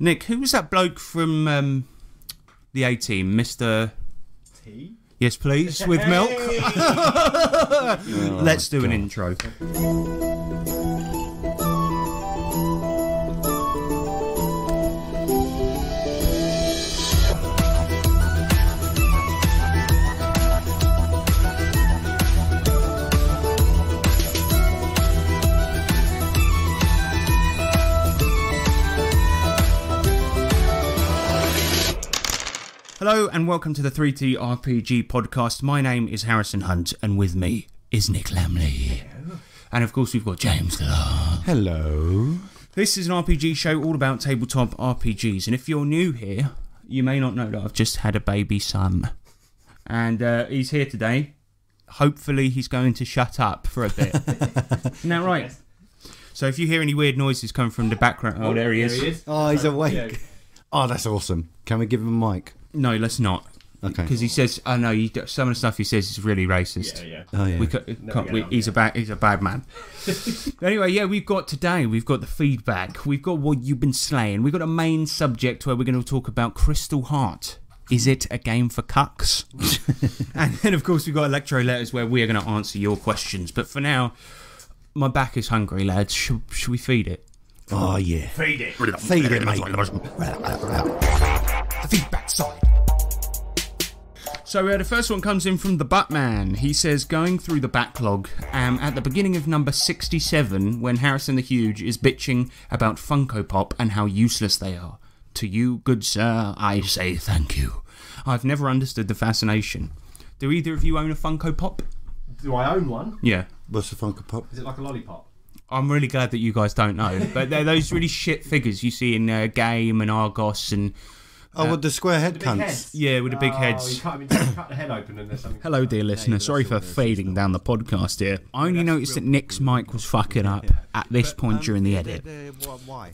Nick, who was that bloke from the A-Team, Mr. T? Yes, please, with milk. Let's do an intro. Hello and welcome to the 3T RPG podcast. My name is Harrison Hunt and with me is Nick Lamley. Hello. And of course we've got James Clark. Hello. This is an RPG show all about tabletop RPGs, and if you're new here, you may not know that I've just had a baby son. And he's here today. Hopefully he's going to shut up for a bit. Isn't that right? Yes. So if you hear any weird noises coming from the background... Oh, there he is. Oh, he's awake. Yeah. Oh, that's awesome. Can we give him a mic? No, let's not. Okay. Because he says, "Oh no, some of the stuff he says is really racist." Yeah. Oh yeah. He's a bad man. Anyway, yeah, we've got the feedback. We've got what you've been slaying. We've got a main subject where we're going to talk about Crystal Heart. Is it a game for cucks? And then, of course, we've got electro letters where we are going to answer your questions. But for now, my back is hungry, lads. Should we feed it? Oh yeah. Feed it. Feed it, mate. The feedback side. So the first one comes in from the Buttman. He says, going through the backlog, at the beginning of number 67, when Harrison the Huge is bitching about Funko Pop and how useless they are. To you, good sir, I say thank you. I've never understood the fascination. Do either of you own a Funko Pop? Do I own one? Yeah. What's a Funko Pop? Is it like a lollipop? I'm really glad that you guys don't know. But they're those really shit figures you see in Game and Argos and... Oh, with the square head cunts? Yeah, with the big heads. You cut the head open and there's something... Hello, dear listener. Sorry for fading down the podcast here. I only noticed that Nick's mic was fucking up at this point during the edit.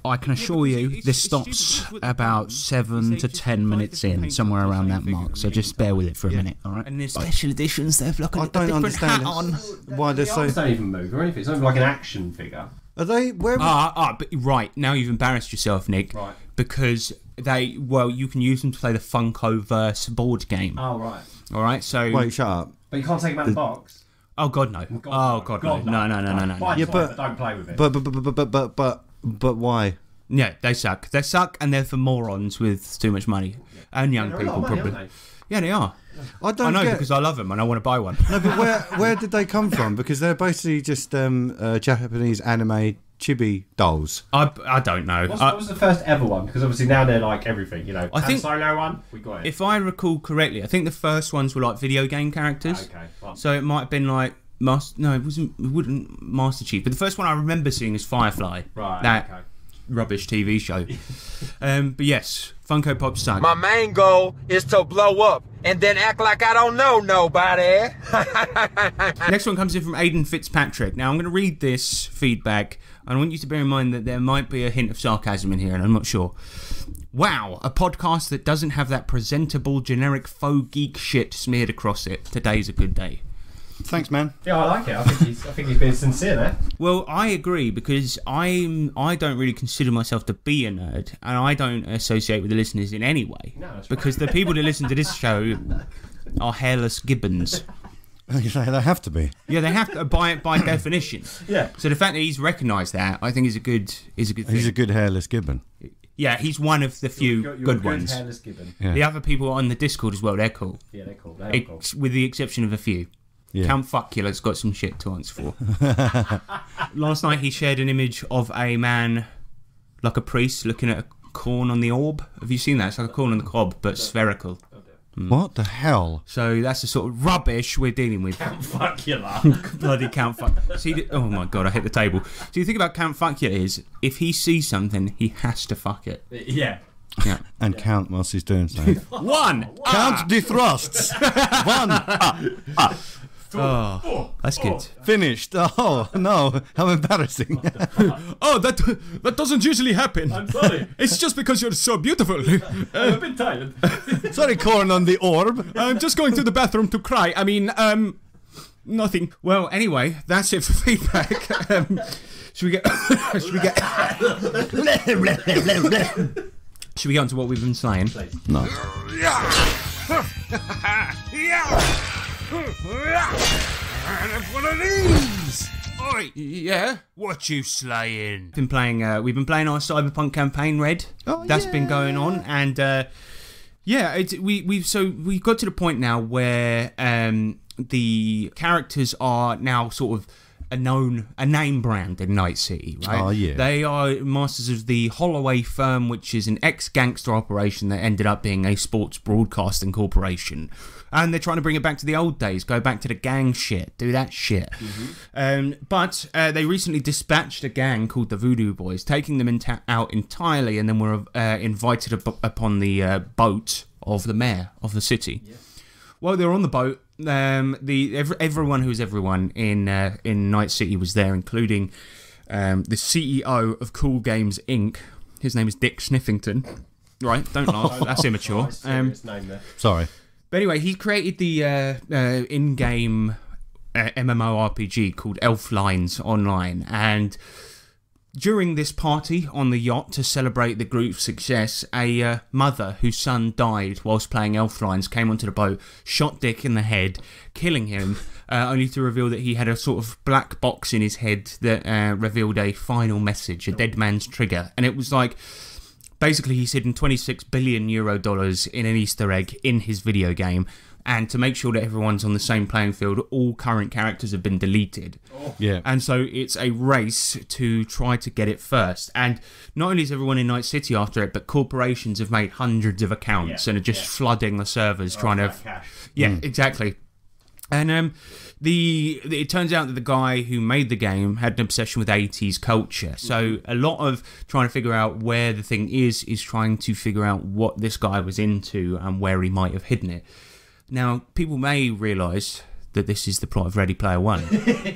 I can assure you this stops about 7 to 10 minutes in, somewhere around that mark, so just bear with it for a minute, alright? And there's special editions, they've got a different hat on. Why they're so... don't even move or anything. It's not like an action figure. Are they... Where... But right, now you've embarrassed yourself, Nick. Right. Because you can use them to play the Funkoverse board game. Oh, right. Alright, so... Wait, shut up. But you can't take them out of the box. Oh, God, no. God, no. No. Yeah, but don't play with it. But why? Yeah, they suck. They suck, and they're for morons with too much money. And young people, probably. Money, yeah, they are. I know because I love them and I want to buy one. No, but where did they come from? Because they're basically just Japanese anime chibi dolls. I don't know. What was the first ever one? Because obviously now they're like everything, you know. I think Solo one, we got it. If I recall correctly, I think the first ones were like video game characters. Okay. Well. So it might have been like it wouldn't Master Chief. But the first one I remember seeing is Firefly. Right. That rubbish TV show. But yes, Funko Pop suck. My main goal is to blow up and then act like I don't know nobody. Next one comes in from Aidan Fitzpatrick. Now I'm going to read this feedback. I want you to bear in mind that there might be a hint of sarcasm in here, and I'm not sure. Wow, a podcast that doesn't have that presentable, generic faux geek shit smeared across it. Today's a good day. Thanks, man. Yeah, I like it. I think he's being sincere there. Well, I agree, because I don't really consider myself to be a nerd, and I don't associate with the listeners in any way. No, that's because the people that listen to this show are hairless gibbons. They have to be. Yeah, they have to by definition. Yeah. So the fact that he's recognised that, I think, is a good thing. He's a good hairless gibbon. Yeah, he's one of the few you're good a ones. Hairless gibbon. Yeah. The other people on the Discord as well, they're cool. Yeah, they're cool. They're cool. With the exception of a few. Yeah. Count Fuckula's got some shit to answer for. Last night he shared an image of a man, like a priest, looking at a corn on the orb. Have you seen that? It's like a corn on the cob, but spherical. What the hell? So that's the sort of rubbish we're dealing with. Count Fuckula. Bloody Count Fuck. See, oh my God, I hit the table. So the thing about Count Fuckula is, if he sees something, he has to fuck it. Yeah. Yeah. And count whilst he's doing so. One! Count the thrusts. 1. Oh, that's good. Finished. Oh, no. How embarrassing. Oh, that doesn't usually happen. I'm sorry. It's just because you're so beautiful. I'm a bit tired. Sorry, corn on the orb. I'm just going to the bathroom to cry. I mean, nothing. Well, anyway, that's it for feedback. Should we get... Should we get on to what we've been saying? No. One of these. Oi, yeah. What you slaying? We've been playing our Cyberpunk campaign, Red. That's been going on, and we got to the point now where the characters are now sort of a name brand in Night City, right? Oh, yeah. They are masters of the Holloway firm, which is an ex-gangster operation that ended up being a sports broadcasting corporation. And they're trying to bring it back to the old days, go back to the gang shit, do that shit. But they recently dispatched a gang called the Voodoo Boys, taking them out entirely, and then were invited upon the boat of the mayor of the city. Yeah. While they were on the boat, everyone who was everyone in Night City was there, including the CEO of Cool Games Inc. His name is Dick Sniffington. Right, don't laugh, that's immature. Sorry. But anyway, he created the in-game MMORPG called Elflines Online, and during this party on the yacht to celebrate the group's success, a mother whose son died whilst playing Elflines came onto the boat, shot Dick in the head, killing him, only to reveal that he had a sort of black box in his head that revealed a final message, a dead man's trigger. And it was like, basically he's hidden €26 billion in an Easter egg in his video game. And to make sure that everyone's on the same playing field, all current characters have been deleted. Yeah. And so it's a race to try to get it first. And not only is everyone in Night City after it, but corporations have made hundreds of accounts and are just flooding the servers trying to... Cash. Yeah, exactly. And it turns out that the guy who made the game had an obsession with 80s culture. So a lot of trying to figure out where the thing is trying to figure out what this guy was into and where he might have hidden it. Now, people may realise that this is the plot of Ready Player One,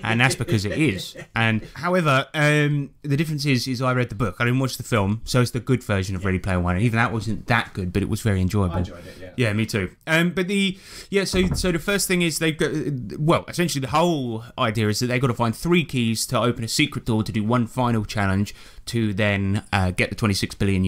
and that's because it is. And however, the difference is I read the book. I didn't watch the film, so it's the good version of Ready Player One. And even that wasn't that good, but it was very enjoyable. I enjoyed it, yeah. Yeah, me too. But so the first thing is essentially the whole idea is that they've got to find 3 keys to open a secret door to do one final challenge to then get the €26 billion.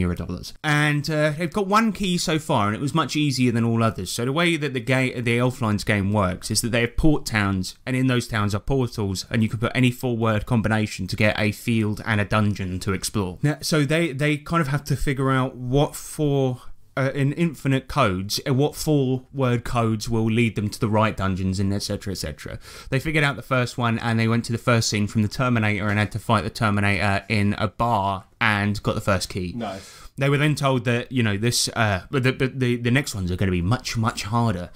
And they've got 1 key so far, and it was much easier than all others. So the way that the Elflines game works is that they have port towns, and in those towns are portals, and you can put any 4-word combination to get a field and a dungeon to explore. Now, so they kind of have to figure out what 4 in infinite codes, what 4-word codes will lead them to the right dungeons, and etc, etc. They figured out the first one, and they went to the first scene from the Terminator and had to fight the Terminator in a bar and got the first key. Nice. They were then told that this the next ones are going to be much, much harder.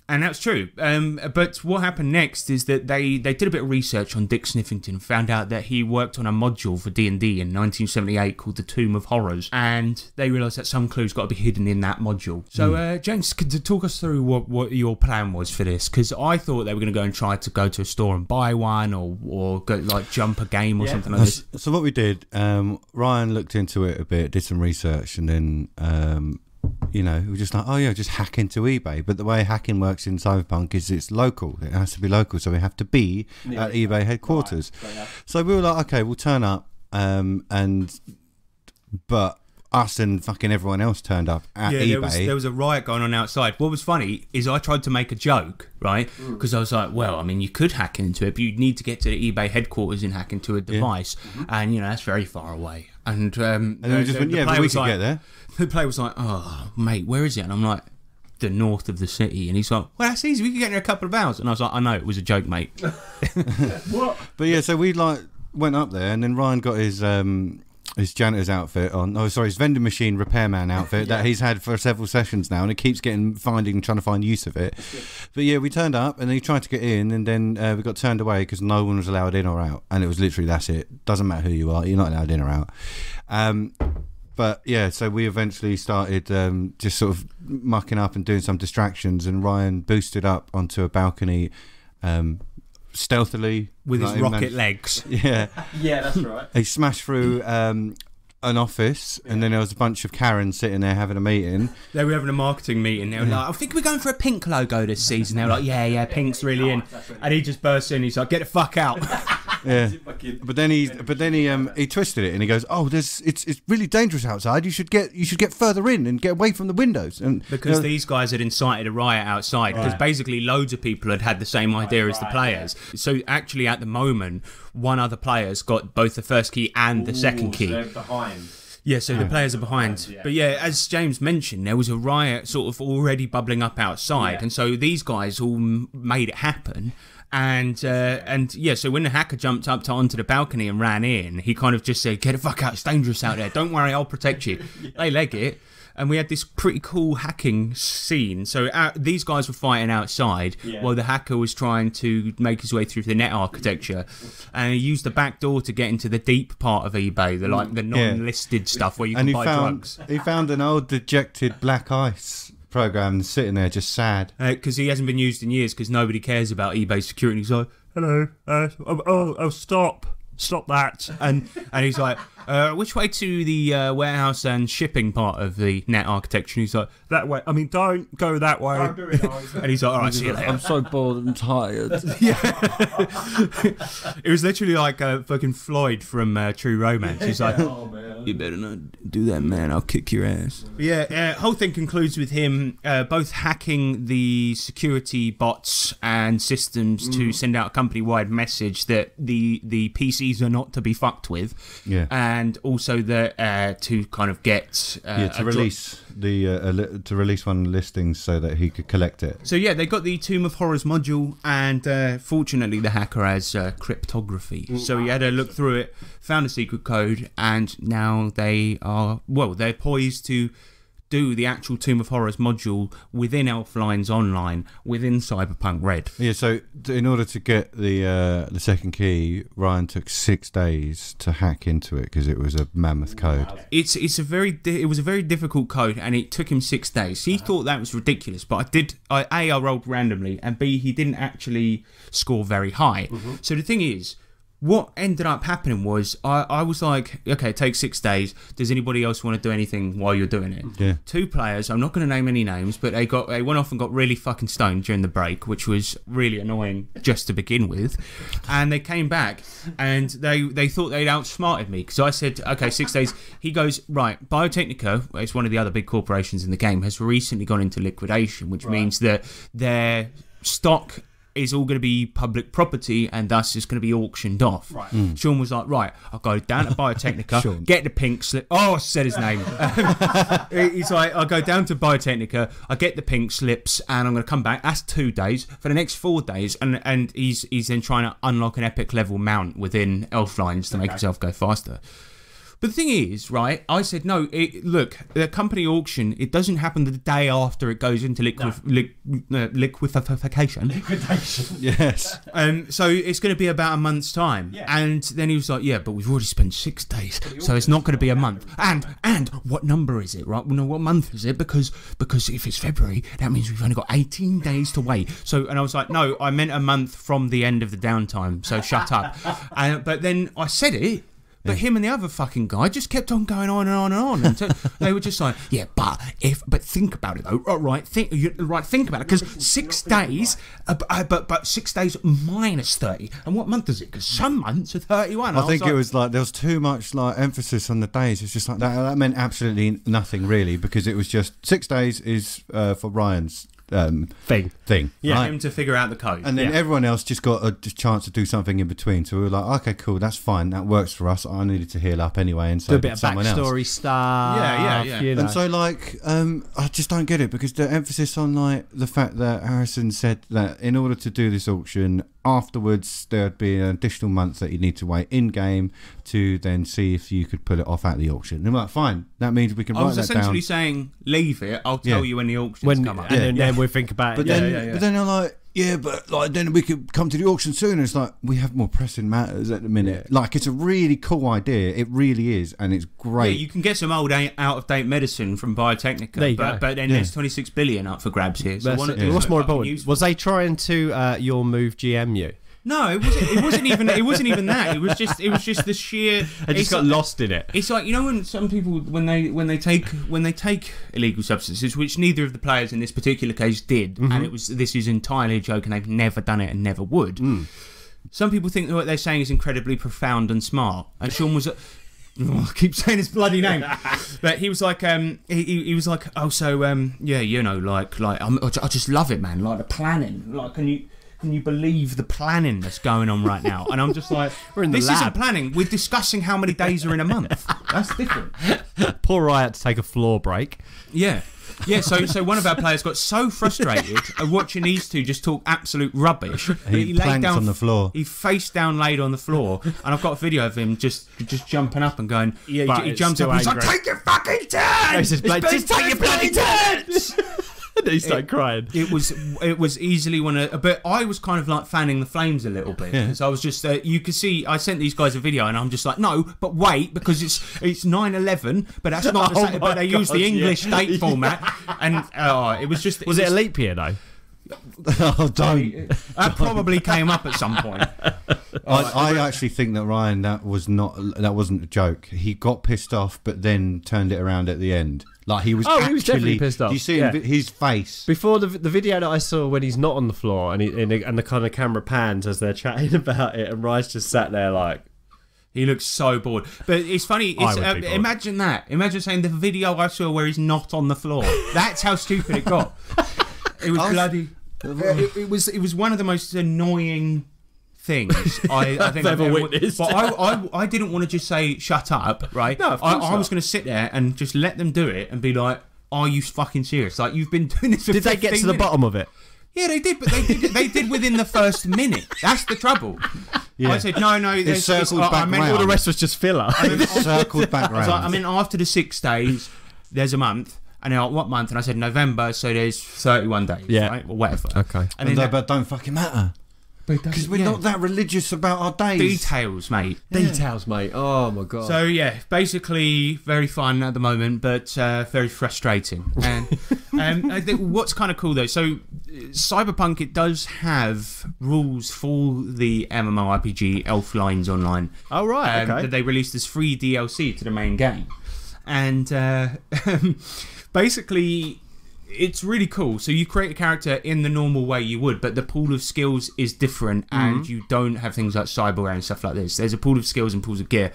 And that's true. But what happened next is that they did a bit of research on Dick Sniffington, found out that he worked on a module for D&D in 1978 called The Tomb of Horrors, and they realised that some clues got to be hidden in that module. So, James, could you talk us through what your plan was for this? Because I thought they were going to go and try to go to a store and buy one, or go, like, jump a game or something like this. So what we did, Ryan looked into it a bit, did some research, and then... we were just like, just hack into eBay. But the way hacking works in Cyberpunk is it's local. It has to be local, so we have to be at eBay headquarters. Right. So we were like, okay, we'll turn up, but us and fucking everyone else turned up at eBay. There was a riot going on outside. What was funny is I tried to make a joke, right? Because I was like, well, I mean, you could hack into it, but you'd need to get to the eBay headquarters and hack into a device. And, that's very far away. And we just went, but we could get there. The player was like, oh, mate, where is it? And I'm like, the north of the city. And he's like, well, that's easy. We can get there in a couple of hours. And I was like, I know, it was a joke, mate. What? But yeah, so we went up there, and then Ryan got his janitor's outfit on. Oh, sorry, his vending machine repairman outfit that he's had for several sessions now, and he keeps trying to find use of it. But yeah, we turned up, and then he tried to get in, and then we got turned away because no one was allowed in or out. And it was literally, that's it. Doesn't matter who you are, you're not allowed in or out. But yeah, so we eventually started just sort of mucking up and doing some distractions, and Ryan boosted up onto a balcony stealthily with his rocket legs. Yeah, yeah, that's right. He smashed through an office, and then there was a bunch of Karens sitting there having a meeting. They were having a marketing meeting. They were like, I think we're going for a pink logo this season. They were like, yeah, pink's really in. And he just bursts in. He's like, get the fuck out. Yeah. But then he twisted it and he goes, "Oh, it's really dangerous outside. You should get further in and get away from the windows." And because these guys had incited a riot outside, because basically loads of people had the same idea as the players. So actually, at the moment, one other player's got both the first key and the second key. So they're behind. Yeah, so the players are behind. Yeah. But yeah, as James mentioned, there was a riot sort of already bubbling up outside, and so these guys all made it happen. And so when the hacker jumped up onto the balcony and ran in, he kind of just said, "Get the fuck out, it's dangerous out there. Don't worry, I'll protect you." They leg it. And we had this pretty cool hacking scene. So these guys were fighting outside while the hacker was trying to make his way through the net architecture, and he used the back door to get into the deep part of eBay, the non-listed stuff where you can buy drugs. He found an old dejected Black Ice program sitting there, just sad, because he hasn't been used in years because nobody cares about eBay security. He's like, "Hello, stop that," and he's like, "Which way to the warehouse and shipping part of the net architecture?" And he's like, "That way. I mean, don't go that way." Don't do it, and he's like, "All right, see you later." I'm so bored and tired. It was literally like fucking Floyd from True Romance. He's like, "You better not do that, man. I'll kick your ass." Yeah, whole thing concludes with him both hacking the security bots and systems to send out a company-wide message that the PCs are not to be fucked with. Yeah. And also to kind of get to release to release one of the listings so that he could collect it. So yeah, they got the Tomb of Horrors module, and fortunately the hacker has cryptography. So he had a look through it, found a secret code, and now they're poised to do the actual Tomb of Horrors module within Elflines Online, within Cyberpunk Red. Yeah, so in order to get the second key, Ryan took 6 days to hack into it because it was a mammoth code. It was a very difficult code, and it took him 6 days. He thought that was ridiculous, but I rolled randomly, and B, he didn't actually score very high. So the thing is, what ended up happening was I was like, okay, it takes 6 days. Does anybody else want to do anything while you're doing it? Yeah. 2 players, I'm not going to name any names, but they went off and got really fucking stoned during the break, which was really annoying just to begin with. And they came back and they thought they'd outsmarted me because I said, okay, 6 days. He goes, right, Biotechnica, it's one of the other big corporations in the game, has recently gone into liquidation, which means that their stock is all going to be public property and thus it's going to be auctioned off. Sean was like, right, I'll go down to Biotechnica, get the pink slip. Oh, I said his name. He's like, I'll go down to Biotechnica, I get the pink slips, and I'm going to come back. That's 2 days. For the next 4 days, and he's then trying to unlock an epic level mount within Elflines to make himself go faster. But the thing is, right, I said, no, look, the company auction, it doesn't happen the day after it goes into liquefaction. Liquidation. Yes. So it's going to be about a month's time. Yeah. And then he was like, yeah, but we've already spent 6 days, so it's not going to be a month. And what number is it, right? Well, no, what month is it? Because if it's February, that means we've only got 18 days to wait. So, and I was like, no, I meant a month from the end of the downtime, so shut up. But then I said it, but him and the other fucking guy just kept on going on and on and on. And they were just like, yeah, but think about it though, right? Think about it, because 6 days, but 6 days minus 30. And what month is it? Because some months are 31. I think it was like there was too much like emphasis on the days. It's just like that meant absolutely nothing really, because it was just 6 days is for Ryan's thing. Yeah, right? him to figure out the code. And then everyone else just got a chance to do something in between. So we were like, okay, cool, that's fine, that works for us. I needed to heal up anyway, and so do a bit of someone backstory else. stuff. Yeah. You know. And so like, I just don't get it, because the emphasis on like the fact that Harrison said that in order to do this auction, afterwards there'd be an additional month that you need to wait in game to then see if you could pull it off at the auction. And I'm like, fine, that means we can write that down. I was essentially saying, leave it, I'll tell you when the auctions come up. And then we'll think about it. But then they're like, yeah, but like then we could come to the auction sooner. It's like, we have more pressing matters at the minute. Like, it's a really cool idea, it really is, and it's great. Yeah, you can get some old out-of-date medicine from Biotechnica, There you go. but then there's 26 billion up for grabs here. So What's more important? Was they trying to your move GM you? No, it wasn't even that. It was just the sheer. I just got lost in it. It's like, you know, when some people when they take illegal substances, which neither of the players in this particular case did, and this is entirely a joke, and they've never done it and never would. Some people think that what they're saying is incredibly profound and smart. And Sean was... I keep saying his bloody name, but he was like, he was like, oh, so, yeah, you know, like, I just love it, man. Like the planning, like, can you believe the planning that's going on right now? And I'm just like, We're in the this lab. isn't planning. We're discussing how many days are in a month. That's different. Poor Ryan had to take a floor break. Yeah. Yeah, so one of our players got so frustrated at watching these two just talk absolute rubbish. He planked on the floor. He face down laid on the floor, and I've got a video of him just jumping up and going. Yeah, but he jumps up and he's like, "Take your fucking turn! Just take your bloody turns!" And he started crying. It was easily one of, but I was kind of like fanning the flames a little bit because I was just you could see I sent these guys a video and I'm just like, no, but wait, because it's 9/11, but that's not the same, but they use the English date format, and it was just Was it a leap year though? Oh, don't. that probably came up at some point. I actually think that Ryan, that wasn't a joke. He got pissed off, but then turned it around at the end. Like he was. He was definitely pissed off. Do you see his face Before the video that I saw when he's not on the floor and the kind of camera pans as they're chatting about it, and Ryan's just sat there like. He looks so bored. But it's funny. I would be bored. Imagine that. Imagine saying the video I saw where he's not on the floor. That's how stupid it got. It was bloody. It was one of the most annoying things I think I've ever witnessed. But I didn't want to just say shut up, right? No, of course I was going to sit there and just let them do it and be like, "Are you fucking serious? Like you've been doing this for Did they get to the bottom of it? Yeah, they did, but they did within the first minute. That's the trouble. Yeah. I said no. It's circled back I meant round. All the rest was just filler. circled back I was like, round. after the 6 days, there's a month. And they're like, what month? And I said November, so there's 31 days, Yeah. right? Or whatever. Okay. And then but don't fucking matter. Because we're not that religious about our days. details, mate. Details, mate. Oh my god. So yeah, basically very fun at the moment, but very frustrating. And I think what's kind of cool though, so Cyberpunk, it does have rules for the MMORPG Elf Lines Online. Oh right, okay. That they released as free DLC to the main game, and basically. It's really cool. So you create a character in the normal way you would, but the pool of skills is different, and you don't have things like cyberware and stuff like this. There's a pool of skills and pools of gear.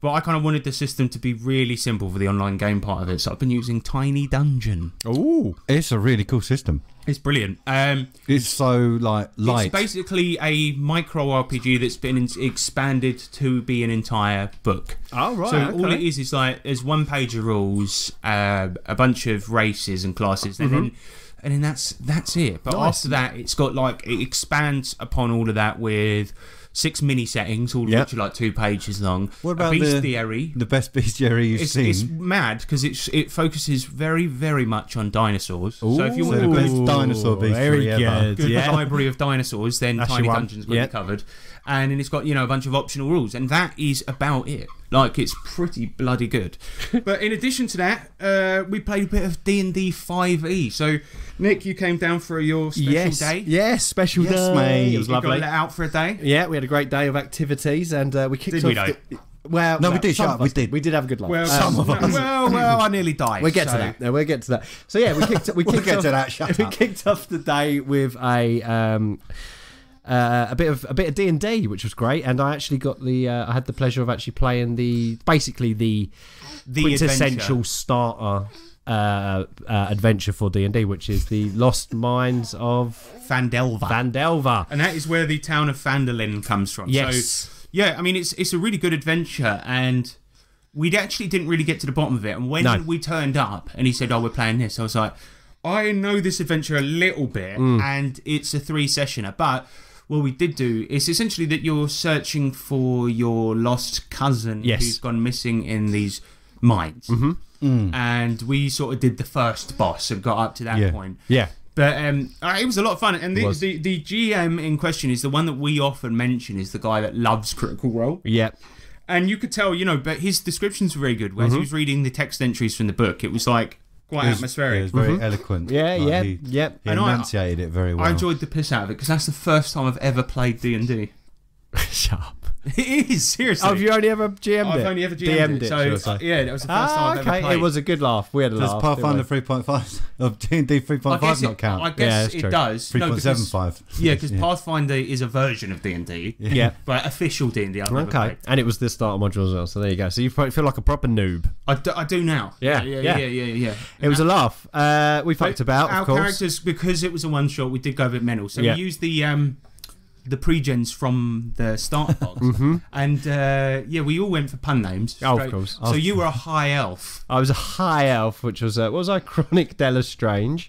But I kind of wanted the system to be really simple for the online game part of it, so I've been using Tiny Dungeon. Ooh, it's a really cool system. It's brilliant. It's so light. It's basically a micro RPG that's been expanded to be an entire book. Oh right. So all it is like there's one page of rules, a bunch of races and classes, and then that's it. But after that, it's got like it expands upon all of that with 6 mini settings, all of which are like 2 pages long. What about a bestiary? The best bestiary you've seen? It's mad because it focuses very, very much on dinosaurs. Ooh, so if you want the a best dinosaur very bestiary ever. good. good library of dinosaurs, then That's Tiny your one. Dungeon's got it covered. And then it's got, a bunch of optional rules, and that is about it. Like, it's pretty bloody good. But in addition to that, we played a bit of D&D 5e. So, Nick, you came down for your special day? Yes, special Yes, day. mate. It was You got lovely. let out for a day? Yeah, we had a great day of activities, and we kicked Did off. we though? Well, No, we did, some shut of up, we us did. We did have a good laugh. Well, I nearly died. We'll get to so- that. No, we'll get to that. So yeah, we kicked. We We'll kicked get off, to that, shut we up. kicked off the day with a bit of D&D, which was great, and I actually got I had the pleasure of actually playing the quintessential adventure. starter adventure for D&D, which is the Lost Mines of Fandelva. Vandelva. And that is where the town of Phandalin comes from. Yes. So, yeah, I mean, it's a really good adventure, and we actually didn't really get to the bottom of it. And when we turned up and he said, "Oh, we're playing this," I was like, I know this adventure a little bit, and it's a 3-sessioner, but what we did do is essentially that you're searching for your lost cousin who's gone missing in these mines. And we sort of did the first boss and got up to that point. Yeah. But it was a lot of fun, and the GM in question is the one that we often mention is the guy that loves Critical Role. Yeah. And you could tell, but his descriptions were very good. As he was reading the text entries from the book, it was like quite atmospheric. It was very eloquent. Yeah, Like, yeah, He And enunciated it very well. I enjoyed the piss out of it because that's the first time I've ever played D&D. Shut up. It is, seriously. Oh, have you only ever GM'd it? I've only ever DM'd it. should I So, say. yeah, that was the first time I've ever okay. played. It was a good laugh. We had a Does laugh. Pathfinder didn't 3.5 of D&D 3.5 not count? I Yeah, guess that's it true. does. No, because 3.75. yeah, because Pathfinder is a version of D&D. we? Yeah. But official D&D, I've never Okay. played. And it was the starter module as well. So there you go. So you probably feel like a proper noob. I do now. Yeah, yeah. It was a laugh. We fucked about, Our of course. characters, because it was a one shot, we did go a bit mental. So Yeah. we used the pre-gens from the starter box, and we all went for pun names. Oh, of straight. course. So you were a high elf, I was a high elf, which was what was I? Chronic Delestrange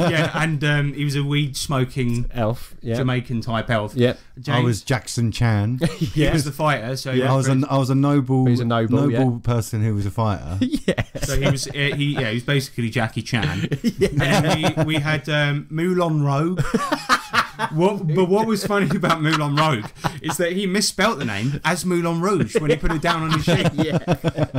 yeah, and he was a weed smoking elf. Yeah. Jamaican type elf. Yep. James, I was Jackson Chan. he was the fighter, so I was a noble, He's a noble, person who was a fighter. Yeah. So he was he was basically Jackie Chan. And then we had Moulin Rogue. But what was funny about Moulin Rogue is that he misspelt the name as Moulin Rouge when he put it down on his sheet.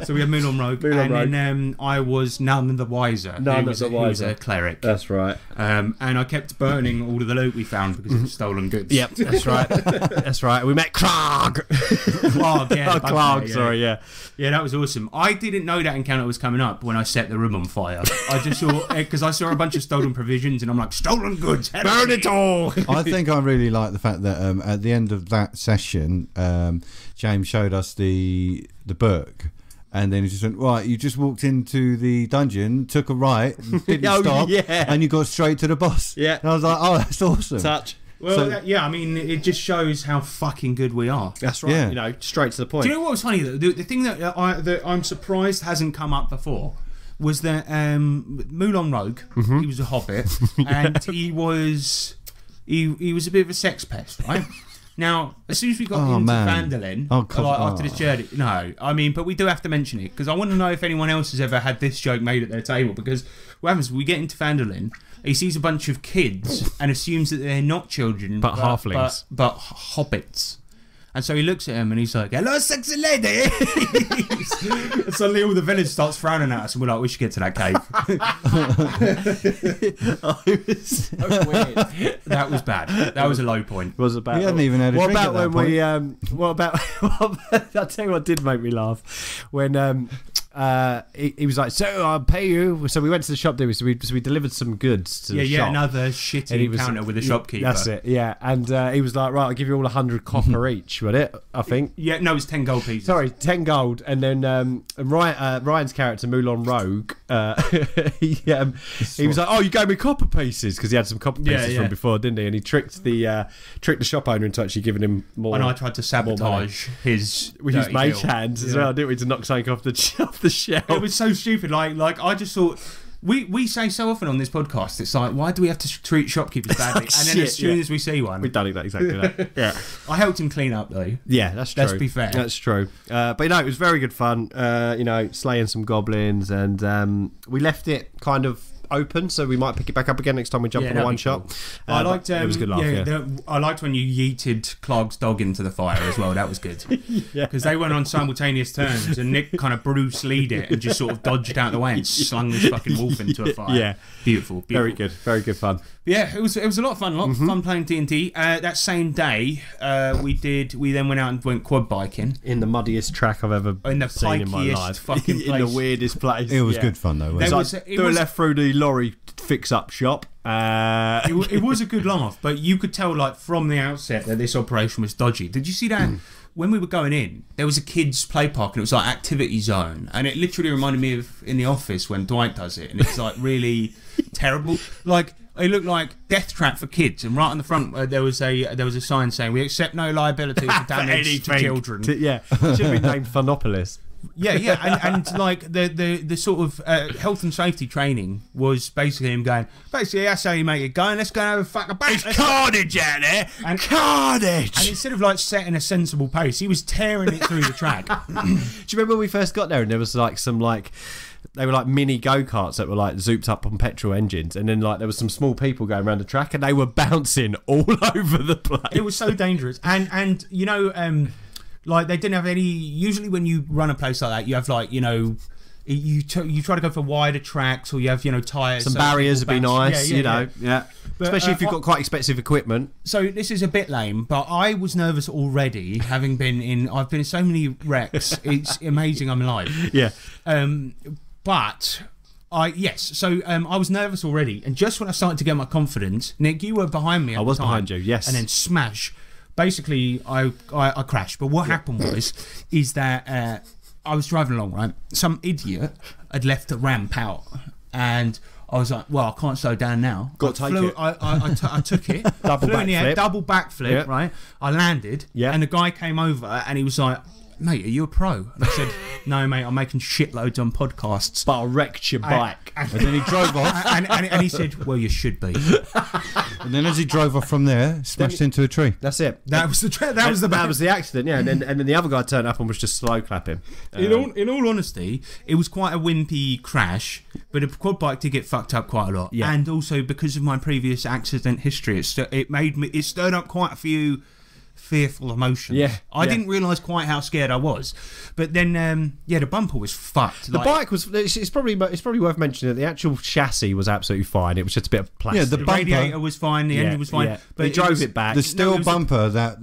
So we had Moulin Rogue, then I was none the wiser. None He was the wiser. a cleric. That's right. And I kept burning all of the loot we found because it was stolen goods. Yep, that's right. That's right. We met Clark. Clark, yeah. Clark, sorry, yeah. Yeah, that was awesome. I didn't know that encounter was coming up when I set the room on fire. I just saw, because I saw a bunch of stolen provisions and I'm like, stolen goods, burn it all! I think I really like the fact that at the end of that session, James showed us the book. And then he just went, right, you just walked into the dungeon, took a right, didn't stop, and you got straight to the boss. Yeah. And I was like, oh, that's awesome. Touch. Well, I mean, it just shows how fucking good we are. That's right. Yeah. You know, straight to the point. Do you know what was funny though? The thing that I'm surprised hasn't come up before was that Moulin Rogue, he was a hobbit, and he was a bit of a sex pest, right? Now, as soon as we got into Vandalin, after this journey, but we do have to mention it because I want to know if anyone else has ever had this joke made at their table. Because what happens? We get into Vandalin, he sees a bunch of kids and assumes that they're not children, but halflings, but hobbits. And so he looks at him and he's like, "Hello, sexy lady." And suddenly all the village starts frowning at us and we're like, we should get to that cave. That's weird. That was bad. That was a low point. Was about. We hadn't even had a What drink about at that when point. What about? I'll tell you what did make me laugh when he was like, "So I'll pay you." So we went to the shop, did we? So we delivered some goods to the shop. Another shitty encounter with a shopkeeper. That's it. Yeah, and he was like, "Right, I'll give you all 100 copper each." Would it? I think. Yeah, no, it was 10 gold pieces. Sorry, 10 gold, and then Ryan's character Moulin Rogue, he was like, "Oh, you gave me copper pieces," because he had some copper pieces from before, didn't he? And he tricked the shop owner into actually giving him more. And I tried to sabotage his. We used mage hands as well, didn't we, to knock something off the shelf? It was so stupid. Like I just thought. We say so often on this podcast, it's like, why do we have to treat shopkeepers badly? And then as soon as we see one, we've done exactly that. Yeah, I helped him clean up though. Yeah, that's true. Let's be fair. That's true. But it was very good fun. Slaying some goblins, and we left it kind of open, so we might pick it back up again next time we jump on a one shot. I liked it was a good laugh. I liked when you yeeted Clark's dog into the fire as well. That was good because they went on simultaneous turns, and Nick kind of Bruce Lee'd it and just sort of dodged out the way and slung this fucking wolf into a fire. Yeah, beautiful. Very good fun. Yeah, it was a lot of fun. Fun playing D&D. That same day, we then went out and went quad biking in the muddiest track I've ever seen in my life. Fucking place. In the weirdest place. It was good fun though. It was left through the lorry fix-up shop. It was a good laugh, but you could tell like from the outset that this operation was dodgy. Did you see that? When we were going in, there was a kids' play park and it was like activity zone, and it literally reminded me of In the Office when Dwight does it, and it's like really terrible. Like it looked like Death Trap for kids, and right on the front there was a sign saying, "We accept no liability for damage to children." Should have been named Funopolis. Yeah, and like the sort of health and safety training was basically him going, basically that's how you make it going, let's go and have a fucking bash. It's carnage out there, carnage. And instead of like setting a sensible pace, he was tearing it through the track. Do you remember when we first got there and there was like some like they were like mini go-karts that were like zooped up on petrol engines, and then like there was some small people going around the track and they were bouncing all over the place. It was so dangerous. And like they didn't have any. Usually when you run a place like that, you have like you try to go for wider tracks, or you have tyres. Some so barriers would people be bounce. nice, yeah. But, Especially if you've got quite expensive equipment. So this is a bit lame, but I was nervous already, having been in. I've been in so many wrecks. It's amazing I'm alive. Yeah. But I was nervous already, and just when I started to get my confidence, Nick, you were behind me. I was behind you, yes. And then smash. Basically, I crashed. But what happened is that I was driving along, right? Some idiot had left the ramp out, and I was like, well, I can't slow down now. Got to take it. I took it. Double flew in the air, backflip. double backflip, Yeah. right? I landed, Yeah. and the guy came over, and he was like, mate, are you a pro? And I said, no, mate, I'm making shitloads on podcasts. But I wrecked your bike. And then he drove off. And he said, well, you should be. And then as he drove off from there, smashed into a tree. That's it. That was the accident, yeah. And then the other guy turned up and was just slow clapping. In all honesty, it was quite a wimpy crash, but a quad bike did get fucked up quite a lot. Yeah. And also because of my previous accident history, it stirred up quite a few fearful emotions. Yeah, I yeah. didn't realise quite how scared I was. But then, the bumper was fucked. The bike was. It's probably worth mentioning that the actual chassis was absolutely fine. It was just a bit of plastic. Yeah, the the bumper- radiator was fine, the engine was fine. Yeah. But He drove it back. The steel it was bumper that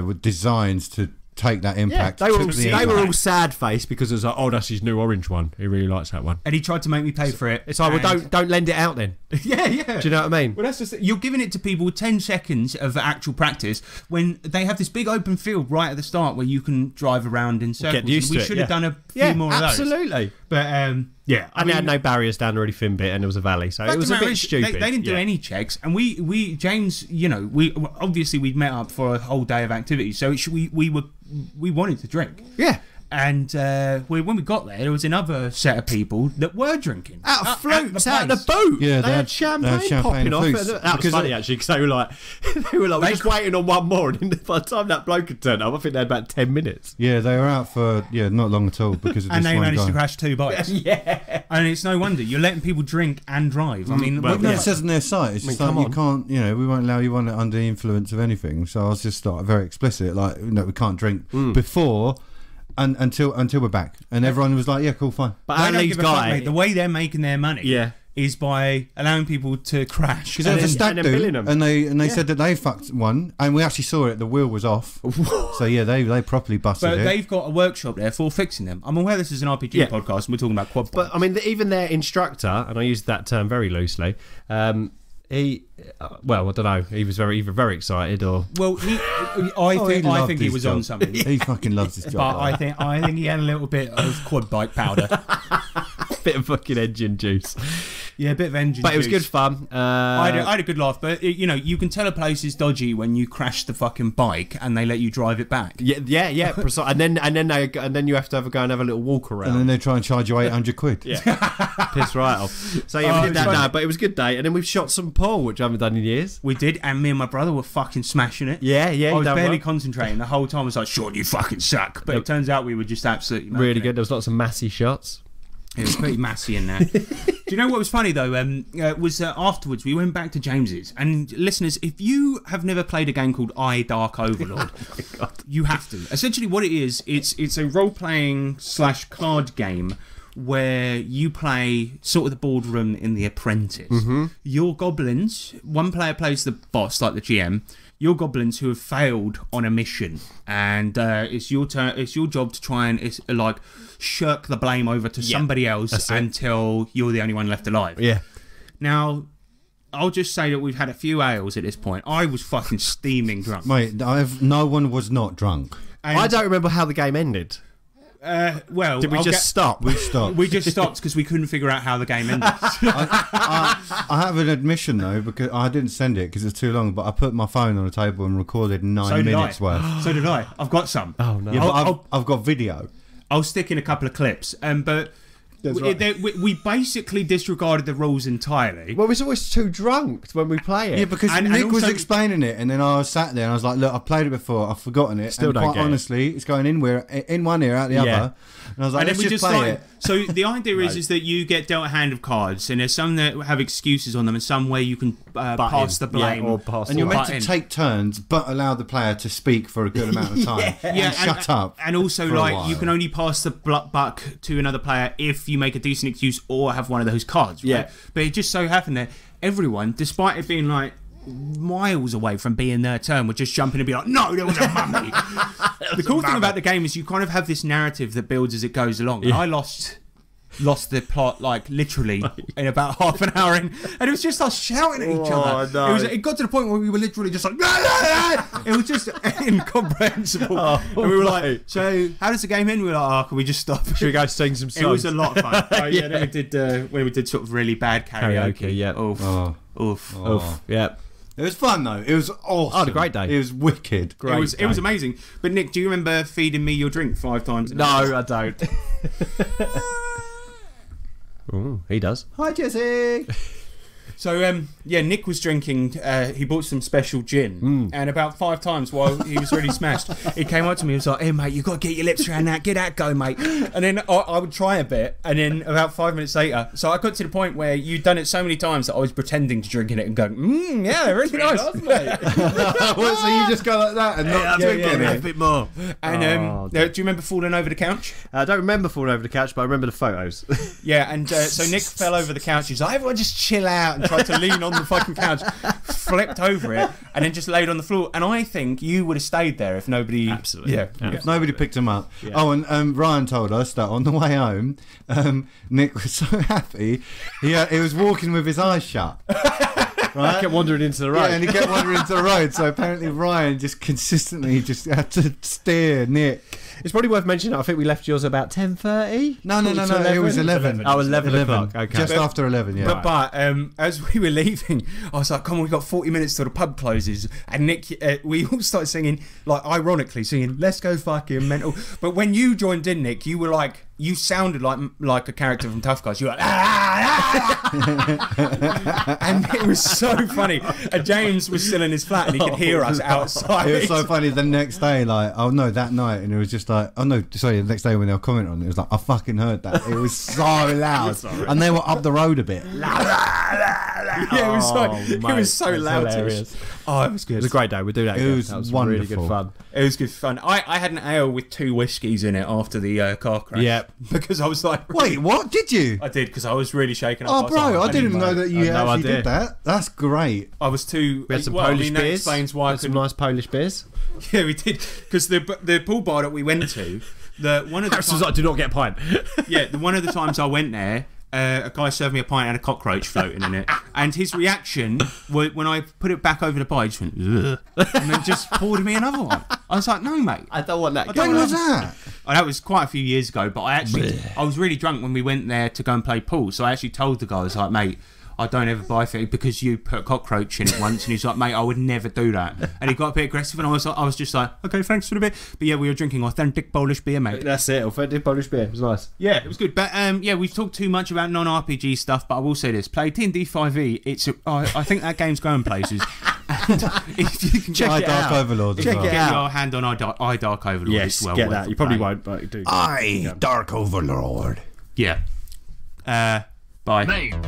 were designed to take that Yeah, impact. they were took all, the they impact. were all sad faced because it was like, oh, that's his new orange one. He really likes that one. And he tried to make me pay for it. It's like, well, don't lend it out then. Yeah. Do you know what I mean? Well, that's just you're giving it to people with 10 seconds of actual practice when they have this big open field right at the start where you can drive around in circles. Get used we to it, should have yeah. done a few more of those. Absolutely. But yeah, And they had no barriers down the really thin bit, and there was a valley, so it was a bit stupid. They didn't do any checks, and we James, we obviously we'd met up for a whole day of activities, so we wanted to drink. Yeah. And when we got there was another set of people that were drinking. Out of flutes, the out of the place. boat. Yeah, they had champagne popping and off. flutes. That was Because funny actually, because they were like, we're just waiting on one more, and by the time that bloke had turned up, I think they had about 10 minutes. Yeah, they were out for not long at all because of And this they one managed guy. to crash 2 bikes. Yeah. And it's no wonder you're letting people drink and drive. I mean, Well, what- no, it says on their site. It's just come like on. you can't, we won't allow you on under the influence of anything. So I was just like very explicit, like we can't drink before and until we're back. And everyone was like, yeah, cool, fine. But They our don't lead give a fuck, guy, mate. The way they're making their money Yeah. is by allowing people to crash. Because there was a then- stag and then do, billing 'em. and they said that they fucked one, and we actually saw it. The wheel was off, so yeah, they properly busted But it. they've got a workshop there for fixing them. I'm aware this is an RPG Yeah. podcast and we're talking about quad bikes. but I mean, even their instructor, and I use that term very loosely, he, well, I don't know, he was either very excited or Well, I loved think he his was job. on something. He fucking loves his job. But I think he had a little bit of quad bike powder. a bit of fucking engine juice. Yeah, a bit of engine. But it was juice. good fun. I had a good laugh, but you can tell a place is dodgy when you crash the fucking bike and they let you drive it back. Yeah, precise. And then you have to go and have a little walk around. and then they try and charge you 800 quid. Yeah, piss right off. So yeah, we did that now, but it was a good day. And then we've shot some pool, which I haven't done in years. We did, and me and my brother were fucking smashing it. Yeah, I was done barely well. concentrating the whole time. I was like, "Sean, you fucking suck." But it turns out we were just absolutely Really making good. it. There was lots of massy shots. It was pretty massy in there. Do you know what was funny though? Afterwards we went back to James's, and listeners, if you have never played a game called I Dark Overlord, you have to. Essentially, what it is, it's a role-playing / card game where you play sort of the boardroom in The Apprentice. Mm-hmm. Your goblins, one player plays the boss, like the GM. Your goblins who have failed on a mission, and it's your turn. It's your job to try and shirk the blame over to somebody else until you're the only one left alive. Yeah. Now, I'll just say that we've had a few ales at this point. I was fucking steaming drunk. Mate, no one was not drunk. And, I don't remember how the game ended. well, Did we just stop? We stopped. We just stopped because we couldn't figure out how the game ended. I have an admission though, because I didn't send it because it's too long. But I put my phone on the table and recorded 9 minutes worth. So did I. I've got some. Oh no. Yeah, but I've got video. I'll stick in a couple of clips. But we basically disregarded the rules entirely. Well, we're always too drunk when we play it. Yeah, because And Nick was also- explaining it, and then I was sat there and I was like, "Look, I've played it before. I've forgotten it. Still and don't quite get it. honestly, it's going in one ear, out the Yeah. other." And I was like, And then "Let's we just just play started. it." So the idea is that you get dealt a hand of cards, and there's some that have excuses on them, and some where you can pass the blame. or pass And the you're meant butt to in. take turns, but allow the player to speak for a good amount of time. and shut up. And also, for a like, while. you can only pass the buck to another player if you make a decent excuse or have one of those cards. Right? Yeah. But it just so happened that everyone, despite it being like miles away from being their turn, would just jump in and be like, "No, there was a mummy." The cool thing about the game is you kind of have this narrative that builds as it goes along. And I lost the plot like literally in about half an hour in, and it was just us shouting at each other. no. It got to the point where we were literally just like, it was just incomprehensible. And we were like, mate. "So how does the game end?" We were like, "Oh, can we just stop?" Should we go sing some songs? It was a lot of fun. Yeah, then we did when we did sort of really bad karaoke. Karaoke, yeah. Oof. Oh. Oof. Oof, yeah. It was fun though. It was awesome. I had a great day. It was wicked. It was amazing. But Nick, do you remember feeding me your drink 5 times? No, I don't. Ooh, he does. Hi, Jesse. So Nick was drinking. He bought some special gin, and about 5 times while he was really smashed, he came up to me and was like, "Hey mate, you got to get your lips around that. Get that go, mate." And then I would try a bit, and then about 5 minutes later, so I got to the point where you'd done it so many times that I was pretending to drinking it and going, "Yeah, really nice." What, so you just go like that and not drinking a it? bit more. And do dear. you remember falling over the couch? I don't remember falling over the couch, but I remember the photos. Yeah, and so Nick fell over the couch. He's like, "Everyone just chill out," and tried to lean on the fucking couch, flipped over it, and then just laid on the floor. And I think you would have stayed there if nobody... Absolutely. Yeah. If nobody picked him up. Yeah. Oh, and Ryan told us that on the way home, Nick was so happy. He was walking with his eyes shut. Right? I kept wandering into the road. Yeah, and he kept wandering into the road. So apparently Ryan just consistently just had to steer Nick. It's probably worth mentioning. I think we left yours about 10:30. No. It was 11. Oh, 11 o'clock. Okay. Just after 11, yeah. But as we were leaving, I was like, "Come on, we got 40 minutes till the pub closes." And Nick, we all started singing, like ironically singing, "Let's go fucking mental." But when you joined in, Nick, you were like, you sounded like a character from Tough Guys. You were like, and it was so funny. And James was still in his flat, and he could hear us outside. It was so funny the next day, like, oh no, that night, and it was just like, oh no, sorry, the next day when they were commenting on it, it was like, I fucking heard that. It was so loud. And they were up the road a bit. Yeah, it was mate, it was so that's loud. hilarious. Oh, it was good. It was a great day. We'll do that again. was That was wonderful. really good fun. It was good fun. I had an ale with 2 whiskies in it after the car crash. Yeah. Because I was like, Wait, what? Did you? I did, because I was really shaken up. Oh, was like, bro, I didn't know that you I had no actually idea. did that. That's great. I was too. We had some well, Polish I mean, that beers. explains why I Had some couldn't. nice Polish beers. Yeah, we did. Because the pool bar that we went to, one of the Harris was like, do not get a pint. one of the times I went there, a guy served me a pint and a cockroach floating in it, and his reaction when I put it back over the bar, he just went, "Ugh," and then just poured me another one. I was like, "No, mate." I don't want that. When was that? Oh, that was quite a few years ago, but I was really drunk when we went there to go and play pool, so I actually told the guy, I was like, "Mate, I don't ever buy food because you put a cockroach in it once," and he's like, "Mate, I would never do that." And he got a bit aggressive, and I was just like, "Okay, thanks for the bit." But yeah, we were drinking authentic Polish beer, mate. That's it. Authentic Polish beer. It was nice. Yeah, it was good. But we've talked too much about non-RPG stuff, but I will say this: play D&D 5e. I think that game's going places. And if you can Check get Dark Overlord as Check well. it get out. your hand on Dark Overlord Yes, as well. get worth that. a You probably play. won't, but do. Dark Overlord. Yeah. Bye. Main.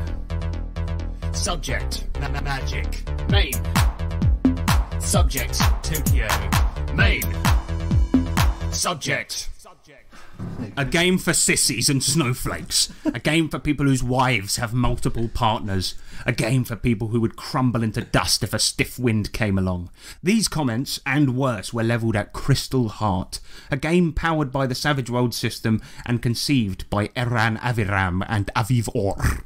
Subject. Magic. Main. Subject. Tokyo. Main. Subject. A game for sissies and snowflakes. A game for people whose wives have multiple partners. A game for people who would crumble into dust if a stiff wind came along. These comments, and worse, were levelled at Crystal Heart. A game powered by the Savage World system and conceived by Eran Aviram and Aviv Or.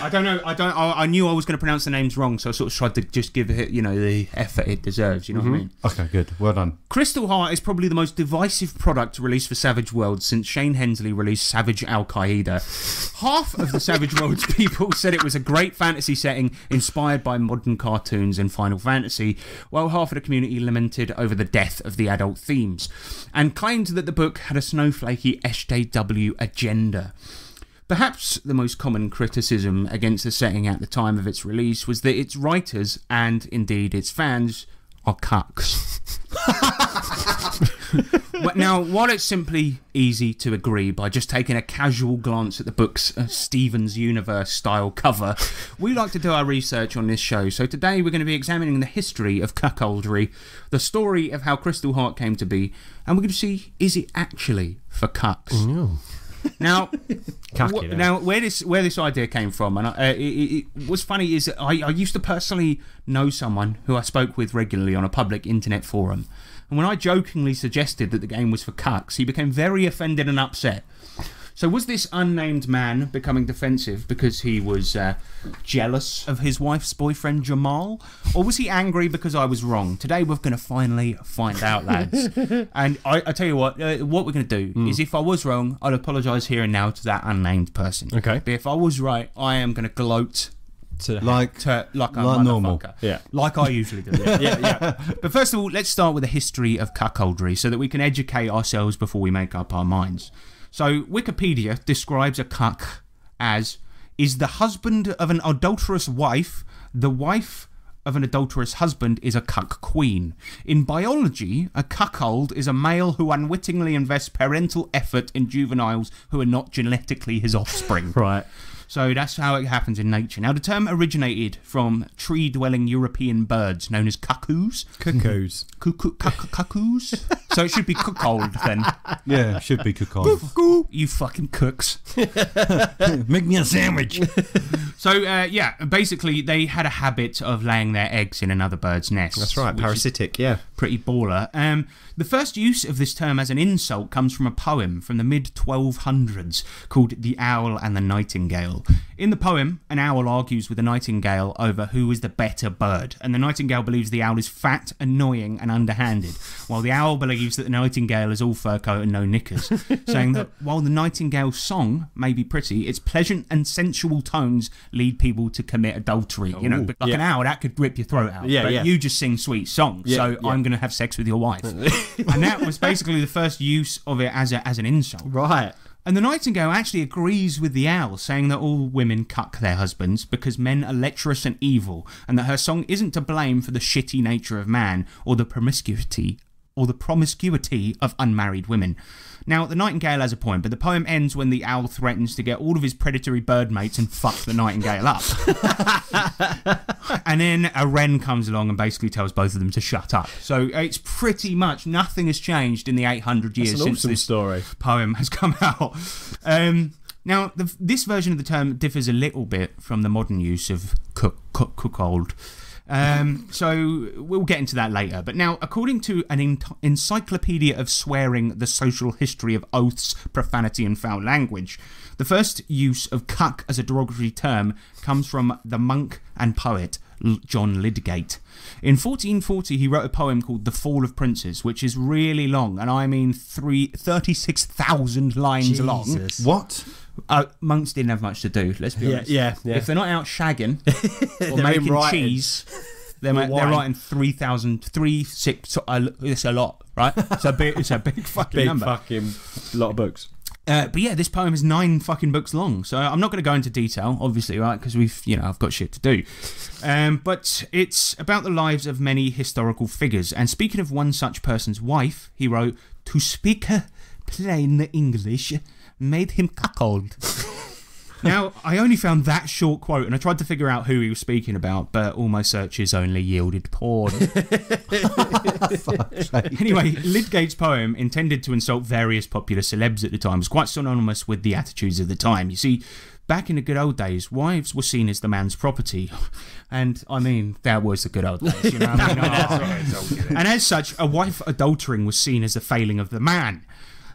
I don't know. I knew I was going to pronounce the names wrong, so I sort of tried to just give it, the effort it deserves. You know what I mean? Okay, good. Well done. Crystal Heart is probably the most divisive product released for Savage Worlds since Shane Hensley released Savage Al Qaeda. Half of the Savage Worlds people said it was a great fantasy setting inspired by modern cartoons and Final Fantasy, while half of the community lamented over the death of the adult themes and claimed that the book had a snowflakey SJW agenda. Perhaps the most common criticism against the setting at the time of its release was that its writers, and indeed its fans, are cucks. Now, while it's simply easy to agree by just taking a casual glance at the book's Steven's Universe style cover, we like to do our research on this show. So today we're going to be examining the history of cuckoldry, the story of how Crystal Heart came to be, and we're going to see, is it actually for cucks? Now, where this idea came from, and what's funny is that I used to personally know someone who I spoke with regularly on a public internet forum, and when I jokingly suggested that the game was for cucks, he became very offended and upset. So was this unnamed man becoming defensive because he was jealous of his wife's boyfriend Jamal? Or was he angry because I was wrong? Today we're going to finally find out, lads. And I tell you what we're going to do is, if I was wrong, I'll apologise here and now to that unnamed person. Okay. But if I was right, I am going to gloat Like a motherfucker. Normal. Yeah. Like I usually do. Yeah. But first of all, let's start with the history of cuckoldry so that we can educate ourselves before we make up our minds. So, Wikipedia describes a cuck as, is the husband of an adulterous wife, the wife of an adulterous husband is a cuck queen. In biology, a cuckold is a male who unwittingly invests parental effort in juveniles who are not genetically his offspring. Right. So that's how it happens in nature. Now, the term originated from tree-dwelling European birds known as cuckoos. Cuckoos. Cuckoos? So it should be cuckold then. Yeah, it should be cuckold. You fucking cooks. Make me a sandwich. So, basically they had a habit of laying their eggs in another bird's nest. That's right, parasitic, yeah. Pretty baller. The first use of this term as an insult comes from a poem from the mid-1200s called The Owl and the Nightingale. In the poem, an owl argues with the nightingale over who is the better bird, and the nightingale believes the owl is fat, annoying and underhanded, while the owl believes that the nightingale is all fur coat and no knickers, saying that while the nightingale's song may be pretty, its pleasant and sensual tones lead people to commit adultery. But like an owl, that could rip your throat out. But you just sing sweet songs, I'm going to have sex with your wife. And that was basically the first use of it as an insult. Right. And the nightingale actually agrees with the owl, saying that all women cuck their husbands because men are lecherous and evil, and that her song isn't to blame for the shitty nature of man or the promiscuity of unmarried women. Now, the nightingale has a point, but the poem ends when the owl threatens to get all of his predatory bird mates and fuck the nightingale up. And then a wren comes along and basically tells both of them to shut up. So it's pretty much nothing has changed in the 800 years since this poem has come out. Now, this version of the term differs a little bit from the modern use of cuckold. So we'll get into that later. But now, according to an encyclopedia of swearing, the social history of oaths, profanity and foul language, the first use of cuck as a derogatory term comes from the monk and poet John Lydgate. In 1440, he wrote a poem called The Fall of Princes, which is really long, and I mean 36,000 lines long. What? Monks didn't have much to do, let's be honest. Yeah. If they're not out shagging or making cheese, they're writing 3,000, it's a lot, right? It's a big fucking number. Fucking lot of books. But yeah, this poem is 9 fucking books long, so I'm not going to go into detail, obviously, right? Because I've got shit to do. But it's about the lives of many historical figures. And speaking of one such person's wife, he wrote, "To speak plain English made him cuckold." Now, I only found that short quote, and I tried to figure out who he was speaking about, but all my searches only yielded porn. Anyway, Lydgate's poem, intended to insult various popular celebs at the time, was quite synonymous with the attitudes of the time. You see, back in the good old days, wives were seen as the man's property. And, I mean, that was the good old days, you know what I mean? And as such, a wife adultering was seen as a failing of the man.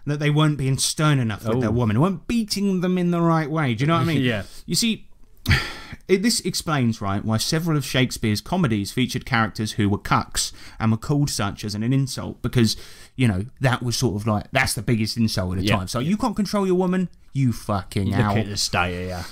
That they weren't being stern enough with their woman, weren't beating them in the right way. Do you know what I mean? Yeah. You see, This explains, right, why several of Shakespeare's comedies featured characters who were cucks and were called such as an insult because, that was sort of like, that's the biggest insult at the time. So you can't control your woman, you fucking out. Look at the state, yeah.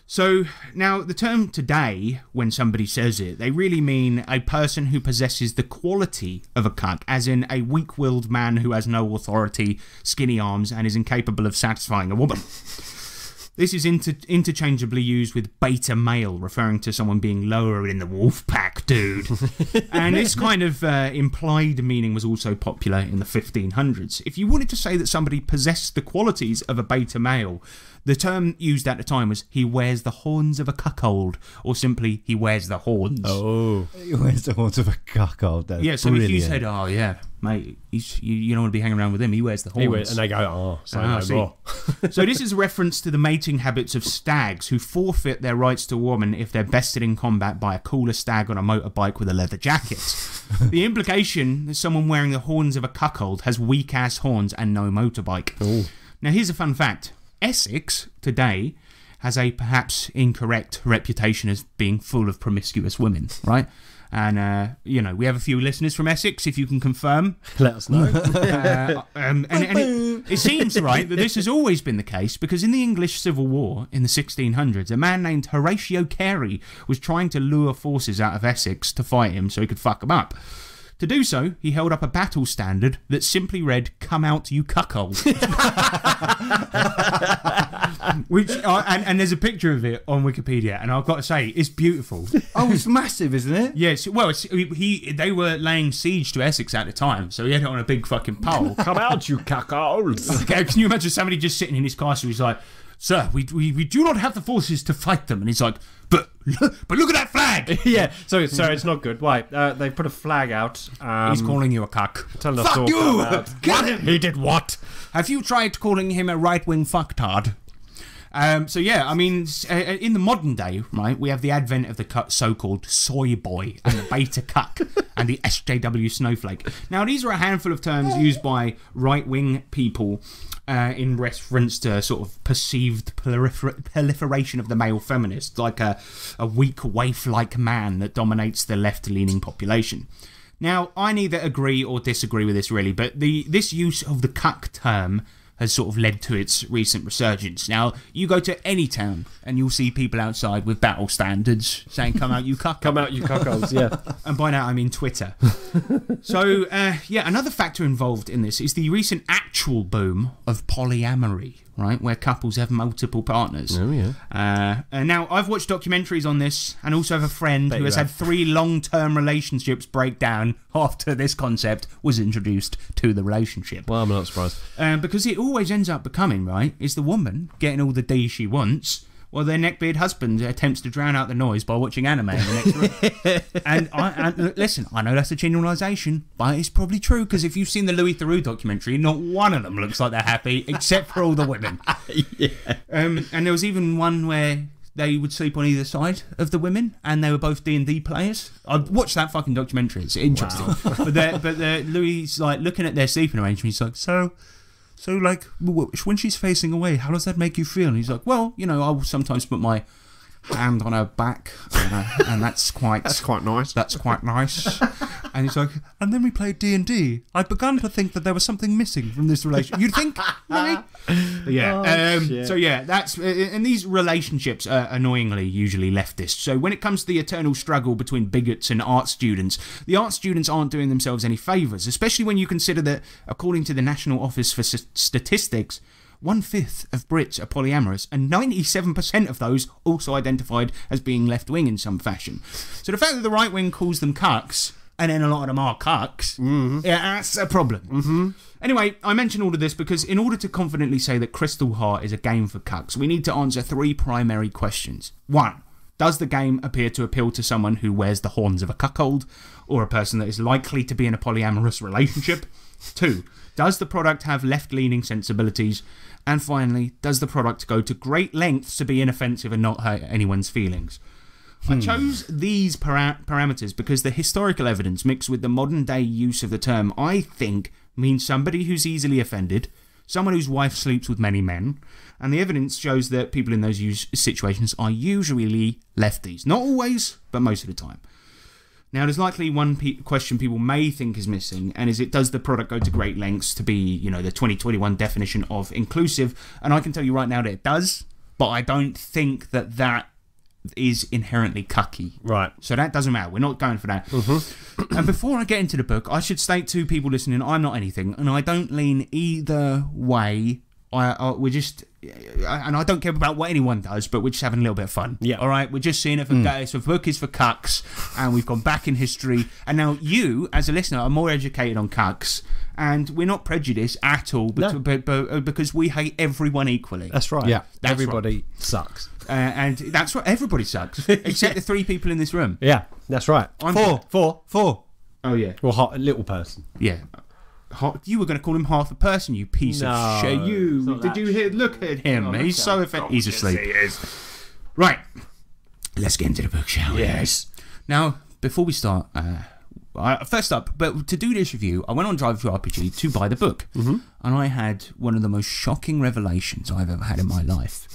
So now the term today, when somebody says it, they really mean a person who possesses the quality of a cuck, as in a weak-willed man who has no authority, skinny arms, and is incapable of satisfying a woman. This is interchangeably used with beta male, referring to someone being lower in the wolf pack, dude. And this kind of implied meaning was also popular in the 1500s. If you wanted to say that somebody possessed the qualities of a beta male, the term used at the time was he wears the horns of a cuckold, or simply he wears the horns. Oh. He wears the horns of a cuckold. That's yeah, so brilliant. if you said, oh yeah, mate, you don't want to be hanging around with him, he wears the horns. And they go, no more. So this is a reference to the mating habits of stags who forfeit their rights to a woman if they're bested in combat by a cooler stag on a motorbike with a leather jacket. The implication that someone wearing the horns of a cuckold has weak-ass horns and no motorbike. Ooh. Now here's a fun fact. Essex, today, has a perhaps incorrect reputation as being full of promiscuous women, right? And, we have a few listeners from Essex, if you can confirm. Let us know. And it seems, right, that this has always been the case, because in the English Civil War in the 1600s, a man named Horatio Carey was trying to lure forces out of Essex to fight him so he could fuck them up. To do so, he held up a battle standard that simply read, "Come out, you cuckold." And there's a picture of it on Wikipedia, and I've got to say, it's beautiful. Oh, it's massive, isn't it? Yes, well, they were laying siege to Essex at the time, so he had it on a big fucking pole. Come out, you cuckolds. Okay, can you imagine somebody just sitting in his castle? He's like, "Sir, we do not have the forces to fight them," and he's like, But look at that flag! Yeah, so it's not good. Why? They put a flag out. He's calling you a cuck. Telling us Fuck all you! about- Get him! He did what? Have you tried calling him a right-wing fucktard? So yeah, I mean, in the modern day, right, we have the advent of the so-called soy boy and the beta cuck and the SJW snowflake. Now, these are a handful of terms used by right-wing people in reference to sort of perceived proliferation of the male feminist, like a weak waif-like man that dominates the left-leaning population. Now, I neither agree or disagree with this really, but this use of the cuck term has sort of led to its recent resurgence. Now, you go to any town and you'll see people outside with battle standards saying, "Come out, you cuckold." Come out, you cuckolds, yeah. And by that I mean Twitter. So, another factor involved in this is the recent actual boom of polyamory, right, where couples have multiple partners. Oh, yeah. And now, I've watched documentaries on this and also have a friend who has had 3 long-term relationships break down after this concept was introduced to the relationship. Well, I'm not surprised. Because it always ends up becoming, right, is the woman getting all the D she wants, while their neckbeard husband attempts to drown out the noise by watching anime in the next room. And listen, I know that's a generalisation, but it's probably true, because if you've seen the Louis Theroux documentary, not one of them looks like they're happy, except for all the women. Yeah. And there was even one where they would sleep on either side of the women, and they were both D&D players. I've watched that fucking documentary, it's interesting. Wow. But Louis, like, looking at their sleeping arrangement, he's like, So, like, when she's facing away, how does that make you feel? And he's like, well, I'll sometimes put my hand on her back, and that's quite nice. That's quite nice. And he's like, and then we played D&D. I'd begun to think that there was something missing from this relationship. You'd think, right? Yeah. So yeah, that's and these relationships are annoyingly usually leftist. So when it comes to the eternal struggle between bigots and art students, the art students aren't doing themselves any favours, especially when you consider that, according to the National Office for Statistics, 1/5 of Brits are polyamorous, and 97% of those also identified as being left-wing in some fashion. So the fact that the right wing calls them cucks, and then a lot of them are cucks, yeah, that's a problem. Mm-hmm. Anyway, I mention all of this because in order to confidently say that Crystal Heart is a game for cucks, we need to answer 3 primary questions. 1. Does the game appear to appeal to someone who wears the horns of a cuckold, or a person that is likely to be in a polyamorous relationship? 2. Does the product have left-leaning sensibilities? And finally, does the product go to great lengths to be inoffensive and not hurt anyone's feelings? I chose these parameters because the historical evidence mixed with the modern day use of the term, I think, means somebody who's easily offended, someone whose wife sleeps with many men, and the evidence shows that people in those situations are usually lefties. Not always, but most of the time. Now, there's likely one question people may think is missing, and is it, does the product go to great lengths to be, you know, the 2021 definition of inclusive? And I can tell you right now that it does, but I don't think that that is inherently cucky. Right. So that doesn't matter. We're not going for that. And before I get into the book, I should state to people listening, I'm not anything, and I don't lean either way. We're just, and I don't care about what anyone does, but we're just having a little bit of fun. Yeah. All right. We're just seeing it for guys. So the book is for cucks, and we've gone back in history. And now you, as a listener, are more educated on cucks, and we're not prejudiced at all, but because we hate everyone equally. That's right. Yeah. That's Everybody sucks. And that's right. Everybody sucks, except the 3 people in this room. Yeah, that's right. Four. Oh yeah. Well, a little person. Yeah. You were going to call him half a person, you piece of shit. Did you hear? Look at him. He's so offended. He's asleep. Right. Let's get into the book, shall we? Yes. Now, before we start, first up, but to do this review, I went on Drive Through RPG to buy the book. And I had one of the most shocking revelations I've ever had in my life.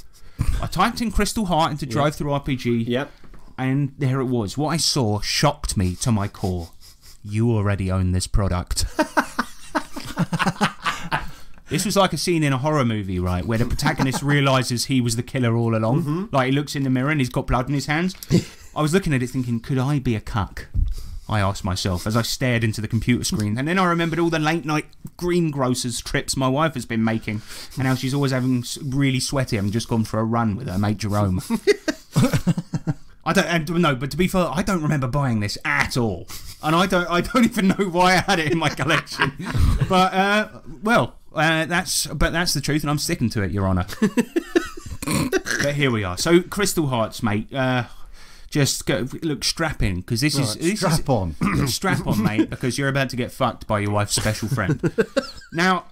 I typed in Crystal Heart into Drive Through RPG. Yep. And there it was. What I saw shocked me to my core. You already own this product. This was like a scene in a horror movie, right, where the protagonist realises he was the killer all along. Like, he looks in the mirror and he's got blood in his hands. I was looking at it thinking, could I be a cuck? I asked myself as I stared into the computer screen. And then I remembered all the late-night greengrocers trips my wife has been making, and how she's always having really sweaty and just gone for a run with her mate Jerome. But to be fair, I don't remember buying this at all, and I don't even know why I had it in my collection. But that's the truth, and I'm sticking to it, Your Honour. But here we are. So, Crystal Hearts, mate. Just go, look, strap in, because this is strap on, strap on, mate, because you're about to get fucked by your wife's special friend. Now,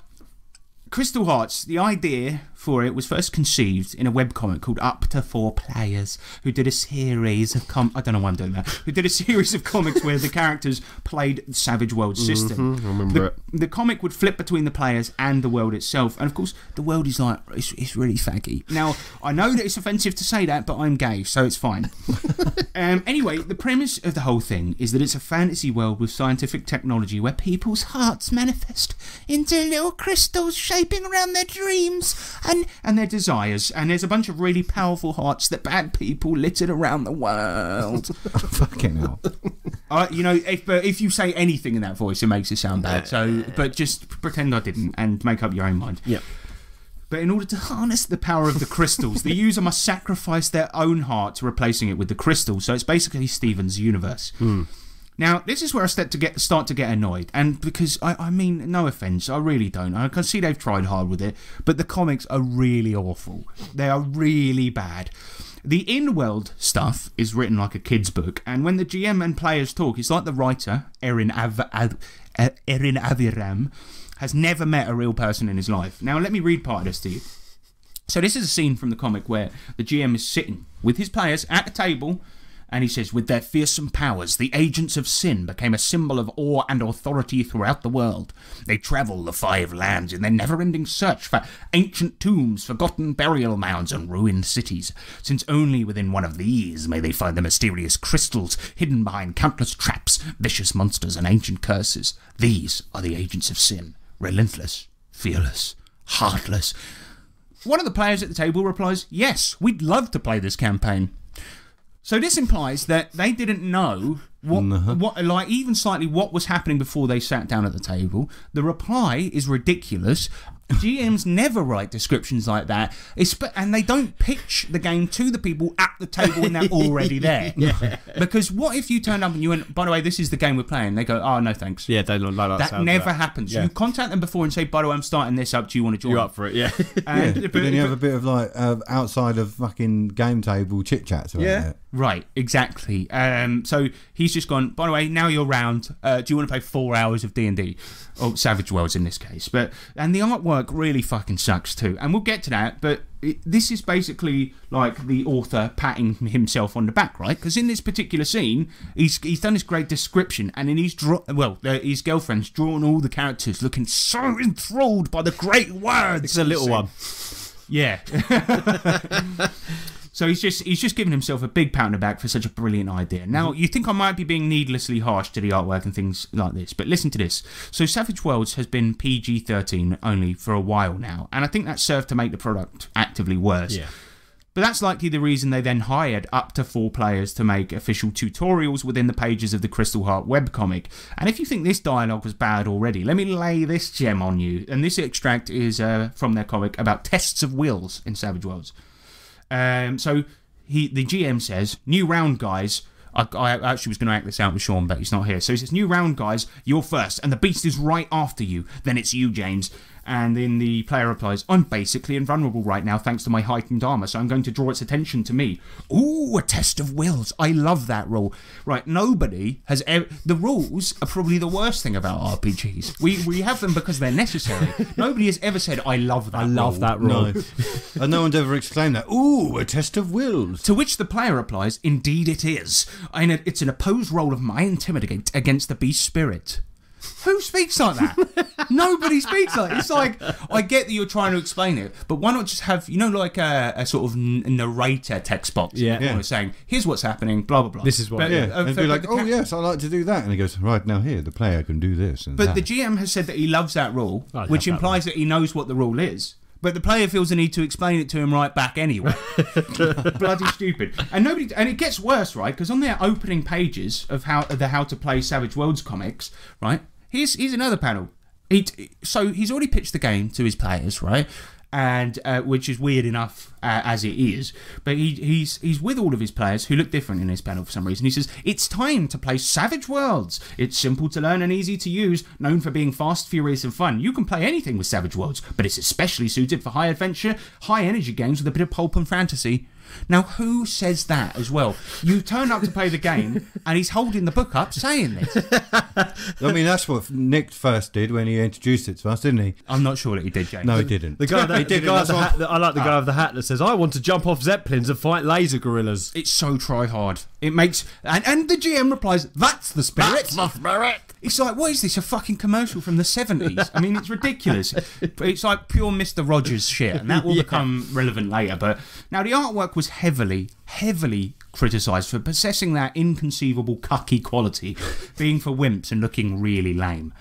Crystal Hearts, the idea for it was first conceived in a webcomic called Up to 4 Players, who did a series of I don't know why I'm doing that. Who did a series of comics where the characters played the Savage World system. I remember it. The comic would flip between the players and the world itself, and of course the world is like it's really faggy. Now I know that it's offensive to say that, but I'm gay, so it's fine. Anyway, the premise of the whole thing is that it's a fantasy world with scientific technology where people's hearts manifest into little crystals shaping around their dreams and their desires, and there's a bunch of really powerful hearts that bad people littered around the world. Fucking hell. You know, if you say anything in that voice, it makes it sound bad. So, but just pretend I didn't and make up your own mind. Yeah. But in order to harness the power of the crystals, the user must sacrifice their own heart to replacing it with the crystal. So it's basically Steven's universe. Now, this is where I start to get annoyed, and because I mean, no offense, I really don't. I can see they've tried hard with it, but the comics are really awful. They are really bad. The in-world stuff is written like a kid's book, and when the GM and players talk, it's like the writer, Erin Aviram, has never met a real person in his life. Now, let me read part of this to you. So this is a scene from the comic where the GM is sitting with his players at a table, and he says, with their fearsome powers, the agents of sin became a symbol of awe and authority throughout the world. They travel the 5 lands in their never-ending search for ancient tombs, forgotten burial mounds, and ruined cities, since only within one of these may they find the mysterious crystals hidden behind countless traps, vicious monsters, and ancient curses. These are the agents of sin, relentless, fearless, heartless. One of the players at the table replies, yes, we'd love to play this campaign. So this implies that they didn't know what, even slightly what was happening before they sat down at the table. The reply is ridiculous. GMs never write descriptions like that, and they don't pitch the game to the people at the table when they're already there. Yeah. Because what if you turned up and you went, by the way, this is the game we're playing? They go, oh, no thanks. Yeah, they don't like that. Never happens. Yeah. You contact them before and say, by the way, I'm starting this up. Do you want to join? You're up for it, yeah. But then you have a bit of like outside of fucking game table chit chats about it. Right, exactly. So he's just gone, by the way, now you're round. Do you want to play 4 hours of D&D? Or Savage Worlds in this case. And the artwork artwork really fucking sucks too, and we'll get to that. But this is basically like the author patting himself on the back, right? Because in this particular scene, he's done this great description, and then his girlfriend's drawn all the characters looking so enthralled by the great words. It's a little one. Yeah. So he's just giving himself a big pat on the back for such a brilliant idea. Now, you think I might be being needlessly harsh to the artwork and things like this, but listen to this. So Savage Worlds has been PG-13 only for a while now, and I think that served to make the product actively worse. Yeah. But that's likely the reason they then hired up to 4 players to make official tutorials within the pages of the Crystal Heart webcomic. And if you think this dialogue was bad already, let me lay this gem on you. And this extract is from their comic about tests of wills in Savage Worlds. So the GM says, new round, guys. I actually was going to act this out with Sean, but he's not here. So he says, new round, guys, you're first, and the beast is right after you. Then it's you, James. And then the player replies, I'm basically invulnerable right now thanks to my heightened armour, so I'm going to draw its attention to me. Ooh, a test of wills. I love that rule. Right, nobody has ever... The rules are probably the worst thing about RPGs. We have them because they're necessary. Nobody has ever said, I love that rule. I love that rule. No. And no one's ever exclaimed that. Ooh, a test of wills. To which the player replies, indeed it is. It's an opposed roll of my intimidate against the beast spirit. Who speaks like that? Nobody speaks like that. It's like, I get that you're trying to explain it, but why not just have, like a sort of narrator text box? Yeah. Saying, here's what's happening, blah, blah, blah. This is what... But, And be like, yes, I like to do that. And he goes, right, now here, the player can do this and But that. the GM has said that he loves that rule, I love which that implies that he knows what the rule is. But the player feels the need to explain it to him right back anyway. Bloody stupid. And it gets worse, right? Because on their opening pages of how to play Savage Worlds comics, right? Here's another panel. So he's already pitched the game to his players, right? And which is weird enough as it is. But he's with all of his players who look different in this panel for some reason. He says, it's time to play Savage Worlds. It's simple to learn and easy to use, known for being fast, furious and fun. You can play anything with Savage Worlds, but it's especially suited for high adventure, high energy games with a bit of pulp and fantasy. Now, who says that as well? You turn up to play the game, and he's holding the book up saying this. I mean, that's what Nick first did when he introduced it to us, didn't he? I'm not sure that he did, James. No, he didn't. The guy, He didn't, the guy of that's the hat. I like the guy of the hat that says, "I want to jump off zeppelins and fight laser gorillas." It's so try hard. It makes and the GM replies, "That's the spirit." That's the spirit. It's like, what is this? A fucking commercial from the 70s? I mean, it's ridiculous. But it's like pure Mr. Rogers shit, and that will become relevant later. But now the artwork was heavily criticised for possessing that inconceivable cucky quality, being for wimps and looking really lame.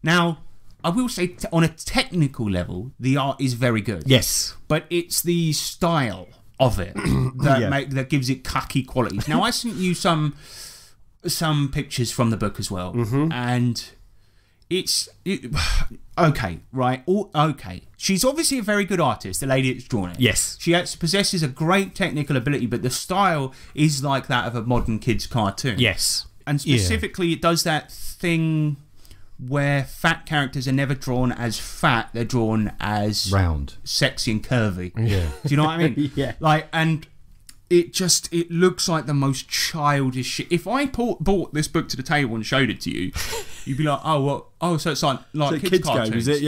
Now, I will say, on a technical level, the art is very good. Yes, but it's the style of it that gives it cucky qualities. Now, I sent you some pictures from the book as well, and it's okay, right? Okay, she's obviously a very good artist, the lady that's drawn it. Yes, she possesses a great technical ability, but the style is like that of a modern kids' cartoon. Yes, and specifically, it does that thing where fat characters are never drawn as fat; they're drawn as round, sexy, and curvy. Yeah, do you know what I mean? Yeah, like and. It looks like the most childish shit. If I bought this book to the table and showed it to you, you'd be like, so it's like so kids cartoons, game, is it?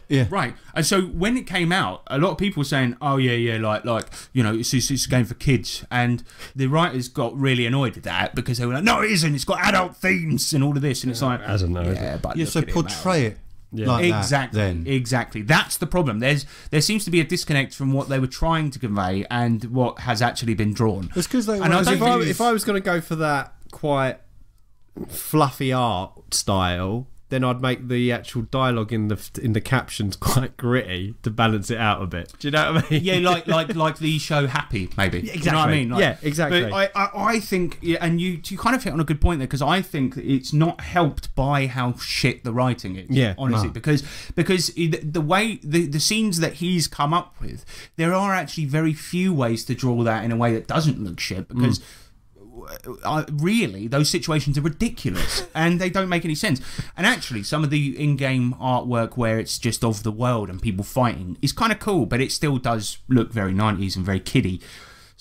Yeah, right. And so when it came out, a lot of people were saying, like it's a game for kids, and the writers got really annoyed at that because they were like, no, it isn't. It's got adult themes and all of this, and it's like, I don't know. But so portray it. Yeah. Like exactly. That, then. Exactly. That's the problem. There seems to be a disconnect from what they were trying to convey and what has actually been drawn. It's because they. And if I was going to go for that quite fluffy art style, then I'd make the actual dialogue in the captions quite gritty to balance it out a bit. Do you know what I mean? Yeah, like the show Happy, maybe. Exactly. You know what I mean? Yeah, exactly. But I think, and you kind of hit on a good point there, because I think it's not helped by how shit the writing is. Yeah, honestly, because the way the scenes that he's come up with, there are actually very few ways to draw that in a way that doesn't look shit, because. Really, those situations are ridiculous and they don't make any sense. And actually, some of the in-game artwork where it's just of the world and people fighting is kind of cool, but it still does look very 90s and very kiddie.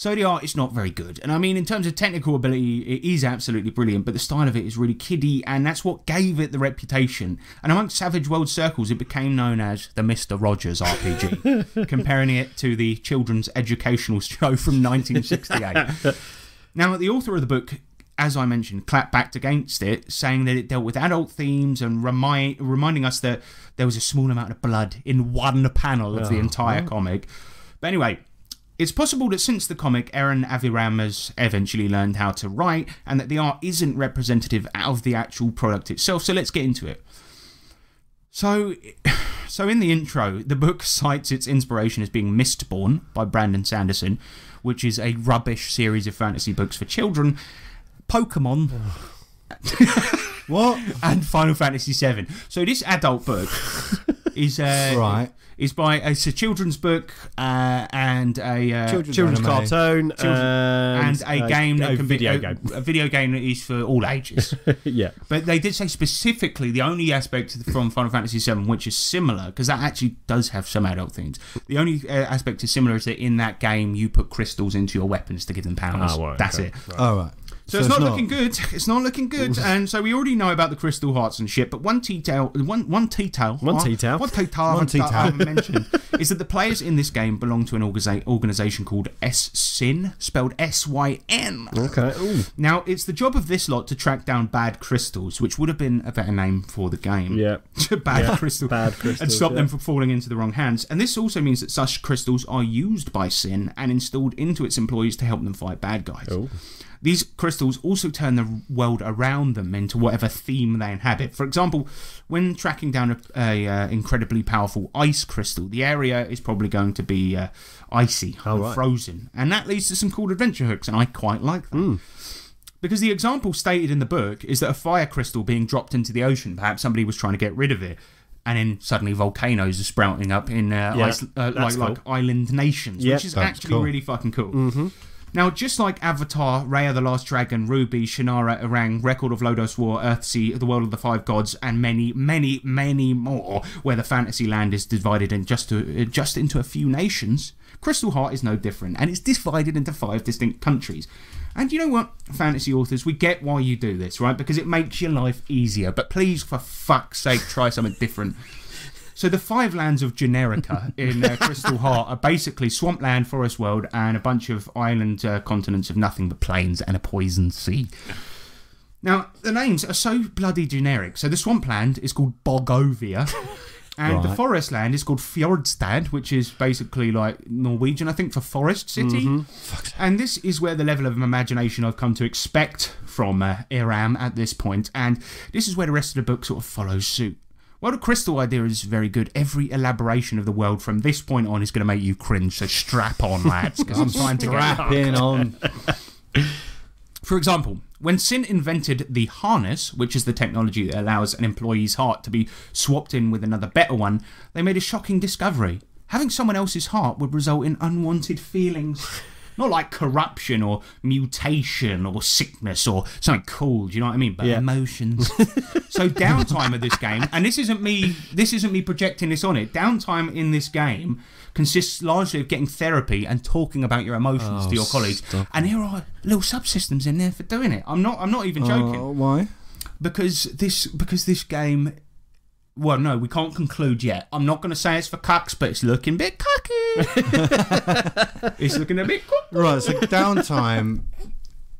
So the art is not very good. And I mean, in terms of technical ability, it is absolutely brilliant, but the style of it is really kiddie, and that's what gave it the reputation. And amongst Savage World circles, it became known as the Mr. Rogers RPG, comparing it to the children's educational show from 1968. Now, the author of the book, as I mentioned, clapped back against it, saying that it dealt with adult themes and reminding us that there was a small amount of blood in one panel of the entire comic. But anyway, it's possible that since the comic, Aaron Aviram has eventually learned how to write, and that the art isn't representative of the actual product itself. So let's get into it. So in the intro, the book cites its inspiration as being Mistborn by Brandon Sanderson, which is a rubbish series of fantasy books for children, Pokemon, What? and Final Fantasy VII. So this adult book is Right. is by it's a children's book and a Children's anime. cartoon and a game that can video be game. a video game that is for all ages. Yeah. But they did say specifically the only aspect from Final Fantasy VII which is similar, because that actually does have some adult themes. The only aspect is similar is that in that game you put crystals into your weapons to give them powers. Ah, right, That's okay. it. All right. So it's not looking good. It's not looking good. And so we already know about the crystal hearts and shit. But one detail I haven't mentioned is that the players in this game belong to an organisation called S-Sin, spelled S-Y-N. Okay. Ooh. Now, it's the job of this lot to track down bad crystals, which would have been a better name for the game. Yeah. Bad crystals. Bad crystals. And stop them from falling into the wrong hands. And this also means that such crystals are used by Sin and installed into its employees to help them fight bad guys. Oh. These crystals also turn the world around them into whatever theme they inhabit. For example, when tracking down a incredibly powerful ice crystal, the area is probably going to be icy and frozen. And that leads to some cool adventure hooks, and I quite like that. Because the example stated in the book is that a fire crystal being dropped into the ocean, perhaps somebody was trying to get rid of it, and then suddenly volcanoes are sprouting up in like island nations, which is actually really fucking cool. Mm-hmm. Now, just like Avatar, Raya the Last Dragon, Ruby, Shannara, Orang, Record of Lodoss War, Earthsea, The World of the Five Gods, and many, many, many more, where the fantasy land is divided in just into a few nations, Crystal Heart is no different, and it's divided into 5 distinct countries. And you know what, fantasy authors, we get why you do this, right? Because it makes your life easier. But please, for fuck's sake, try something different. So the 5 lands of Generica in Crystal Heart are basically Swampland, Forest World, and a bunch of island continents of nothing but plains and a poisoned sea. Now, the names are so bloody generic. So the Swampland is called Bogovia, and the Forest Land is called Fjordstad, which is basically like Norwegian, I think, for Forest City. Mm-hmm. And this is where the level of imagination I've come to expect from Iram at this point, and this is where the rest of the book sort of follows suit. Well, the crystal idea is very good. Every elaboration of the world from this point on is going to make you cringe, so strap on, lads, because I'm trying to Strap in on. For example, when Sin invented the harness, which is the technology that allows an employee's heart to be swapped in with another better one, they made a shocking discovery. Having someone else's heart would result in unwanted feelings. Not like corruption or mutation or sickness or something cool, do you know what I mean? But emotions. So downtime of this game, and this isn't me projecting this on it, downtime in this game consists largely of getting therapy and talking about your emotions to your colleagues. And there are little subsystems in there for doing it. I'm not even joking. Why? Because this game... Well, no, we can't conclude yet. I'm not going to say it's for cucks, but it's looking a bit cocky. It's looking a bit cocky. Right, so downtime,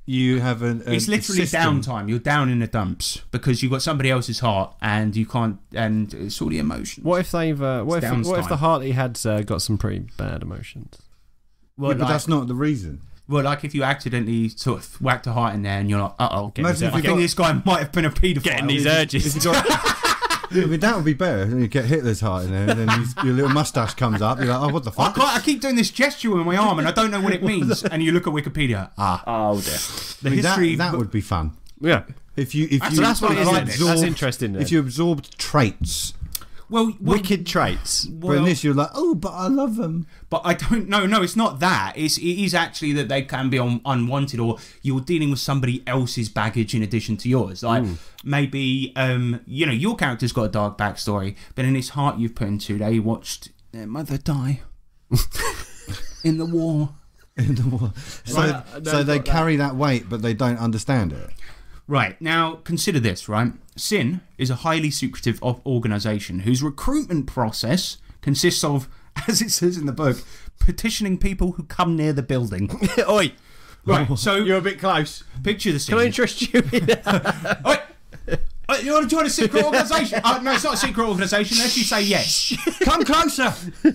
you have an it's literally system. downtime. You're down in the dumps because you've got somebody else's heart and you can't, and it's all the emotions. What if they've? What if the heart he had got some pretty bad emotions? Well, Yeah, but that's not the reason. Well, like if you accidentally sort of whacked a heart in there and you're like, uh-oh, Imagine if I you think got- this guy might have been a paedophile. Getting these urges. I mean, that would be better. Then you get Hitler's heart in there, and then your little moustache comes up. You're like, oh, what the fuck? I keep doing this gesture with my arm and I don't know what it means. And you look at Wikipedia. Oh dear. The I mean, history. that would be fun. Yeah. If you That's what it is. Isn't it? absorbed- That's interesting. If you absorbed traits, wicked traits. but in this you're like, oh, but I love them. But I don't know. No, it's not that. It is actually that they can be unwanted, or you're dealing with somebody else's baggage in addition to yours. Like maybe, your character's got a dark backstory, but in his heart you've put into, they watched their mother die in the war, So they carry that weight, but they don't understand it. Right, now consider this, right? Sin is a highly secretive organisation whose recruitment process consists of, as it says in the book, petitioning people who come near the building. Oi. Right, so You're a bit close. picture the scene. Can I interest you in Oi! You want to join a secret organisation? No, it's not a secret organisation unless you say yes. Come closer.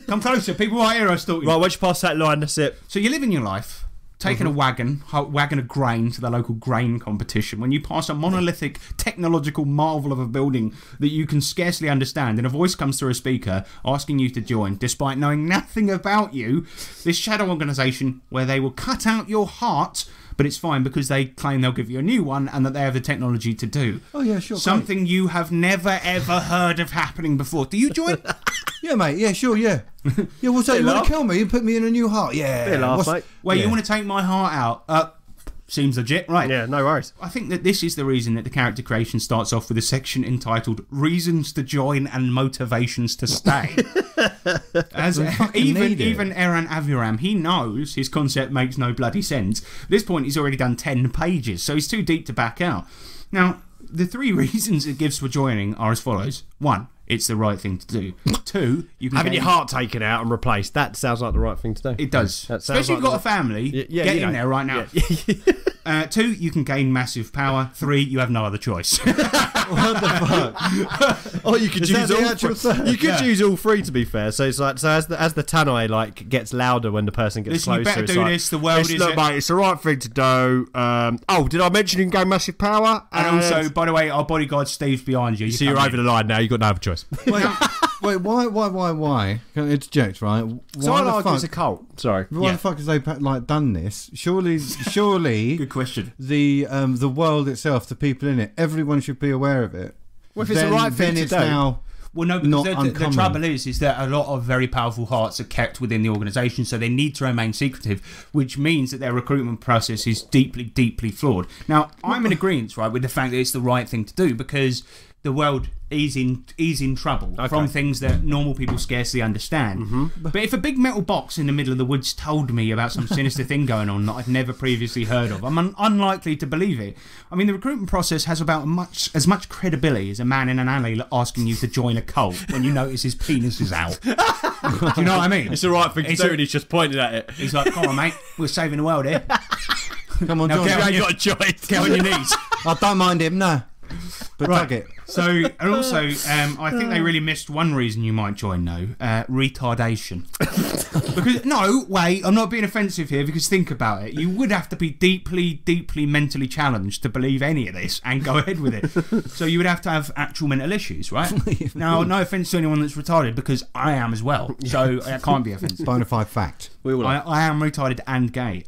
Come closer. People right here are stalking. Right, once you pass that line, that's it. So you're living your life, taking a wagon of grain to the local grain competition. When you pass a monolithic technological marvel of a building that you can scarcely understand, and a voice comes through a speaker asking you to join, despite knowing nothing about you, this shadow organisation where they will cut out your heart. But it's fine because they claim they'll give you a new one and that they have the technology to do. Oh, yeah, sure. Something you have never, ever heard of happening before. Do you join? Yeah, mate. Yeah, sure, yeah. Yeah, what's that? You want to kill me? You put me in a new heart? Yeah. Bit laugh, mate. Wait, you want to take my heart out? Seems legit, right? Yeah, no worries. I think that this is the reason that the character creation starts off with a section entitled "Reasons to Join and Motivations to Stay." As even Eran Aviram, he knows his concept makes no bloody sense. At this point, he's already done 10 pages, so he's too deep to back out. Now, the 3 reasons it gives for joining are as follows: 1, it's the right thing to do. 2, you can Having your heart taken out and replaced. That sounds like the right thing to do. It does. Especially if you've got a family. Get in there right now. Yeah. 2, you can gain massive power. 3, you have no other choice. What the fuck? Oh, you could use all. You could Yeah. use all 3 to be fair. So it's like as the Tannoy like gets louder when the person gets Listen, you closer. better it's do like, this. The world is. Look, mate, it's the right thing to do. Oh, did I mention you can gain massive power? And also, by the way, our bodyguard Steve's behind you. so you're over the line now. You've got no other choice. Wait, why? Can I interject, right? So Why I the argue fuck? it's a cult. Sorry. Why the fuck has they like done this? Surely, Good question. the world itself, the people in it, everyone should be aware of it. Well, if it's the right thing then to it's do. now Well, no, not because the uncommon. trouble is that a lot of very powerful hearts are kept within the organisation, so they need to remain secretive, which means that their recruitment process is deeply, deeply flawed. Now, I'm in agreement, right, with the fact that it's the right thing to do because the world is in trouble from things that normal people scarcely understand. But if a big metal box in the middle of the woods told me about some sinister thing going on that I've never previously heard of, I'm unlikely to believe it. I mean, the recruitment process has about as much credibility as a man in an alley asking you to join a cult when you notice his penis is out. Do you know what I mean? It's the right thing to do, and he's just pointed at it. He's like, come on, mate, we're saving the world here. come on, Now John. get on You your- got a choice. Get on your knees. I don't mind him, no. But Right. tug it. So, and also, I think they really missed one reason you might join, though. Retardation. Because, no, wait, I'm not being offensive here, because think about it. You would have to be deeply, deeply mentally challenged to believe any of this and go ahead with it. So you would have to have actual mental issues, right? Now, no offence to anyone that's retarded, because I am as well. So I can't be offensive. Bonafide fact. I am retarded and gay.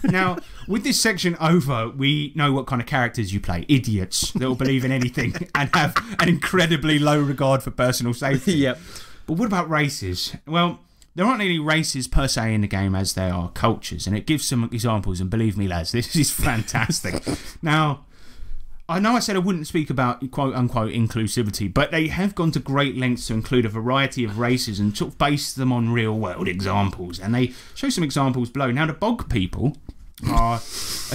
Now, with this section over, we know what kind of characters you play. Idiots that will believe in anything and have an incredibly low regard for personal safety. Yep. But what about races? Well, there aren't any races per se in the game as there are cultures, and it gives some examples, and believe me, lads, this is fantastic. Now, I know I said I wouldn't speak about quote-unquote inclusivity, but they have gone to great lengths to include a variety of races and sort of base them on real-world examples, and they show some examples below. Now, the bog people are a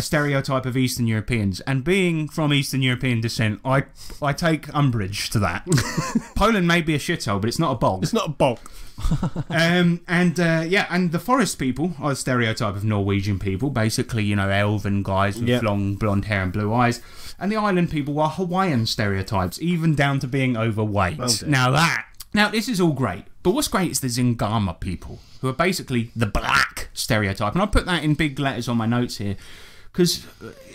stereotype of Eastern Europeans, and being from Eastern European descent, I take umbrage to that. Poland may be a shithole, but it's not a bog. It's not a bog. And the forest people are a stereotype of Norwegian people, basically, you know, elven guys with long blonde hair and blue eyes. And the island people are Hawaiian stereotypes, even down to being overweight. Now, this is all great, but what's great is the Zingama people, who are basically the black stereotype. And I put that in big letters on my notes here, because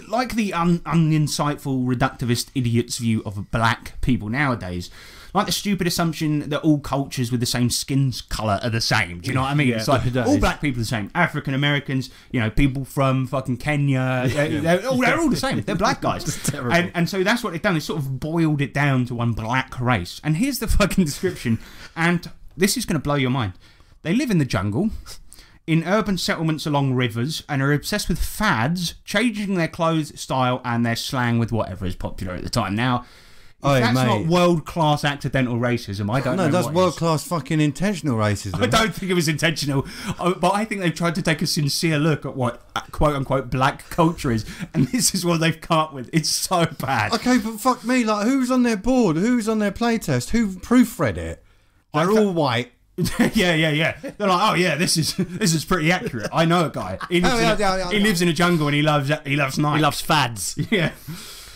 like the uninsightful, reductivist idiots' view of black people nowadays, like the stupid assumption that all cultures with the same skin colour are the same. Do you know what I mean? Yeah, It's like all black people are the same. African Americans, you know, people from fucking Kenya, they're all the same. They're black guys. And so that's what they've done. They sort of boiled it down to one black race. And here's the fucking description. And this is going to blow your mind. They live in the jungle, in urban settlements along rivers, and are obsessed with fads, changing their clothes style and their slang with whatever is popular at the time. Now, Oh, That's mate. not world-class accidental racism. I don't know. No, that's what world-class fucking intentional racism. I don't think it was intentional, but I think they've tried to take a sincere look at what quote-unquote black culture is, and this is what they've come up with. It's so bad. Okay, but fuck me, like, who's on their board? Who's on their playtest? Who proofread it? They're all white. yeah. They're like, oh yeah, this is pretty accurate. I know a guy. He lives in a jungle and he loves night. He loves fads. Yeah.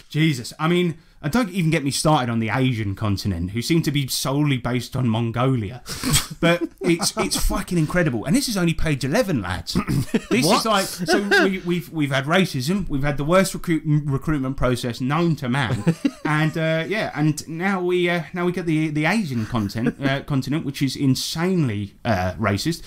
Jesus. I mean, and don't even get me started on the Asian continent, who seem to be solely based on Mongolia. But it's fucking incredible. And this is only page 11, lads. This is like, so we've had racism, we've had the worst recruitment process known to man, and and now we get the Asian continent, which is insanely racist.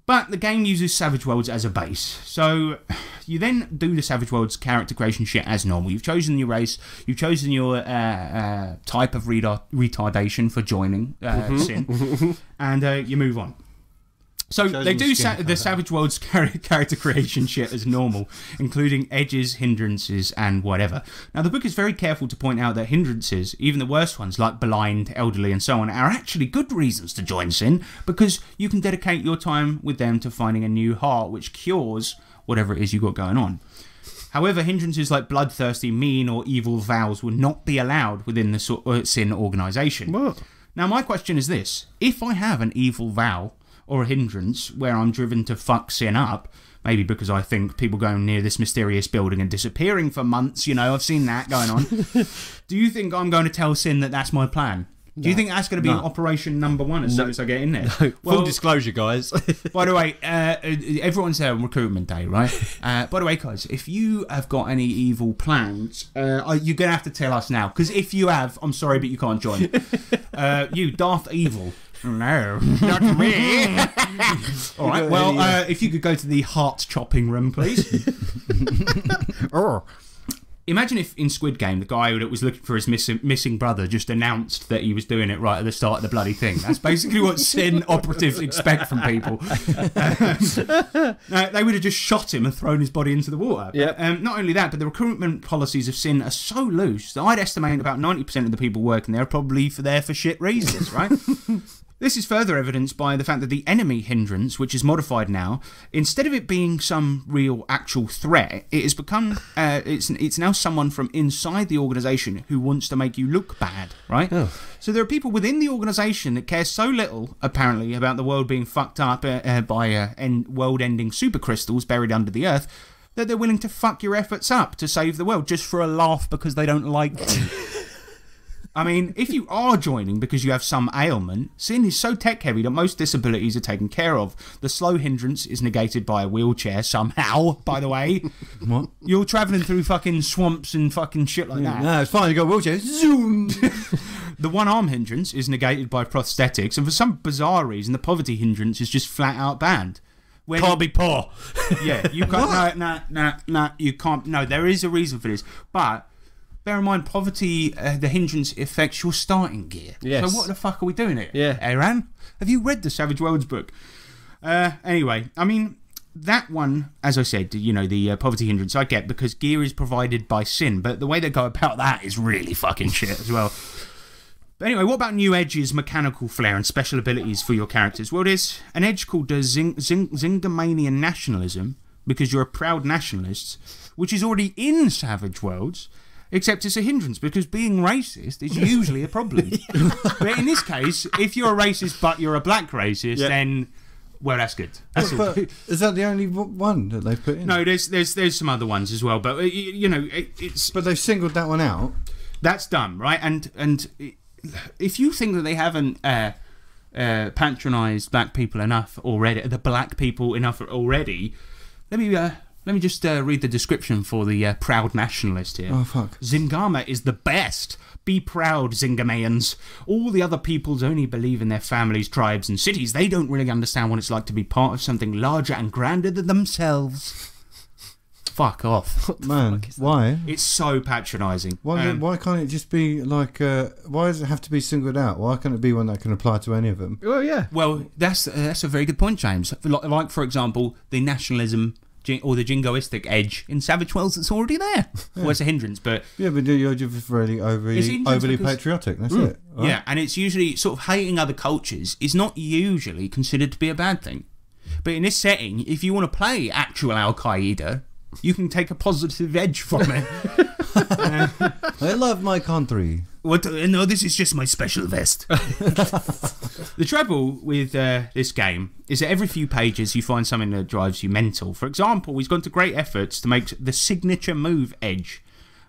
But the game uses Savage Worlds as a base. So you then do the Savage Worlds character creation shit as normal. You've chosen your race, you've chosen your type of retardation for joining Sin, and you move on. So they do the Savage Worlds character creation shit as normal, including edges, hindrances, and whatever. Now, the book is very careful to point out that hindrances, even the worst ones like blind, elderly, and so on, are actually good reasons to join Sin, because you can dedicate your time with them to finding a new heart which cures whatever it is you've got going on. However, hindrances like bloodthirsty, mean, or evil vows will not be allowed within the Sin organisation. Now, my question is this. If I have an evil vow or a hindrance where I'm driven to fuck Sin up, maybe because I think people going near this mysterious building and disappearing for months, you know, I've seen that going on. Do you think I'm going to tell Sin that that's my plan? Do you think that's going to be operation number one as soon as I get in there? No. Well, full disclosure, guys. By the way, everyone's there on recruitment day, right? By the way, guys, if you have got any evil plans, you're going to have to tell us now. Because if you have, I'm sorry, but you can't join. You, Darth Evil. No, not me. All right, well, if you could go to the heart chopping room, please. Imagine if in Squid Game the guy that was looking for his missing brother just announced that he was doing it right at the start of the bloody thing. That's basically what Sin operatives expect from people. They would have just shot him and thrown his body into the water. Yep. Not only that, but the recruitment policies of Sin are so loose that I'd estimate about 90% of the people working there are probably there for shit reasons, right? This is further evidenced by the fact that the enemy hindrance, which is modified now, instead of it being some real actual threat, it has become it's now someone from inside the organisation who wants to make you look bad, right? Oh. So there are people within the organisation that care so little, apparently, about the world being fucked up by world-ending supercrystals buried under the earth, that they're willing to fuck your efforts up to save the world just for a laugh because they don't like you. I mean, if you are joining because you have some ailment, Sin is so tech-heavy that most disabilities are taken care of. The slow hindrance is negated by a wheelchair somehow, by the way. What? You're travelling through fucking swamps and fucking shit like that. No, it's fine. You got a wheelchair. Zoom! The one-arm hindrance is negated by prosthetics, and for some bizarre reason, the poverty hindrance is just flat-out banned. Can't be poor. Yeah, you can't... No, you can't... No, there is a reason for this, but... Bear in mind, poverty, the hindrance affects your starting gear. Yes. So what the fuck are we doing here? Yeah. Aaron, have you read the Savage Worlds book? Anyway, I mean, that one, as I said, you know, the poverty hindrance I get because gear is provided by Sin, but the way they go about that is really fucking shit as well. But anyway, what about new edges, mechanical flair, and special abilities for your characters? Well, there's an edge called the Zingamanian Nationalism, because you're a proud nationalist, which is already in Savage Worlds. Except it's a hindrance, because being racist is usually a problem. But in this case, if you're a racist but you're a black racist, then, well, that's good. That's all. Is that the only one that they've put in? No, there's some other ones as well, but, you know, it's... But they've singled that one out. That's done, right? And if you think that they haven't patronised black people enough already, the black people enough already, let me just read the description for the proud nationalist here. Oh, fuck. Zingama is the best. Be proud, Zingamayans. All the other peoples only believe in their families, tribes, and cities. They don't really understand what it's like to be part of something larger and grander than themselves. Fuck off. Man, why? It's so patronising. Why can't it just be like... why does it have to be singled out? Why can't it be one that can apply to any of them? Well, yeah. Well, that's a very good point, James. Like for example, the nationalism... or the jingoistic edge in Savage Worlds that's already there. Well, it's a hindrance, but Yeah, but you're just really overly because- patriotic. That's it. Right? yeah, and it's usually sort of hating other cultures is not usually considered to be a bad thing. But in this setting, if you want to play actual Al Qaeda, you can take a positive edge from it. I love my country. What? No, this is just my special vest. The trouble with this game is that every few pages you find something that drives you mental. For example, he's gone to great efforts to make the signature move edge,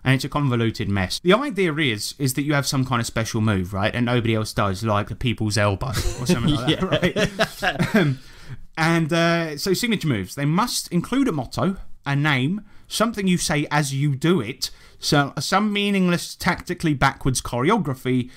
and it's a convoluted mess. The idea is that you have some kind of special move, right, and nobody else does, like the people's elbow or something like that, right? So signature moves, they must include a motto, a name, something you say as you do it, so some meaningless, tactically backwards choreography.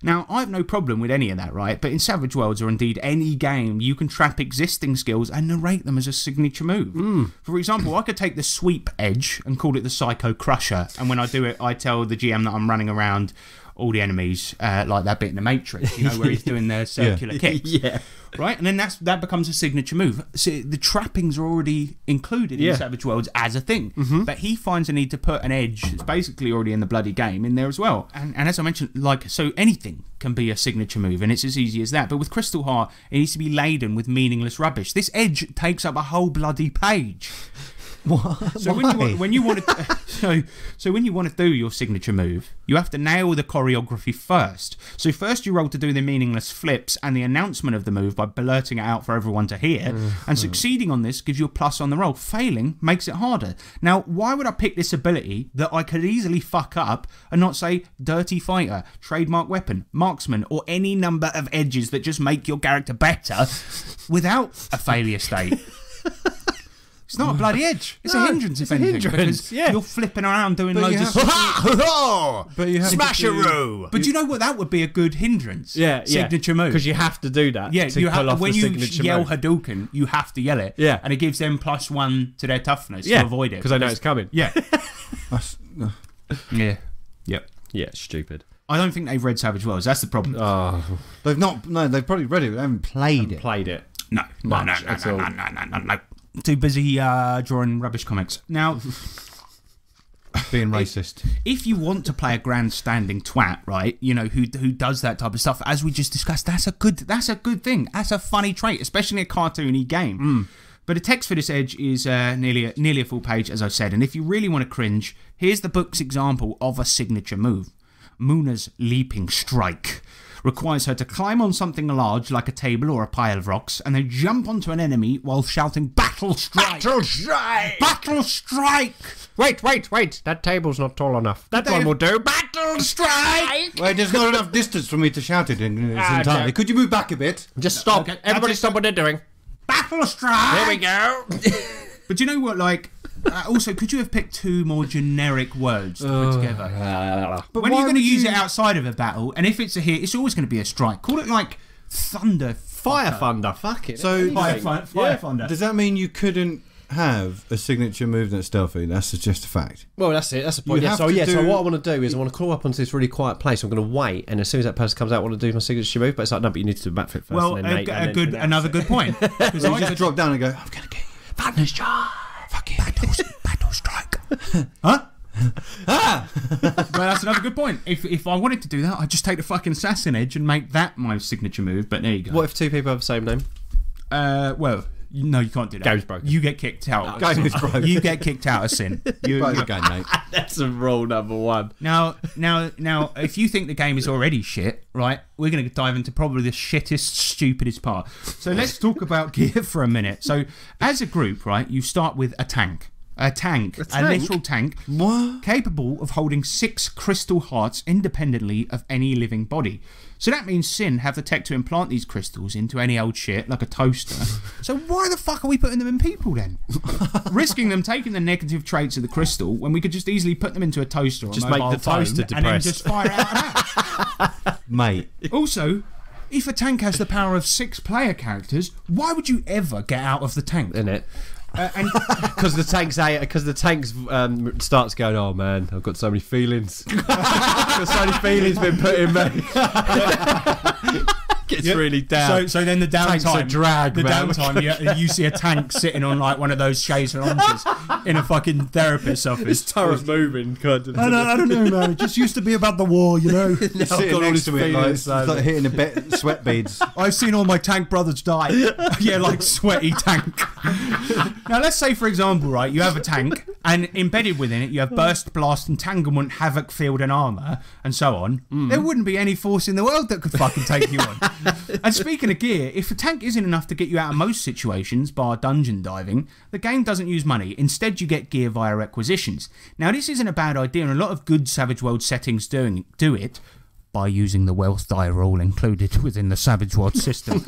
Now, I have no problem with any of that, right? But in Savage Worlds, or indeed any game, you can trap existing skills and narrate them as a signature move. For example, I could take the sweep edge and call it the Psycho Crusher, and when I do it, I tell the GM that I'm running around all the enemies, like that bit in the Matrix, you know, where he's doing the circular kicks. Yeah. Right? And then that becomes a signature move. So the trappings are already included in Savage Worlds as a thing. But he finds a need to put an edge that's basically already in the bloody game in there as well. And as I mentioned, like, so anything can be a signature move, and it's as easy as that. But with Crystal Heart, it needs to be laden with meaningless rubbish. This edge takes up a whole bloody page. What? So when you want to so when you want to do your signature move, you have to nail the choreography first. So first you roll to do the meaningless flips and the announcement of the move by blurting it out for everyone to hear. And succeeding on this gives you a plus on the roll. Failing makes it harder. Now, why would I pick this ability that I could easily fuck up and not say dirty fighter, trademark weapon, marksman, or any number of edges that just make your character better without a failure state? It's not a bloody edge. It's a hindrance, if anything. Because you're flipping around doing loads of... But you have Smasheroo! But do you know what? That would be a good hindrance. Signature move. Because you have to do that. Yeah, to you pull have, off when the you signature yell move. Hadouken, you have to yell it. Yeah. And it gives them +1 to their toughness to avoid it. Because I know it's coming. Yeah. Yeah. Yep. Yeah, stupid. I don't think they've read Savage Worlds. That's the problem. Oh, They've not. No, they've probably read it. They haven't played it. played it. No. No. Too busy drawing rubbish comics. Now... Being racist. If you want to play a grandstanding twat, right, you know, who does that type of stuff, as we just discussed, that's a good thing. That's a funny trait, especially in a cartoony game. But the text for this edge is nearly a full page, as I said. And if you really want to cringe, here's the book's example of a signature move. Muna's leaping strike requires her to climb on something large like a table or a pile of rocks and then jump onto an enemy while shouting battle strike. Battle strike! Battle strike! Wait. That table's not tall enough. That one will do. Battle strike! Wait, there's not enough distance for me to shout it in its entirety. okay. Could you move back a bit? Just stop. Okay, Everybody that's stop what they're doing. Battle strike! There we go. But do you know what, like... also, could you have picked 2 more generic words to put together? But When why are you going to would use you- it outside of a battle? And if it's a hit, it's always going to be a strike. Call it like Thunder. Fire Thunder. Fuck it. So Fire Thunder. does that mean you couldn't have a signature move that's stealthy? That's just a fact. Well, that's it. That's the point. You Yeah. have So to yeah. So do- what I want to do is I want to crawl up onto this really quiet place. I'm going to wait, and as soon as that person comes out, I want to do my signature move. But it's like, no, but you need to do a backflip first. Well, and then make, and then another good point. Because So you just drop down and go, I'm going to get you. Thunder strike. Fuck yeah. Battle strike. Huh? Well, that's another good point. If I wanted to do that, I'd just take the fucking assassin edge and make that my signature move. But there you go. What if 2 people have the same name? Well, no, you can't do that. Game's broken. You get kicked out. Game's broken. You get kicked out of sin. Right again, mate. That's a rule number 1. Now, if you think the game is already shit, right, we're going to dive into probably the shittest, stupidest part. So let's talk about gear for a minute. So, as a group, right, you start with a tank. A literal tank, What? capable of holding 6 crystal hearts independently of any living body. So that means Sin have the tech to implant these crystals into any old shit, like a toaster. So why the fuck are we putting them in people then? Risking them taking the negative traits of the crystal when we could just easily put them into a toaster or Just a mobile make the phone toaster and then depressed. just fire it out of that. Mate. Also, if a tank has the power of 6 player characters, why would you ever get out of the tank? Isn't it? And Because the tanks starts going, oh man, I've got so many feelings. Got so many feelings been put in me. Gets really down. So then the Tank's a downtime, drag, the man. downtime, you see a tank sitting on like one of those chaise lounges in a fucking therapist's office. Turret moving, kind of. I don't know, man. It just used to be about the war, you know. Sitting got all next his to it, like, feelings, it's like hitting a bit sweat beads. I've seen all my tank brothers die. Yeah, like sweaty tank. Now, let's say, for example, right, you have a tank, and embedded within it, you have burst, blast, entanglement, havoc field, and armour, and so on. There wouldn't be any force in the world that could fucking take you on. And speaking of gear, if a tank isn't enough to get you out of most situations, bar dungeon diving, the game doesn't use money. Instead, you get gear via requisitions. Now, this isn't a bad idea, and a lot of good Savage World settings do it by using the wealth die rule included within the Savage World system.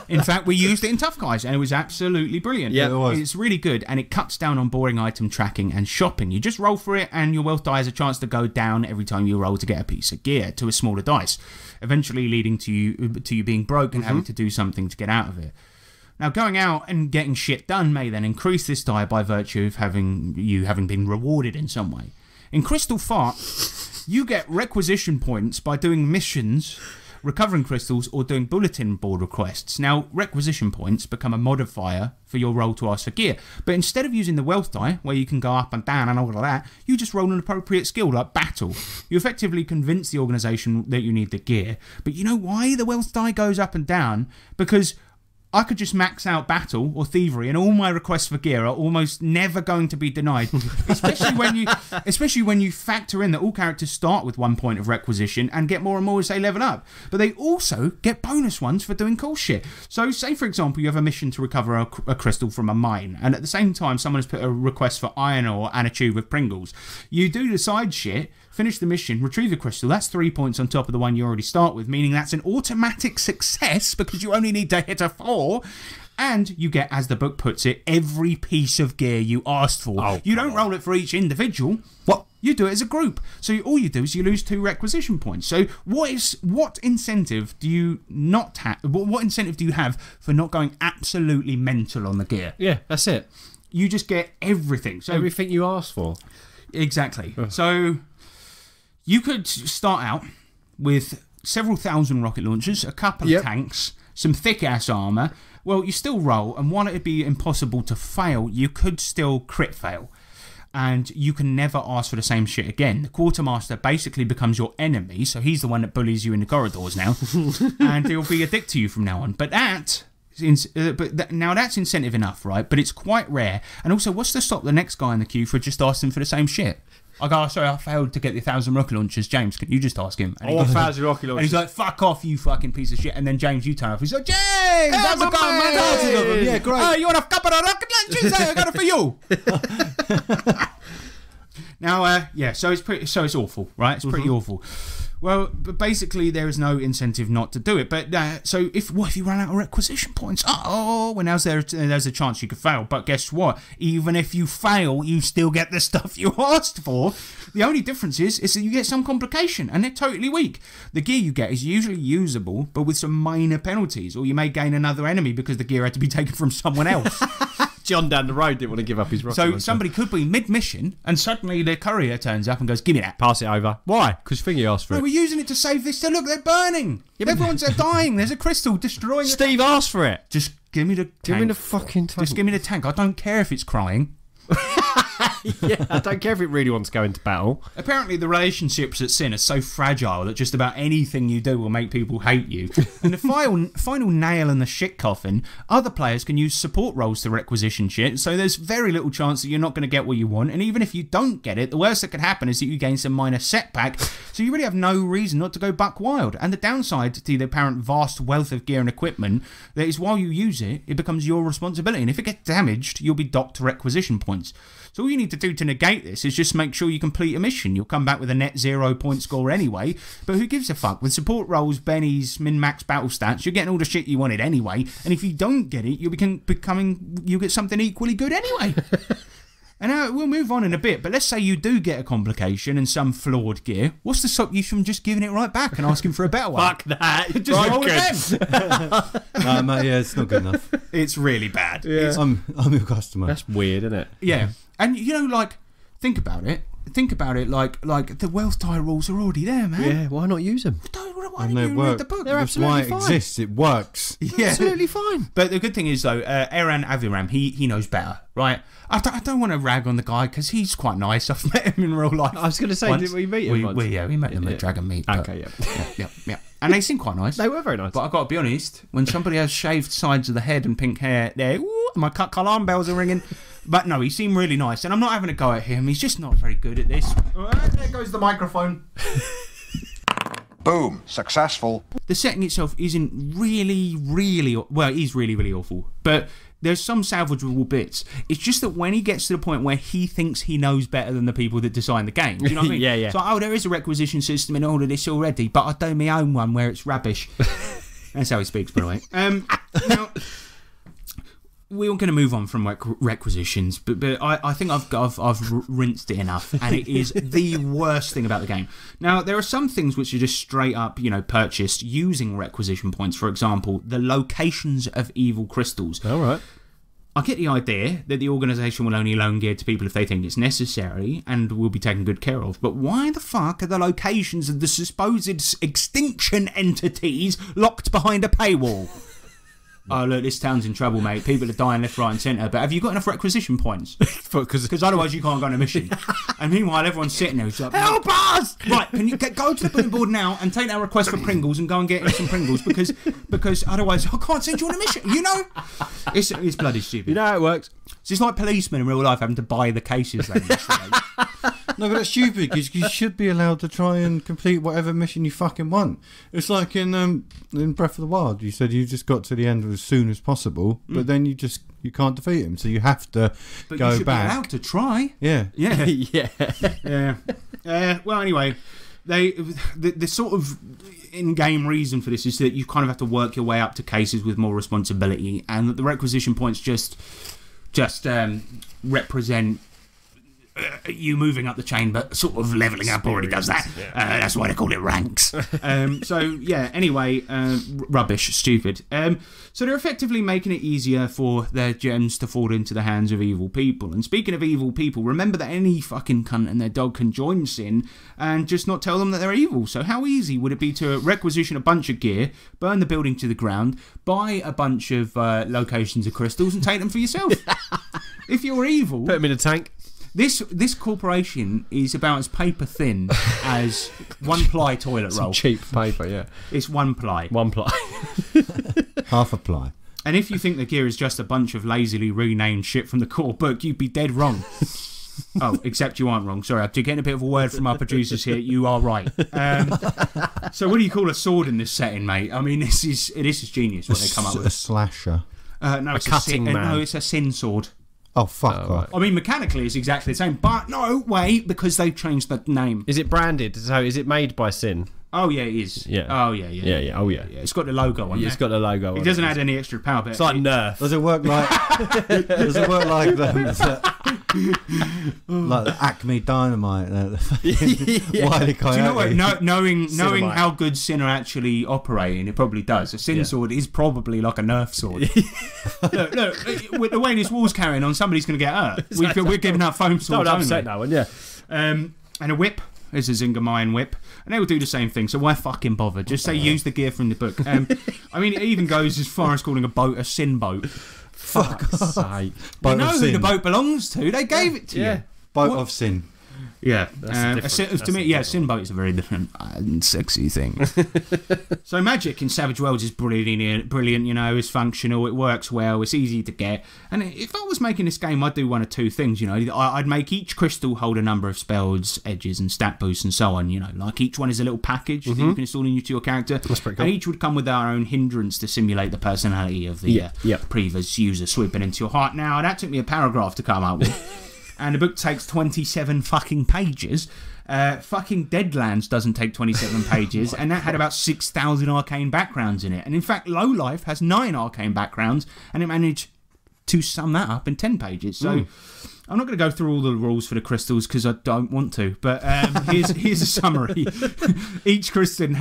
In fact, we used it in Tough Guys, and it was absolutely brilliant. Yeah, it was. It's really good, and it cuts down on boring item tracking and shopping. You just roll for it, and your wealth die has a chance to go down every time you roll to get a piece of gear to a smaller dice, eventually leading to you being broke and having to do something to get out of it. Now, going out and getting shit done may then increase this die by virtue of having been rewarded in some way. In Crystal Fart, you get requisition points by doing missions, recovering crystals, or doing bulletin board requests. Now, requisition points become a modifier for your roll to ask for gear, but instead of using the wealth die, where you can go up and down and all of that, you just roll an appropriate skill like battle. You effectively convince the organisation that you need the gear, but you know why the wealth die goes up and down? Because I could just max out battle or thievery, and all my requests for gear are almost never going to be denied. especially when you factor in that all characters start with 1 point of requisition and get more and more as they level up. But they also get bonus ones for doing cool shit. So, say for example, you have a mission to recover a crystal from a mine, and at the same time, someone has put a request for iron ore and a tube of Pringles. You do the side shit. Finish the mission, retrieve the crystal. That's 3 points on top of the one you already start with, meaning that's an automatic success because you only need to hit a 4. And you get, as the book puts it, every piece of gear you asked for. Oh, you don't roll it for each individual. What? You do it as a group. So all you do is you lose 2 requisition points. So what incentive do you not have? What incentive do you have for not going absolutely mental on the gear? Yeah, that's it. You just get everything. So Everything you asked for. Exactly. So you could start out with several thousand rocket launchers, a couple of tanks, some thick-ass armour. Well, you still roll, and while it would be impossible to fail, you could still crit fail. And you can never ask for the same shit again. The quartermaster basically becomes your enemy, so he's the one that bullies you in the corridors now. And he'll be a dick to you from now on. But that's incentive enough, right? But it's quite rare. And also, what's to stop the next guy in the queue for just asking for the same shit? I go, oh, sorry, I failed to get the 1,000 rocket launchers. James, can you just ask him? And I want 1,000 rocket launchers. And he's like, fuck off, you fucking piece of shit. And then James, you turn up. He's like, James, how's it going, man? 1,000 of them, yeah, great. Oh, you want a couple of rocket launchers? I got it for you. Now, so it's awful, right? It's pretty awful. Well, but basically there is no incentive not to do it. But so if you run out of requisition points? Well, there's a chance you could fail. But guess what? Even if you fail, you still get the stuff you asked for. The only difference is that you get some complication, and they're totally weak. The gear you get is usually usable, but with some minor penalties, or you may gain another enemy because the gear had to be taken from someone else. John down the road didn't want to give up his rocket So launcher. somebody could be mid-mission, and suddenly the courier turns up and goes, "Give me that." Pass it over. Why? Because Thingy asked for No, it. we're using it to save this. So look, they're burning. Everyone's dying. There's a crystal destroying. Steve asked for it. Just give me the tank. Give me the fucking tank. Just give me the tank. I don't care if it's crying. Yeah, I don't care if it really wants to go into battle. Apparently, the relationships at Sin are so fragile that just about anything you do will make people hate you. And the final nail in the shit coffin, other players can use support roles to requisition shit, so there's very little chance that you're not going to get what you want. And even if you don't get it, the worst that could happen is that you gain some minor setback, so you really have no reason not to go buck wild. And the downside to the apparent vast wealth of gear and equipment, that is while you use it, it becomes your responsibility. And if it gets damaged, you'll be docked requisition points. So all you need to do to negate this is just make sure you complete a mission. You'll come back with a net 0 point score anyway, but who gives a fuck? With support roles, bennies, min-max battle stats, you're getting all the shit you wanted anyway, and if you don't get it, you'll get something equally good anyway. And now we'll move on in a bit, but let's say you do get a complication and some flawed gear. What's to stop you from just giving it right back and asking for a better one? Fuck that. Just roll with them. No, mate, yeah, it's not good enough. It's really bad. Yeah. I'm your customer. That's weird, isn't it? Yeah. And think about it. Think about it like the wealth tie rules are already there, man. Yeah, why not use them? Why why And didn't they you work. read the book? They're That's why it absolutely fine. exists. It works. Yeah. Absolutely fine. But the good thing is, though, Aaron Aviram, he knows better, right? I don't want to rag on the guy because he's quite nice. I've met him in real life. I was going to say, once. did we meet him once? We met them Yeah. at Dragon Meet. but- Okay, yeah. yeah. And they seem quite nice. They were very nice. But I've got to be honest, when somebody has shaved sides of the head and pink hair, my alarm bells are ringing. But no, he seemed really nice. And I'm not having a go at him. He's just not very good at this. There goes the microphone. Boom. Successful. The setting itself isn't really, well, it is really, really awful. But there's some salvageable bits. It's just that when he gets to the point where he thinks he knows better than the people that design the game. Do you know what I mean? Yeah. So, there is a requisition system in all of this already, but I do my own one where it's rubbish. That's how he speaks, by the way. Now, we are going to move on from requisitions, but I think I've rinsed it enough, and it is the worst thing about the game. Now, there are some things which are just straight up, purchased using requisition points. For example, the locations of evil crystals. All right. I get the idea that the organisation will only loan gear to people if they think it's necessary and will be taken good care of, but why the fuck are the locations of the supposed extinction entities locked behind a paywall? Oh, look, this town's in trouble, mate. People are dying left, right and centre. But have you got enough requisition points? Because otherwise you can't go on a mission. And meanwhile, everyone's sitting there. It's like, help us! Right, can you go to the bulletin board now and take that request for Pringles and go and get him some Pringles because otherwise I can't send you on a mission. It's bloody stupid. You know how it works? It's just like policemen in real life having to buy the cases they investigate. No, but that's stupid because you should be allowed to try and complete whatever mission you fucking want. It's like in Breath of the Wild, you said you just got to the end as soon as possible, but then you can't defeat him, so you have to But go you should back. be allowed to try. Yeah. Yeah. Yeah. Yeah. Well, anyway, the sort of in-game reason for this is that you kind of have to work your way up to cases with more responsibility, and that the requisition points just represent you moving up the chain, but sort of leveling up already does that. That's why they call it ranks. Anyway, rubbish, stupid. So they're effectively making it easier for their gems to fall into the hands of evil people. And speaking of evil people, remember that any fucking cunt and their dog can join Sin and just not tell them that they're evil. So how easy would it be to requisition a bunch of gear, burn the building to the ground, buy a bunch of locations of crystals and take them for yourself? If you're evil... Put them in a tank. This corporation is about as paper thin as one ply toilet roll. Cheap paper, yeah. It's one ply. One ply. Half a ply. And if you think the gear is just a bunch of lazily renamed shit from the core book, you'd be dead wrong. Oh, except you aren't wrong. Sorry, I'm getting a bit of a word from our producers here. You are right. So what do you call a sword in this setting, mate? I mean, this is genius what they come up A with. slasher. No, it's cutting man. No, it's a sin sword. Oh, fuck off. I mean, mechanically it's exactly the same, but no, wait, because they've changed the name. Is it branded? So is it made by Sin? Oh, yeah, it is. Yeah. Oh, yeah. Yeah. Oh, yeah. It's got the logo on It's there. got the logo on It doesn't add any extra power, but It's like Nerf. Does it work like... does it work like the Acme Dynamite? Wily Coyote? do you know what? Knowing Cinnamite. how good Sin are actually operating, it probably does. A Sin sword is probably like a Nerf sword. look, with the way this war's carrying on, somebody's going to get hurt. We're giving out foam swords Don't only. upset that one, yeah. And a whip. There's a Zinger Mayan whip. And they will do the same thing, so why fucking bother? Just say use the gear from the book. I mean, it even goes as far as calling a boat a Sin boat. Fuck's sake. You know who the boat belongs to. They gave it to you. Boat of Sin. Yeah, That's to me, Sin boat is a very different and sexy thing. So magic in Savage Worlds is brilliant. You know, it's functional, it works well, it's easy to get. And if I was making this game, I'd do one of two things. You know, I'd make each crystal hold a number of spells, edges, and stat boosts, and so on. You know, like each one is a little package that you can install into your character. That's pretty cool. And each would come with their own hindrance to simulate the personality of the previous user sweeping into your heart. Now, that took me a paragraph to come up with. And the book takes 27 fucking pages. Fucking Deadlands doesn't take 27 pages, and that had about 6,000 arcane backgrounds in it. And in fact, Low Life has 9 arcane backgrounds, and it managed to sum that up in 10 pages. So I'm not going to go through all the rules for the crystals because I don't want to. But here's a summary. Each Kristen.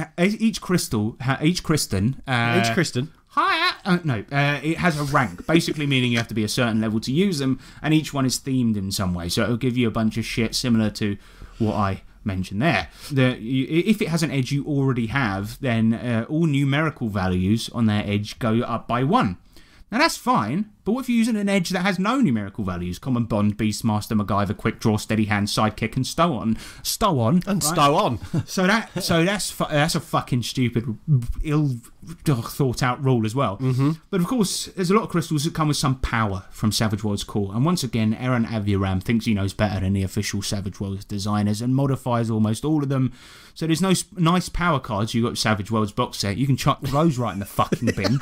It has a rank, basically meaning you have to be a certain level to use them, and each one is themed in some way. So it'll give you a bunch of shit similar to what I mention there. If it has an edge you already have, then all numerical values on their edge go up by 1. Now that's fine, but what if you're using an edge that has no numerical values? Common Bond, Beastmaster, MacGyver, Quick Draw, Steady Hand, Sidekick, and Stow on. So that's a fucking stupid, ill thought out rule as well. Mm-hmm. But of course, there's a lot of crystals that come with some power from Savage Worlds core. And once again, Aaron Aviram thinks he knows better than the official Savage Worlds designers and modifies almost all of them. So there's no nice power cards you got Savage Worlds box set. You can chuck those right in the fucking bin.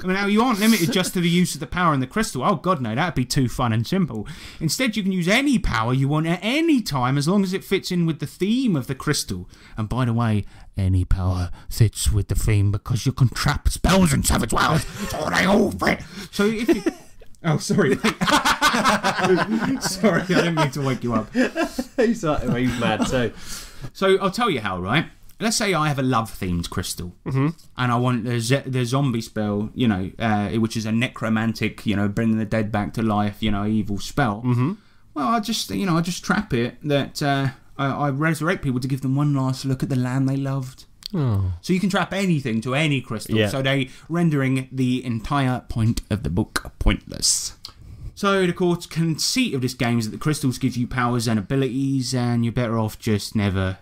I mean, now you aren't limited just to the use of the power in the crystal. Oh god, no, that'd be too fun and simple. Instead, you can use any power you want at any time as long as it fits in with the theme of the crystal. And by the way, any power fits with the theme because you can trap spells in Savage Worlds, so they all fit. So if you... Oh, sorry, mate. Sorry, I didn't mean to wake you up. He's mad too. So I'll tell you how, right? Let's say I have a love-themed crystal, and I want the zombie spell, which is a necromantic, bringing the dead back to life, evil spell. Mm-hmm. Well, I just trap it that I resurrect people to give them one last look at the land they loved. Oh. So you can trap anything to any crystal, so they rendering the entire point of the book pointless. So the core conceit of this game is that the crystals give you powers and abilities, and you're better off just never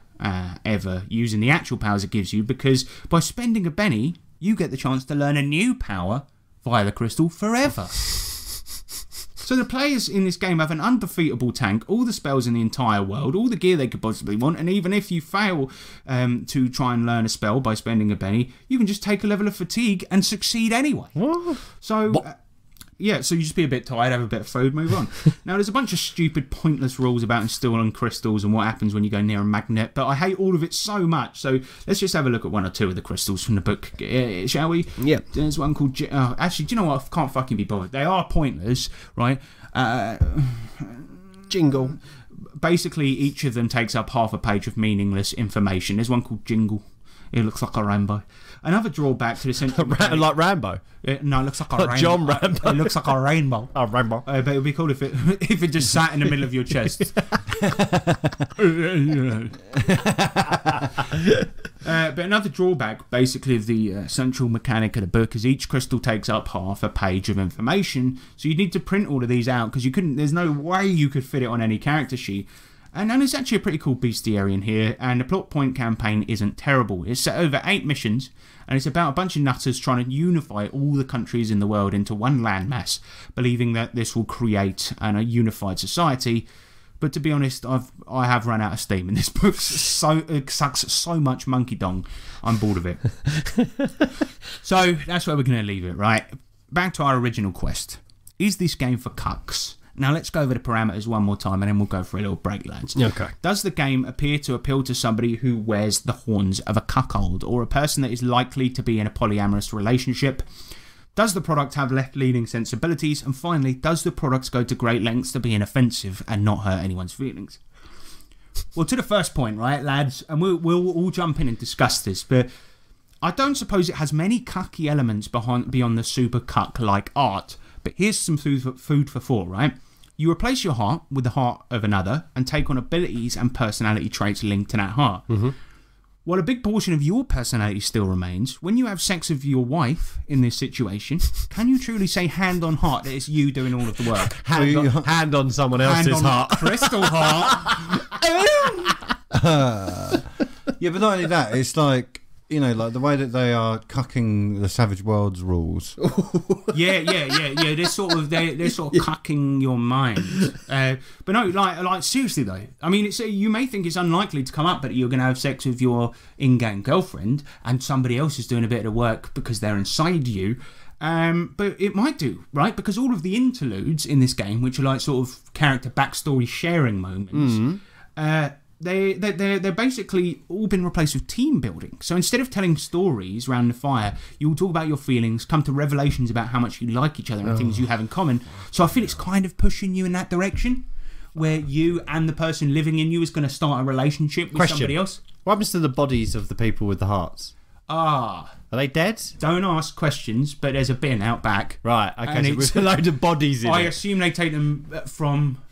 ever using the actual powers it gives you, because by spending a penny you get the chance to learn a new power via the crystal forever. So the players in this game have an undefeatable tank, all the spells in the entire world, all the gear they could possibly want, and even if you fail to try and learn a spell by spending a penny, you can just take a level of fatigue and succeed anyway. What? So yeah, so you just be a bit tired, have a bit of food, move on. Now, there's a bunch of stupid, pointless rules about installing crystals and what happens when you go near a magnet, but I hate all of it so much. So let's just have a look at one or two of the crystals from the book, shall we? Yeah. There's one called... actually, do you know what? I can't fucking be bothered. They are pointless, right? Jingle. Basically, each of them takes up half a page of meaningless information. There's one called Jingle. It looks like a rainbow. Another drawback to the central mechanic, like Rambo. No, it looks like a rainbow. John Rambo. It looks like a rainbow. Oh, rainbow. But it would be cool if it just sat in the middle of your chest. But another drawback, basically, of the central mechanic of the book is each crystal takes up half a page of information. So you need to print all of these out because there's no way you could fit it on any character sheet. And there's actually a pretty cool bestiary in here, and the plot point campaign isn't terrible. It's set over 8 missions, and it's about a bunch of nutters trying to unify all the countries in the world into one landmass, believing that this will create a unified society. But to be honest, I have run out of steam, and this book it sucks so much monkey dong. I'm bored of it. So that's where we're going to leave it, right? Back to our original quest. Is this game for cucks? Now let's go over the parameters one more time and then we'll go for a little break, lads. Okay. Does the game appear to appeal to somebody who wears the horns of a cuckold or a person that is likely to be in a polyamorous relationship? Does the product have left-leaning sensibilities? And finally, does the product go to great lengths to be inoffensive and not hurt anyone's feelings? Well, to the first point, right, lads, and we'll all jump in and discuss this, but I don't suppose it has many cucky elements beyond the super cuck-like art. But here's some food for thought, right? You replace your heart with the heart of another and take on abilities and personality traits linked to that heart. Mm-hmm. While a big portion of your personality still remains, when you have sex with your wife in this situation, can you truly say hand on heart that it's you doing all of the work? Hand on someone else's heart. Crystal heart. Yeah, but not only that, it's like, like the way that they are cucking the Savage Worlds rules. Yeah. They're sort of cucking your mind. But no, like seriously though. I mean, you may think it's unlikely to come up, but you're going to have sex with your in-game girlfriend, and somebody else is doing a bit of the work because they're inside you. But it might do, right? Because all of the interludes in this game, which are like sort of character backstory sharing moments, they're basically all been replaced with team building. So instead of telling stories around the fire, you'll talk about your feelings, come to revelations about how much you like each other and things you have in common. So I feel it's kind of pushing you in that direction, where you and the person living in you is going to start a relationship with somebody else. What happens to the bodies of the people with the hearts? Are they dead? Don't ask questions, but there's a bin out back. Right, okay, so with a load of bodies in it. I assume they take them from...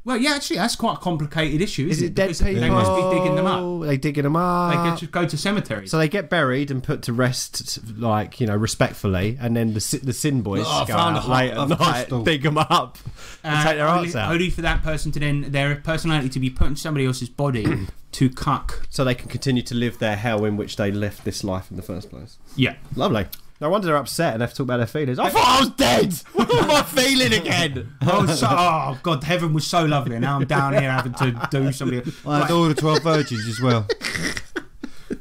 Well, yeah, actually, that's quite a complicated issue, Is isn't it dead Because people? They must be digging them up. They digging them up. They get to go to cemeteries. So they get buried and put to rest, like, you know, respectfully, and then the sin boys Oh, I go found out a late heart at of night, crystal. dig them up, and take their only, hearts out, only for that person to then their personality to be put in somebody else's body to cuck. so they can continue to live their hell in which they left this life in the first place. Yeah. Lovely. No wonder they're upset and have to talk about their feelings. I thought I was dead. What am I feeling again? Oh God, heaven was so lovely, and now I'm down here having to do something. I had all the 12 virgins as well.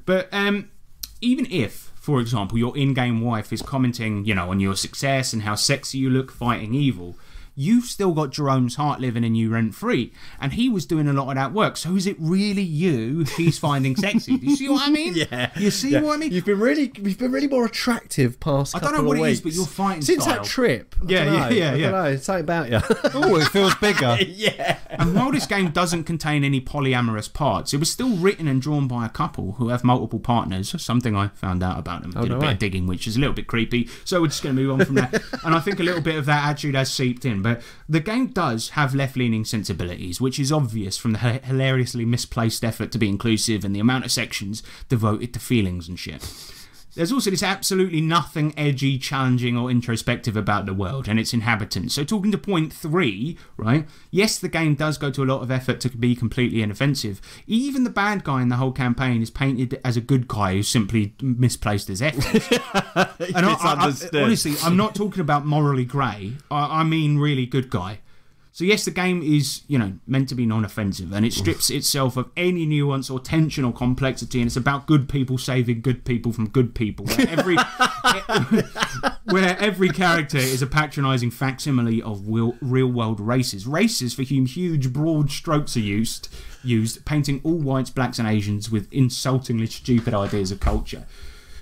But even if, for example, your in-game wife is commenting, you know, on your success and how sexy you look fighting evil, you've still got Jerome's heart living in you rent-free, and he was doing a lot of that work. So is it really you she's finding sexy? Do you see what I mean? Yeah. You see what I mean? You've been really more attractive past I couple don't know what of it is, weeks. but your fighting Since style. that trip. I Yeah, don't know. yeah, I don't know. It's something about you. Oh, it feels bigger. Yeah. And while this game doesn't contain any polyamorous parts, it was still written and drawn by a couple who have multiple partners, something I found out about them. Did a bit of digging, which is a little bit creepy, so we're just going to move on from that. And I think a little bit of that attitude has seeped in. But the game does have left-leaning sensibilities, which is obvious from the hilariously misplaced effort to be inclusive and the amount of sections devoted to feelings and shit. There's also this absolutely nothing edgy, challenging or introspective about the world and its inhabitants. So talking to point 3, right? Yes, the game does go to a lot of effort to be completely inoffensive. Even the bad guy in the whole campaign is painted as a good guy who's simply misplaced his efforts. And honestly, I'm not talking about morally grey. I mean really good guy. So yes, the game is, you know, meant to be non-offensive, and it strips itself of any nuance or tension or complexity, and it's about good people saving good people from good people, where every character is a patronising facsimile of real-world races. Races for whom huge, broad strokes are used, painting all whites, blacks and Asians with insultingly stupid ideas of culture.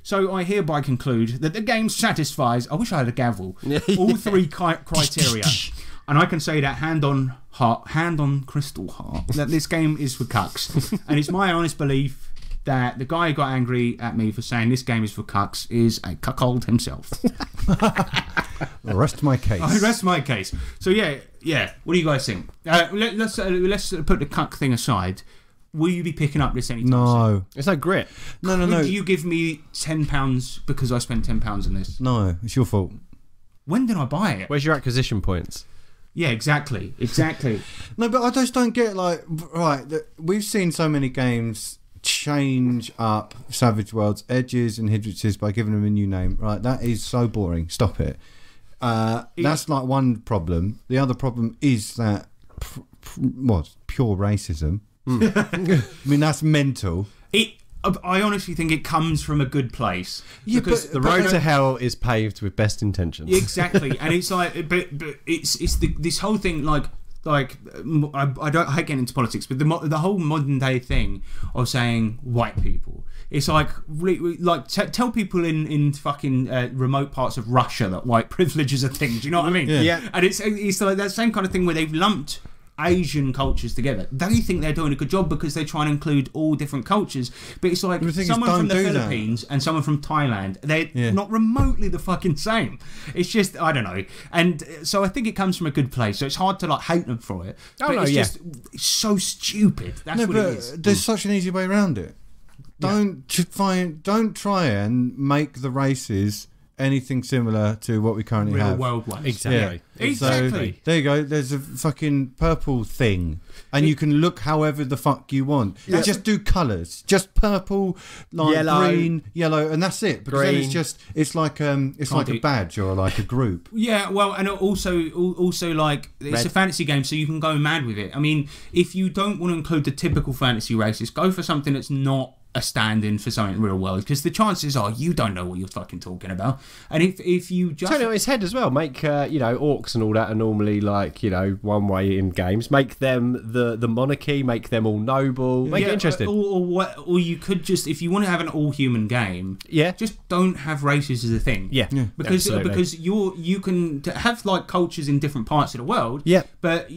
So I hereby conclude that the game satisfies, I wish I had a gavel, all 3 criteria. And I can say that hand on crystal heart, that this game is for cucks. And it's my honest belief that the guy who got angry at me for saying this game is for cucks is a cuckold himself. Rest my case. I rest my case. So yeah. What do you guys think? Let's put the cuck thing aside. Will you be picking up this anytime soon? No. It's no grit. No. Would you give me £10 because I spent £10 on this? No, it's your fault. When did I buy it? Where's your acquisition points? Yeah, exactly. No, but I just don't get, like, right, we've seen so many games change up Savage Worlds' edges and hindrances by giving them a new name. Right, that is so boring. Stop it. That's like one problem. The other problem is that, pure racism. I mean, that's mental. I honestly think it comes from a good place. Yeah, because The road to hell is paved with best intentions. Exactly, and it's like, but it's this whole thing like I hate getting into politics, but the whole modern day thing of saying white people. It's like tell people in fucking remote parts of Russia that white privilege is a thing. Do you know what I mean? Yeah. And it's like that same kind of thing where they've lumped Asian cultures together. They think they're doing a good job because they try and include all different cultures, but it's like someone from the Philippines and someone from Thailand, they're not remotely the fucking same. It's just, I don't know. And so I think it comes from a good place, so it's hard to like hate them for it. It's so stupid. That's what it is. There's such an easy way around it. Don't try and make the races anything similar to what we currently have. Real world ones. Exactly. Yeah. Exactly. So, there you go. There's a fucking purple thing, and you can look however the fuck you want. Yeah. Just do colours. Just purple, like Yellow. green, yellow, and that's it. Because then it's like a badge or like a group. Yeah, well, and also like it's a fantasy game, so you can go mad with it. I mean, if you don't want to include the typical fantasy races, go for something that's not a stand-in for something real world, because the chances are you don't know what you're fucking talking about. And if you just turn it on its head as well, make orcs and all that are normally like one way in games. Make them the monarchy, make them all noble, make it interesting. Or you could just, if you want to have an all-human game, just don't have races as a thing. Because you can have like cultures in different parts of the world. But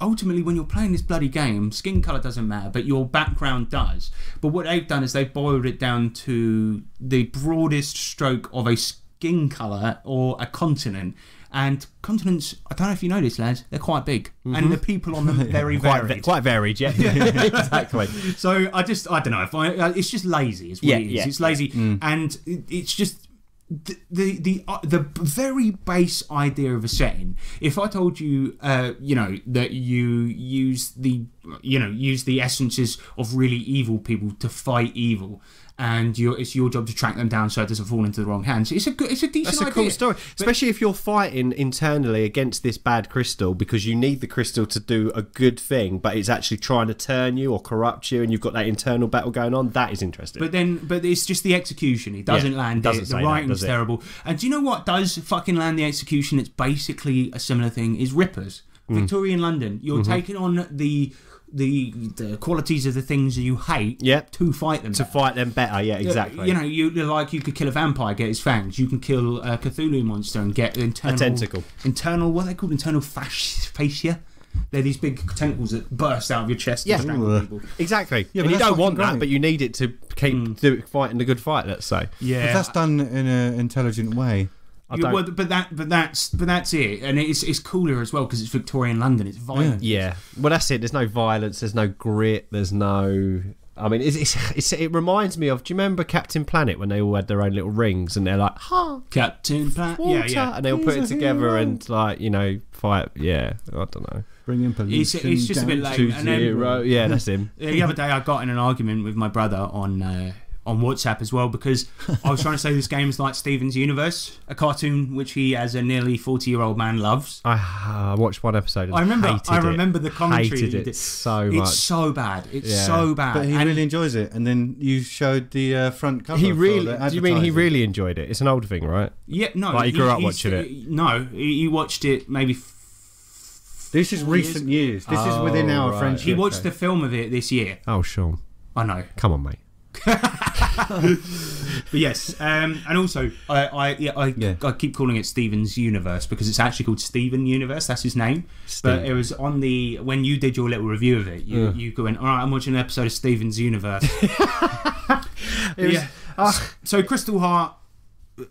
ultimately when you're playing this bloody game, skin color doesn't matter, but your background does. But what they've done is they've boiled it down to the broadest stroke of a skin colour or a continent, And continents, I don't know if you know this, lads, they're quite big. And the people on them very varied. Quite varied, yeah. Exactly. So I don't know. It's just lazy. It's what it is. It's lazy, and it's just the very base idea of a setting. If I told you, that you use the essences of really evil people to fight evil, and it's your job to track them down so it doesn't fall into the wrong hands. It's a decent That's a idea. cool story, especially if you're fighting internally against this bad crystal because you need the crystal to do a good thing, but it's actually trying to turn you or corrupt you, and you've got that internal battle going on. That is interesting. But it's just the execution. He doesn't land doesn't it. say The that, writing's does it? terrible. And do you know what does fucking land the execution? It's basically a similar thing. Is Rippers. Victorian London. You're taking on the qualities of the things you hate to fight them. To fight them better, yeah, exactly. You could kill a vampire, get his fangs. You can kill a Cthulhu monster and get internal... A tentacle. Internal, what are they called? Internal fascia? They're these big tentacles that burst out of your chest and strangle people. Exactly. Yeah, and but you that's don't want fucking that, great. but you need it to keep fighting the good fight, let's say. Yeah. If that's done in an intelligent way. But that's it, and it's cooler as well because it's Victorian London. It's violent. Yeah. Well, that's it. There's no violence. There's no grit. There's no. I mean, it reminds me of. Do you remember Captain Planet when they all had their own little rings and they're like, Captain Planet, water, and they all put it together and fight. Yeah, I don't know. Bringing pollution It's just a bit lame. And then, yeah, that's him. The other day I got in an argument with my brother on WhatsApp as well because I was trying to say this game is like Steven's Universe, a cartoon which he, as a nearly 40-year-old man, loves. I watched one episode. And I remember the commentary. Hated it so much. It's so bad. It's so bad. But he really enjoys it. And then you showed the front cover. He really. For the Do you mean he advertising. really enjoyed it? It's an old thing, right? Yeah, no. Like he grew up watching it. No, he watched it maybe. This is recent years. This is within our right. friendship. He watched the film of it this year. Oh, Sean. I know. Come on, mate. But yes, and also I keep calling it Steven's Universe because it's actually called Steven Universe. That's his name. But it was on when you did your little review of it. You went, all right, I'm watching an episode of Steven's Universe. So Crystal Heart.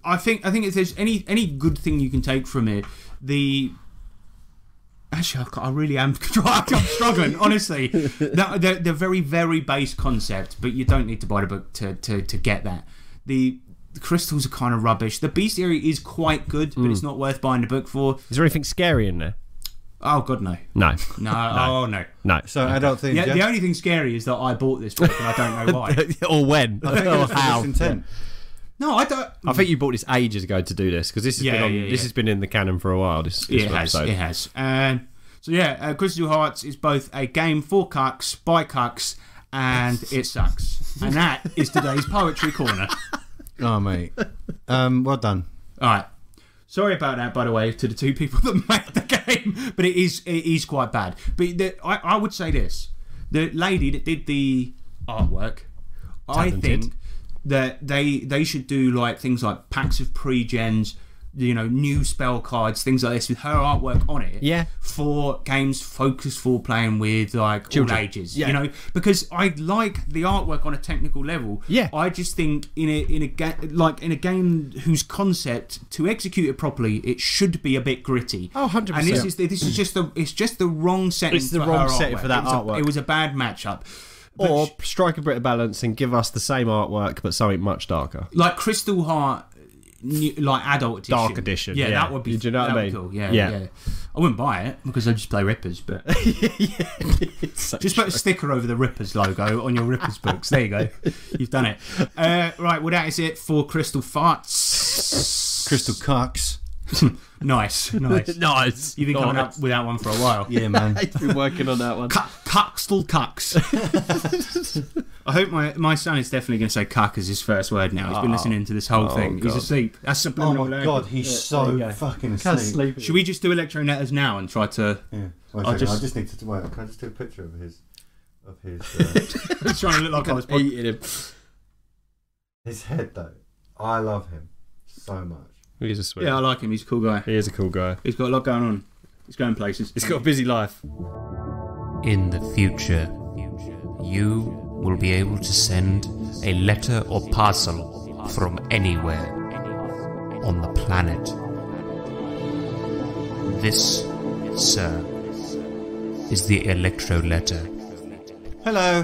I think if there's any good thing you can take from it, Actually, I really am. I'm struggling, honestly. They're very, very base concept, but you don't need to buy the book to get that. The crystals are kind of rubbish. The bestiary is quite good, but it's not worth buying the book for. Is there anything scary in there? Oh, God, no. No. No. Oh, no. No. So adult themes. The only thing scary is that I bought this book and I don't know why. Or when. I think it was for how. this intent. No, I don't. I think you bought this ages ago to do this because this has been in the canon for a while. This episode. It has. Crystal Hearts is both a game for cucks, by cucks, and it sucks. And that is today's Poetry Corner. Oh, mate. Well done. All right. Sorry about that, by the way, to the two people that made the game, but it is quite bad. But I would say this: the lady that did the artwork, Talented. I think that they should do like things like packs of pre-gens, new spell cards, things like this with her artwork on it. Yeah. For games focused for playing with like Children. all ages. Yeah. Because I like the artwork on a technical level. Yeah. I just think in a game whose concept to execute it properly, it should be a bit gritty. Oh, 100%. And this is just the wrong setting. It's the for wrong her setting artwork. for that artwork. It was a bad matchup. But Or strike a bit of balance and give us the same artwork but something much darker. like Crystal Heart, like adult edition. Dark edition, Yeah, yeah. that would be. Do you know what I that would mean? be cool. Yeah, Yeah. yeah. I wouldn't buy it because I just play Rippers, but just put a sticker over the Rippers logo on your Rippers books. There you go. You've done it. Right. Well, that is it for Crystal Farts. Crystal Cucks. Nice. Nice. You've been coming up with that one for a while. Yeah, man. I've been working on that one. Cucks. I hope my son is definitely going to say cuck as his first word now. He's been listening to this whole thing. God. He's asleep. That's Oh subliminal my learning. god, he's so fucking asleep. Should we just do electro letters now and try to Yeah. Wait a I'll second, just- I just need to wait. Can I just do a picture of his try and look like I was Eating him. his head though? I love him so much. He's a sweet. Yeah, I like him. He's a cool guy. He is a cool guy. He's got a lot going on. He's going places. He's got a busy life. In the future, you will be able to send a letter or parcel from anywhere on the planet. This, sir, is the Electro letter. Hello.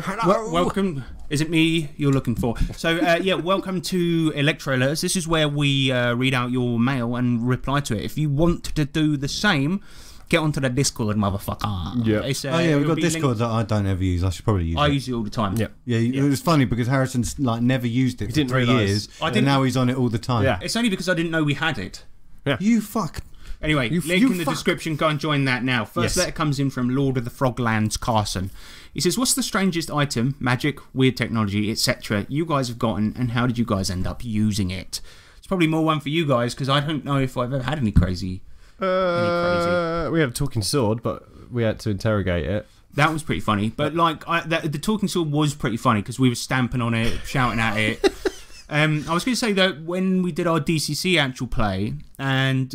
Welcome. Is it me you're looking for? So, welcome to Electro Alerts. This is where we read out your mail and reply to it. If you want to do the same, get onto the Discord, motherfucker. Yeah. We've got Discord that I don't ever use. I should probably use it. I use it all the time. Yeah. Yeah, it was funny because Harrison's never used it for didn't 3 realise. years, I and didn't- now he's on it all the time. Yeah. It's only because I didn't know we had it. You fuck. Anyway, You link in the fuck. description. Go and join that now. First Yes. letter comes in from Lord of the Froglands, Carson. He says, "What's the strangest item, magic, weird technology, etc. you guys have gotten, and how did you guys end up using it?" It's probably more one for you guys because I don't know if I've ever had any crazy. We had a talking sword, but we had to interrogate it. That was pretty funny. But the talking sword was pretty funny because we were stamping on it, shouting at it. I was going to say that when we did our DCC actual play, and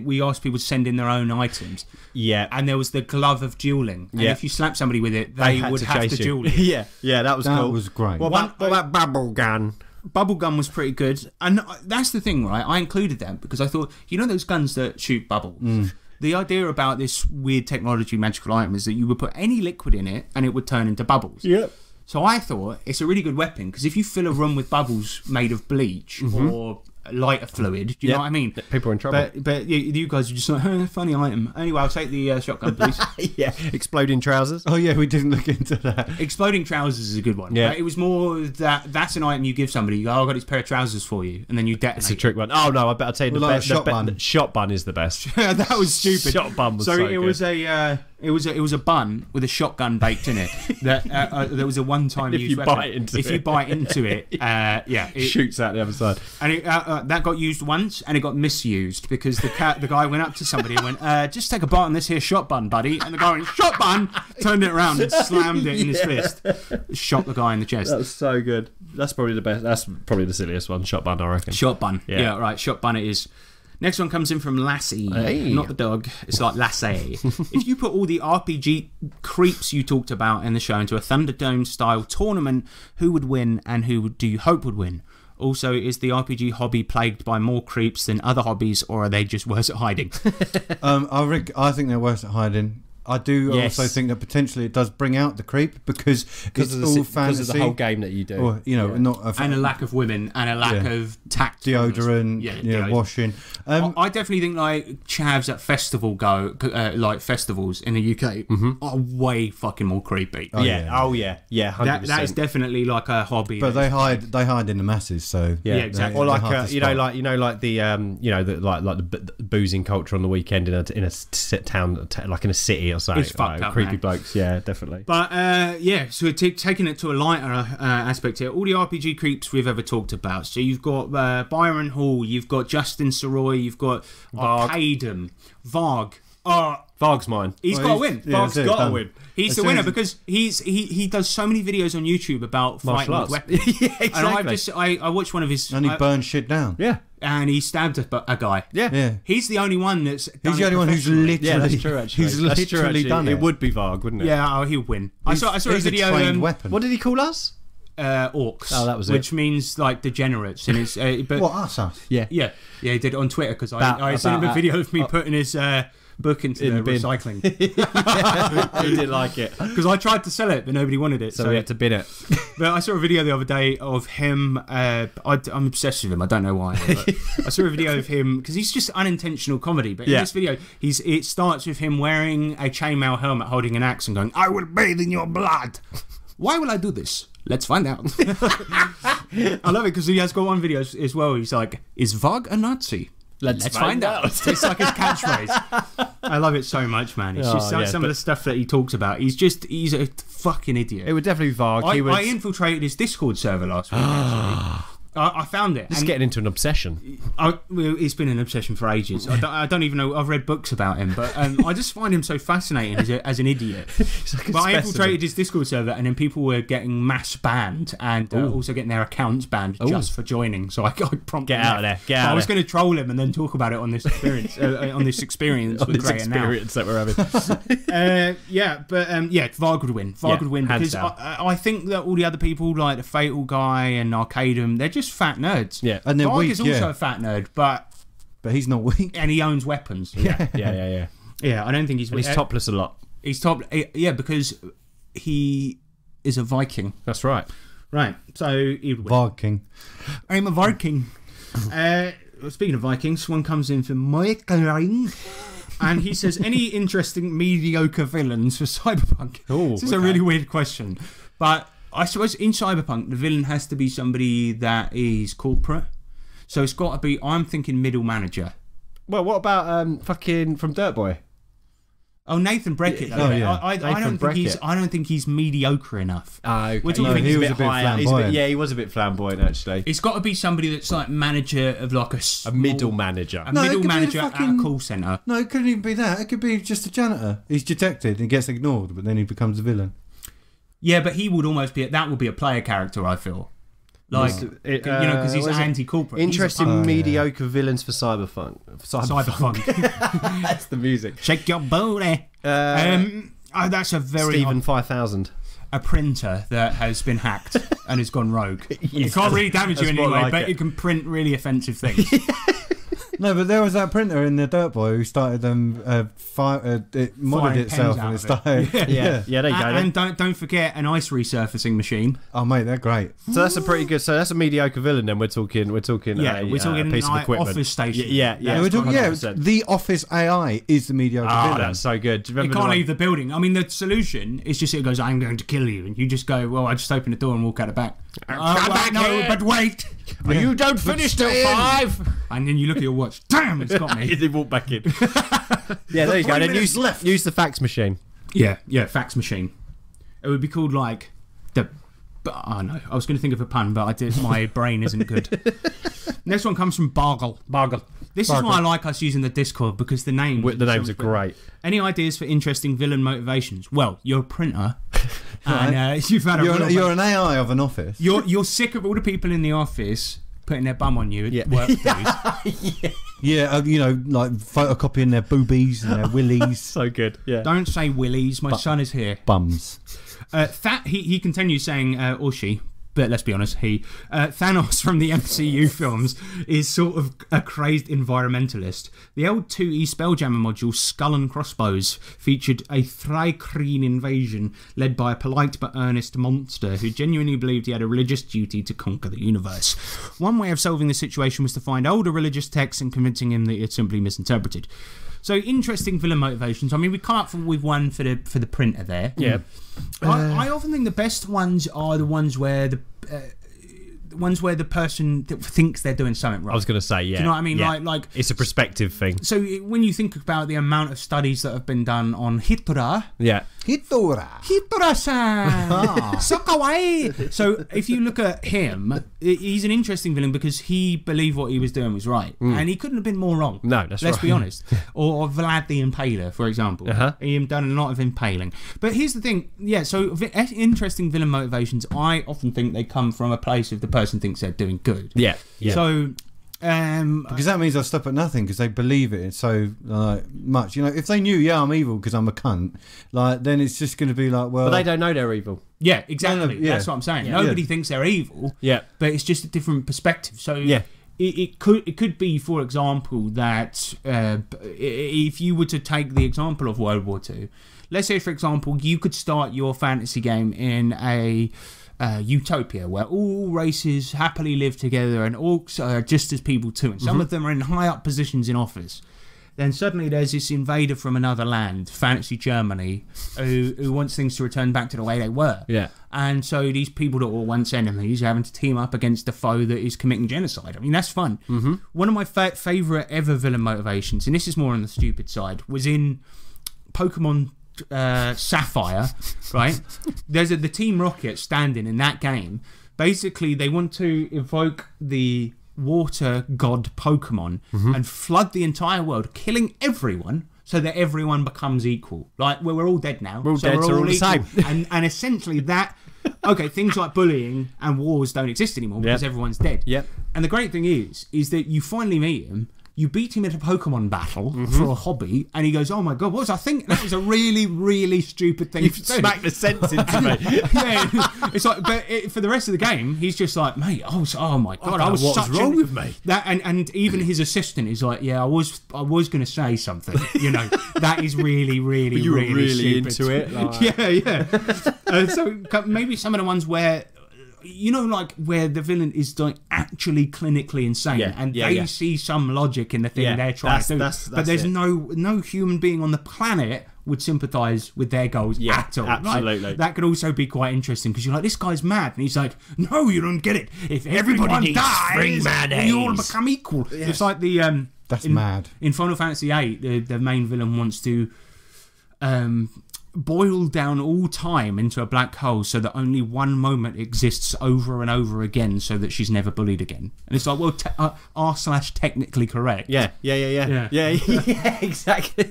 we asked people to send in their own items, Yeah. and there was the glove of dueling. And Yeah. if you slap somebody with it, they would have to chase you. duel you. yeah, that was That cool. was great. What about bubble gun? Bubblegum was pretty good, and that's the thing, right? I included them because I thought, those guns that shoot bubbles. The idea about this weird technology magical item is that you would put any liquid in it and it would turn into bubbles. Yep. So I thought it's a really good weapon because if you fill a room with bubbles made of bleach or lighter fluid, do you know what I mean? People are in trouble. But you guys are just like, funny item. Anyway, I'll take the shotgun, please. Yeah. Exploding trousers. Oh yeah, we didn't look into that. Exploding trousers is a good one. Yeah. It was more that's an item you give somebody. You go, I've got this pair of trousers for you, and then you detonate. It's a trick one. Oh no, I better tell you the Like a best. shot bun. Shot bun is the best. That was stupid. Shot bun was so it good. was it was a bun with a shotgun baked in it. That was a one-time If use you weapon. bite into if it. you bite into it, it Shoots out the other side. and that got used once, and it got misused because the guy went up to somebody and went, "Just take a bite on this here shot bun, buddy." And the guy went, "Shot bun!" Turned it around and slammed it in his fist, shot the guy in the chest. That was so good. That's probably the best. That's probably the silliest one. Shot bun, I reckon. Shot bun. Yeah. Yeah, right. Shot bun it is. Next one comes in from Lassie. Hey. Not the dog. It's like Lassie. If you put all the RPG creeps you talked about in the show into a Thunderdome-style tournament, who would win and who do you hope would win? Also, is the RPG hobby plagued by more creeps than other hobbies, or are they just worse at hiding? I think they're worse at hiding. I do Yes. also think that potentially it does bring out the creep because it's of all the, fantasy. because of the whole game that you do. Or, not And a lack of women and a lack Yeah. of tact. deodorant, Deodorant. washing. I definitely think chavs at festival festivals in the UK are way fucking more creepy. Oh, yeah. yeah. Oh yeah. Yeah. 100%. That is definitely like a hobby. But they hide in the masses, so Yeah, exactly. Or like they're hard to like the boozing culture on the weekend in a town, like in a city or something. It's fucked up, creepy man. blokes. Yeah, definitely. But so taking it to a lighter aspect here, all the RPG creeps we've ever talked about. So you've got Byron Hall, you've got Justin Soroy, you've got Arcadum, Varg. Varg's mine. He's Well, got to win. he's- yeah, Varg's that's it, got to done. win. He's As the soon winner as- because he does so many videos on YouTube about fighting Martial with arts. weapons. Yeah, exactly. And I watched one of his and he burns shit down. Yeah. and he stabbed a guy. Yeah. Yeah. He's the only one that's done He's the it only one who's professionally. literally, Yeah, that's true. Actually, who's That's literally true, actually. done it. It would be Varg, wouldn't it? Yeah, he'll win. I saw a He's video. a trained weapon. What did he call us? Orcs. Oh, that was it. Which means like degenerates, and it's but What us? Yeah. yeah, he did it on Twitter because About- I sent him a about- video of me putting his book into In the the bin. recycling He didn't like it, because I tried to sell it but nobody wanted it. so we had to bin it. But I saw a video the other day of him. I'm obsessed with him. I don't know why. But I saw a video of him because he's just unintentional comedy. But in Yeah. this video, it starts with him wearing a chainmail helmet, holding an axe, and going, "I will bathe in your blood." Why will I do this? Let's find out. I love it because he has got one video as well. He's like, "Is Varg a Nazi?" Let's find out. It's like his catchphrase. I love it so much, man. It's just yeah, some of the stuff that he talks about. He's a fucking idiot. It would definitely be Varg. He would I infiltrated his Discord server last week. Actually. I found it. just and getting into an obsession. it's been an obsession for ages. I don't even know. I've read books about him, but I just find him so fascinating as an idiot. Like a But I specimen. infiltrated his Discord server, and then people were getting mass banned and also getting their accounts banned just for joining. So I promptly Get out of there. Get But out I was of there. going to troll him and then talk about it on this experience. On this experience On with this Graham now. experience that we're having. Varg would win. Varg would win hands because down. I think that all the other people like the Fatal Guy and Arcadum, they're just fat nerds. Yeah. And they're Varg weak, is also yeah. a fat nerd, but but he's not weak. and he owns weapons. Yeah. Yeah, I don't think he's. And he's topless a lot. He's top. Yeah, because he is a Viking. That's right. Right. So he would win. Viking. I'm a Viking. Speaking of Vikings, one comes in from Michael, and he says, "Any interesting mediocre villains for Cyberpunk?" Ooh, This is a really weird question, but I suppose in Cyberpunk the villain has to be somebody that is corporate. So it's got to be. I'm thinking middle manager. Well, what about fucking from Dirt Boy? Oh, Nathan Breckett. Oh, yeah. I don't think he's. I don't think he's mediocre enough. Okay. We're talking- You think he he's was a bit higher? He's flamboyant. yeah, he was a bit flamboyant actually. It's got to be somebody that's like manager of like A middle manager. a No, it middle could be manager the at a fucking- call center. No, it couldn't even be that. It could be just a janitor. He's detected and gets ignored, but then he becomes a villain. Yeah, but he would almost be. That would be a player character. I feel like because he's what is it? anti-corporate. Interesting mediocre villains for Cyberpunk. Cyberpunk. That's the music. Shake your booty. That's a very Stephen 5000. a printer that has been hacked and has gone rogue. It can't really damage you That's in any more way, like but it. it can print really offensive things. No, but there was that printer in the Dirt Boy who started it modded Firing itself pens out and it of it. started. Yeah, there you go. and then. don't forget an ice resurfacing machine. Oh mate, they're great. So that's a pretty good. So that's a mediocre villain. Then we're talking. Yeah, we're talking a piece of an equipment. office station. Yeah. Yeah, we're talking, 100%. the Office AI is the mediocre Oh, villain. that's so good. Do you It remember can't the one- leave the building. I mean, the solution is just it goes, "I'm going to kill you," and you just go, "Well, I just open the door and walk out the back." But wait, You don't finish till 5. and then you look at your watch. Damn, it's got me. They walk back in. Yeah, there you go. Then use the fax machine. Yeah, fax machine. It would be called like the. Oh no, I was going to think of a pun, but I did. My brain isn't good. Next one comes from Bargle. This is why I like us using the Discord because the names. The names are great. Any ideas for interesting villain motivations? Well, you're a printer, and you've had a. You're an AI of an office. You're sick of all the people in the office putting their bum on you at work days. Yeah, like photocopying their boobies and their willies. So good. Yeah. Don't say willies. My son is here. Bums. He continues saying, or she, but let's be honest, Thanos from the MCU films is sort of a crazed environmentalist. The old 2E Spelljammer module, Skull and Crossbows, featured a Thrykreen invasion led by a polite but earnest monster who genuinely believed he had a religious duty to conquer the universe. One way of solving the situation was to find older religious texts and convincing him that he had simply misinterpreted. So interesting villain motivations. I mean, we come up with one for the printer there. Yeah. I often think the best ones are the ones where the person that thinks they're doing something right. I was going to say, yeah. Do you know what I mean? Yeah. Like it's a perspective thing. so when you think about the amount of studies that have been done on Hitora, Yeah. Hitora-san, suck away. So if you look at him, he's an interesting villain because he believed what he was doing was right, and he couldn't have been more wrong. No, that's Let's right. be honest. Or Vlad the Impaler, for example. He done a lot of impaling. But here's the thing, so interesting villain motivations, I often think they come from a place of the person thinks they're doing good. Yeah. So Because that means they'll stop at nothing because they believe it so much. If they knew, I'm evil because I'm a cunt, then it's just going to be like, well. But they don't know they're evil. yeah, exactly. No, yeah. That's what I'm saying. Yeah. Nobody thinks they're evil. Yeah. But it's just a different perspective. So Yeah. it could be, for example, that if you were to take the example of World War II, let's say, for example, you could start your fantasy game in a utopia where all races happily live together and orcs are just as people too, and some of them are in high up positions in office. Then suddenly there's this invader from another land, fancy Germany, who wants things to return back to the way they were. Yeah. And so these people that were once enemies are having to team up against a foe that is committing genocide. I mean, that's fun. Mm-hmm. One of my favourite ever villain motivations, and this is more on the stupid side, was in Pokemon Sapphire, right? There's the Team Rocket standing in that game. Basically, they want to evoke the water god Pokemon and flood the entire world, killing everyone so that everyone becomes equal. Like, well, we're all dead now. We're all dead, so we're all the equal. same. and essentially that... Okay, things like bullying and wars don't exist anymore because everyone's dead. Yep. And the great thing is that you finally meet him, You beat him in a Pokemon battle for a hobby, and he goes, "Oh my god, what was I thinking? That was a really, really stupid thing to do." Smack the sense into me. Yeah, it's like, but for the rest of the game, he's just like, "Mate, oh my god, I was what was such wrong with me?" That and even his assistant is like, "Yeah, I was going to say something. You know, that is really, really, But you were really stupid." into it. Like... Yeah. So maybe some of the ones where, you know, like where the villain is like actually clinically insane, and they see some logic in the thing they're trying to do, but there's no human being on the planet would sympathise with their goals at all. Absolutely. Right? That could also be quite interesting because you're like, this guy's mad, and he's like, no, you don't get it. If everybody dies, you all become equal. Yes. It's like the that's mad. In Final Fantasy VIII, the main villain wants to boil down all time into a black hole so that only one moment exists over and over again so that she's never bullied again. And it's like, well, r/technically correct. Yeah, exactly.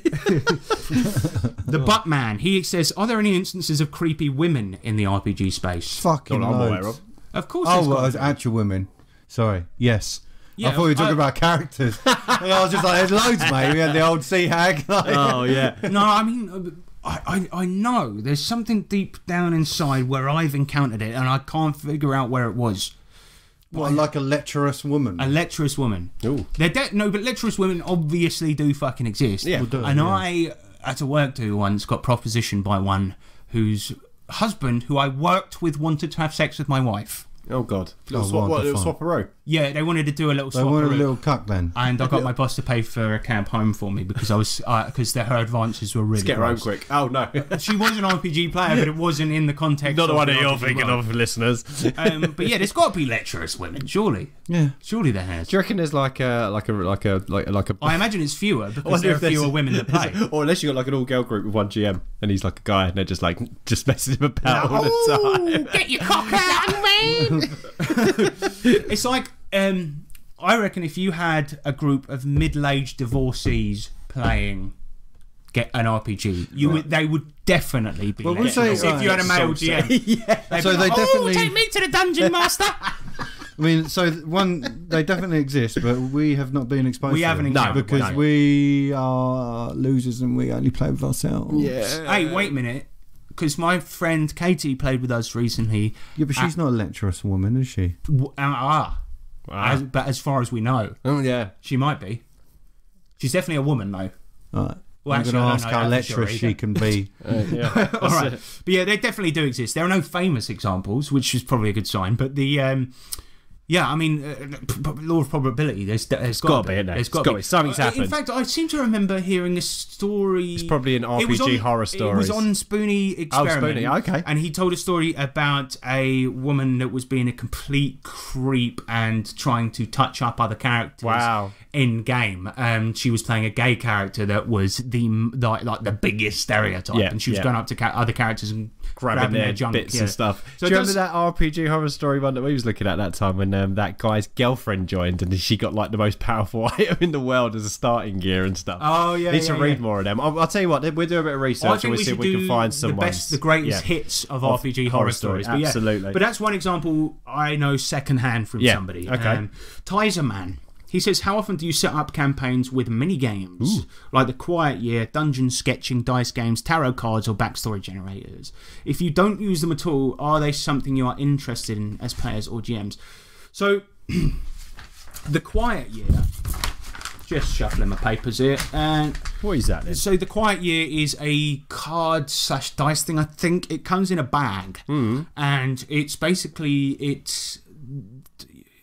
The Buttman, he says, are there any instances of creepy women in the RPG space? Fucking I'm loads. aware of. Of course. Oh, well, as actual women. Sorry. Yes. Yeah, I thought we were talking about characters. I was just like, there's loads, mate. We had the old sea hag. Oh, yeah. No, I mean... I know there's something deep down inside where I've encountered it and I can't figure out where it was. What, like a lecherous woman? A lecherous woman. Ooh. No, but lecherous women obviously do fucking exist. Yeah. I, at a work do once, got propositioned by one whose husband, who I worked with, wanted to have sex with my wife. Oh, God. Little swap-a-row? Yeah, they wanted to do a little They swap. wanted a little cuck then. And I got my boss to pay for a cab home for me because because her advances were really Let's get her home gross. quick. Oh, no. She was an RPG player, but it wasn't in the context. Not the of one the that you're RPG thinking world. of, listeners. But yeah, there's got to be lecherous women, surely. Yeah. Surely there has. Do you reckon there's like a I imagine it's fewer I because wonder there are if there's- fewer women that play. Or unless you got like an all-girl group with one GM and he's like a guy and they're just messing him about all the time. Get your cock out, man! It's like, I reckon if you had a group of middle-aged divorcees playing an RPG, they would definitely be. Well, we'll say, if you had a male GM. So they definitely. take me to the dungeon, master. I mean, so they definitely exist, but we have not been exposed. We to haven't them encountered because one. we are losers and we only play with ourselves. Yeah. Hey, wait a minute. Because my friend Katie played with us recently. Yeah, but she's not a lecherous woman, is she? But as far as we know, Oh, yeah. she might be. She's definitely a woman, though. Right. Well, I'm actually, going I to don't ask know how that for sure lecherous she either. can be. Yeah. All right, but yeah, they definitely do exist. There are no famous examples, which is probably a good sign. But the yeah, I mean, law of probability. There's got to be. isn't there? There's It's got gotta to be. be. Something's happened. In fact, I seem to remember hearing a story. It's probably an It was RPG on- horror It story. was on Spoonie Experiment. Spoonie, okay. And he told a story about a woman that was being a complete creep and trying to touch up other characters. Wow. In game, she was playing a gay character that was the biggest stereotype, Yeah, and she was yeah. going up to other characters and grabbing their junk bits yeah. and stuff. So Do you it remember that RPG horror story one that we was looking at that time when that guy's girlfriend joined and she got like the most powerful item in the world as a starting gear and stuff? Oh yeah, Need yeah, to read yeah. more of them. I'll tell you what, we'll do a bit of I research think and we'll we see if should we do can find some the ones. greatest hits of RPG horror stories. But yeah, absolutely. But that's one example I know secondhand from Yeah, somebody. okay. Tizer Man. He says, how often do you set up campaigns with mini-games? Like The Quiet Year, dungeon sketching, dice games, tarot cards, or backstory generators? If you don't use them at all, are they something you are interested in as players or GMs? So, The Quiet Year... Just shuffling my papers here. And What is that then? so The Quiet Year is a card/dice thing, I think. It comes in a bag. And it's basically... It's...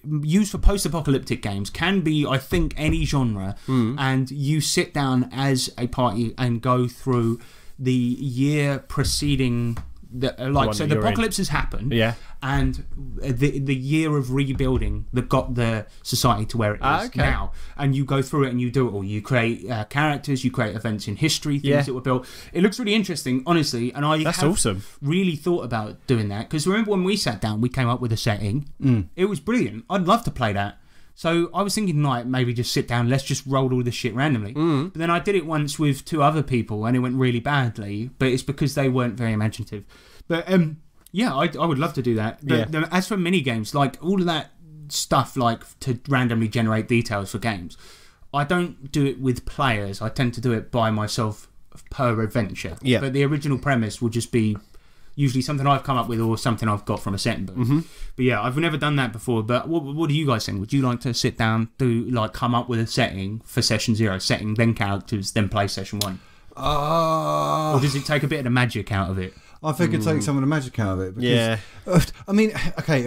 used for post-apocalyptic games, can be, I think, any genre, and you sit down as a party and go through the year preceding the so the apocalypse has happened, Yeah. and the year of rebuilding that got the society to where it is now, and you go through it and you do it all. You create characters, you create events in history, things that were built. It looks really interesting, honestly, and That's have awesome. really thought about doing that, because remember when we sat down, we came up with a setting. It was brilliant. I'd love to play that. So I was thinking, like, maybe just sit down, let's just roll all this shit randomly. But then I did it once with 2 other people and it went really badly, but it's because they weren't very imaginative. But yeah, I would love to do that. As for mini games, like all of that stuff, like to randomly generate details for games, I don't do it with players. I tend to do it by myself per adventure. Yeah. But the original premise will just be usually something I've come up with or something I've got from a setting book. But yeah, I've never done that before. But what do you guys think? Would you like to sit down, come up with a setting for session 0, setting, then characters, then play session 1? Or does it take a bit of the magic out of it? I think it'd take some of the magic out of it. Because, Yeah. I mean, okay,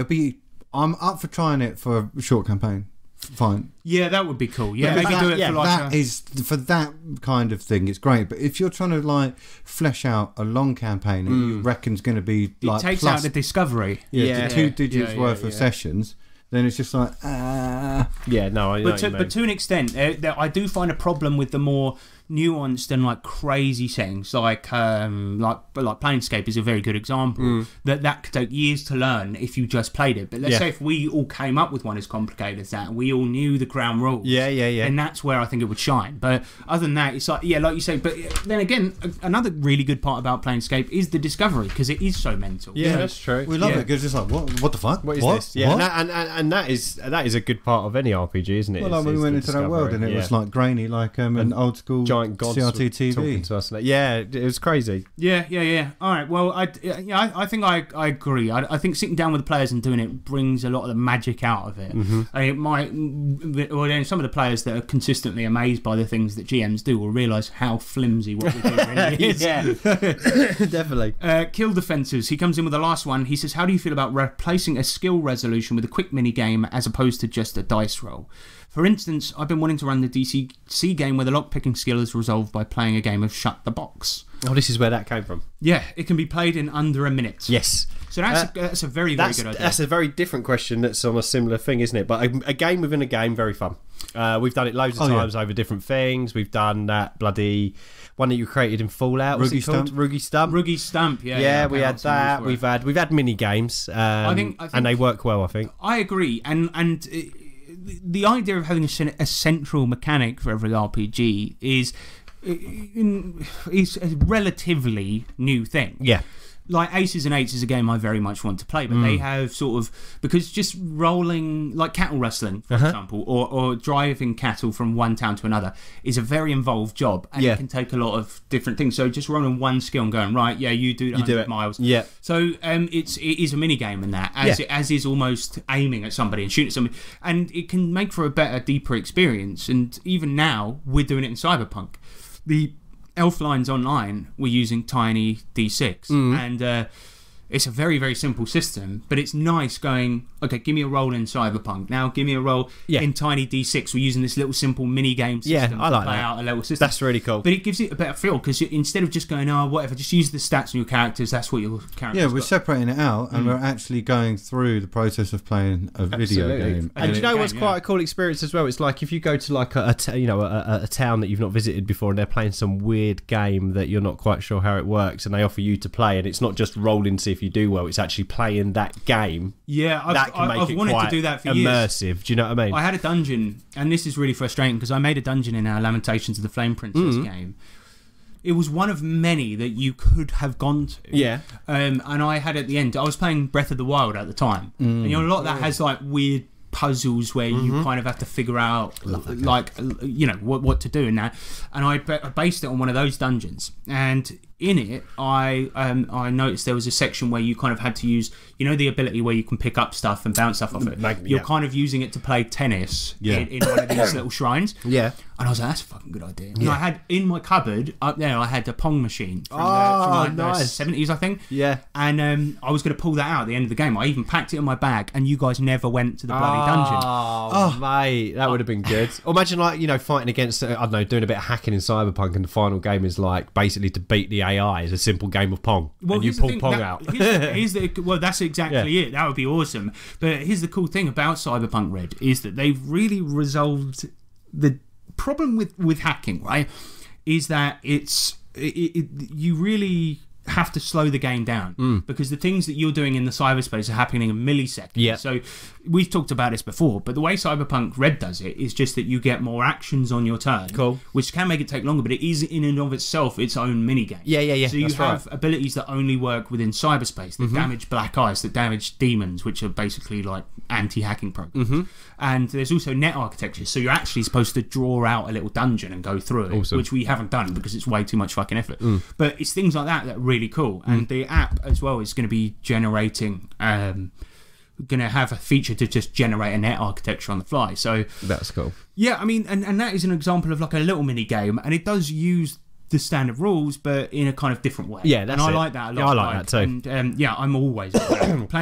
I'm up for trying it for a short campaign. Fine. Yeah, that would be cool. Yeah, But maybe that- do it for like that is for that kind of thing. It's great, but if you're trying to like flesh out a long campaign and you reckon's going to be like it takes plus, out the discovery. Yeah. 2 digits Yeah, worth of yeah. sessions, then it's just like Yeah, no, I know what you mean. But to an extent, I do find a problem with the more nuanced and like crazy settings, like Planescape is a very good example. That could take years to learn if you just played it. But let's say if we all came up with one as complicated as that, and we all knew the ground rules. Yeah. And that's where I think it would shine. But other than that, it's like like you say. But then again, another really good part about Planescape is the discovery, because it is so mental. Yeah, that's true. we love Yeah. it because it's like what the fuck? What is this? Yeah, and that is a good part of any RPG, isn't it? Well, like Is- when we is went the into that world and it discovery. was like grainy, like an old school giant gods CRT were TV. talking to us. Yeah, it was crazy. Yeah. All right. Well, I think I agree. I think sitting down with the players and doing it brings a lot of the magic out of it. It might. Well, then some of the players that are consistently amazed by the things that GMs do will realise how flimsy what we do really is. Definitely. Kill defences. He comes in with the last one. He says, "How do you feel about replacing a skill resolution with a quick mini game as opposed to just a dice roll? For instance, I've been wanting to run the DCC game where the lockpicking skill is resolved by playing a game of Shut the Box." Oh, this is where that came from. Yeah, it can be played in under a minute. Yes. So that's a very, very good idea. That's a very different question that's on a similar thing, isn't it? But a game within a game, very fun. We've done it loads of times over different things. We've done that bloody one that you created in Fallout. What's it called? Roogie Stump. Roogie Stump, yeah. Yeah, we had that. We've had mini games, I think and they work well, I think. I agree, and the idea of having a central mechanic for every RPG is a relatively new thing. Yeah. Like Aces and Eights is a game I very much want to play, but they have sort of, because just rolling, like cattle rustling, for example, or driving cattle from one town to another is a very involved job, and it can take a lot of different things. So just rolling one skill and going, right, you do 100 miles. Yeah. So it is a mini game in that, as is almost aiming at somebody and shooting at somebody, and it can make for a better, deeper experience. And even now, we're doing it in Cyberpunk. The Elf Lines Online, we're using Tiny D6, and it's a very, very simple system, but it's nice going, okay, give me a roll in Cyberpunk. Now give me a roll in Tiny D6. We're using this little simple mini game system I like to play that. out a level system. That's really cool. But it gives it a better feel, because instead of just going, whatever, just use the stats on your characters, that's what your characters Yeah, we're got. separating it out and we're actually going through the process of playing a video game. And do you know game, what's quite a cool experience as well? It's like if you go to like a town that you've not visited before and they're playing some weird game that you're not quite sure how it works, and they offer you to play, and it's not just rolling to see if you do well, it's actually playing that game. Yeah, That can make I've it wanted quite to do that for years. immersive. Do you know what I mean? I had a dungeon, and this is really frustrating because I made a dungeon in our Lamentations of the Flame Princess game. It was one of many that you could have gone to. Yeah. And I had at the end, I was playing Breath of the Wild at the time. And a lot of that has like weird puzzles where you kind of have to figure out what to do in that. And I based it on one of those dungeons. And in it, I noticed there was a section where you kind of had to use, the ability where you can pick up stuff and bounce stuff off it. You're kind of using it to play tennis in one of these little shrines. Yeah. And I was like, that's a fucking good idea. And I had in my cupboard up there, I had a Pong machine from the 70s, I think. Yeah. And I was going to pull that out at the end of the game. I even packed it in my bag, and you guys never went to the bloody dungeon. Oh, mate, that would have been good. Or imagine, like, fighting against, I don't know, doing a bit of hacking in Cyberpunk, and the final game is like basically to beat the AI is a simple game of Pong. Well, and you here's the pull thing, Pong out. Well, that's exactly it. That would be awesome. But here's the cool thing about Cyberpunk Red is that they've really resolved the problem with hacking, right? Is that you really have to slow the game down because the things that you're doing in the cyberspace are happening in milliseconds. Yeah. So we've talked about this before, but the way Cyberpunk Red does it is just that you get more actions on your turn, Cool. which can make it take longer, but it is in and of itself its own minigame. Yeah. So you That's have right. abilities that only work within cyberspace that damage black eyes, that damage demons, which are basically like anti-hacking programs. And there's also net architecture, so you're actually supposed to draw out a little dungeon and go through it, Awesome. which we haven't done because it's way too much fucking effort. But it's things like that are really cool. And the app as well is going to be generating, going to have a feature to just generate a net architecture on the fly. So That's cool. yeah, I mean, and that is an example of like a little mini game, and it does use the standard rules, but in a kind of different way. Yeah, that's and I it. like that a lot. Yeah, I like that too. And yeah, I'm always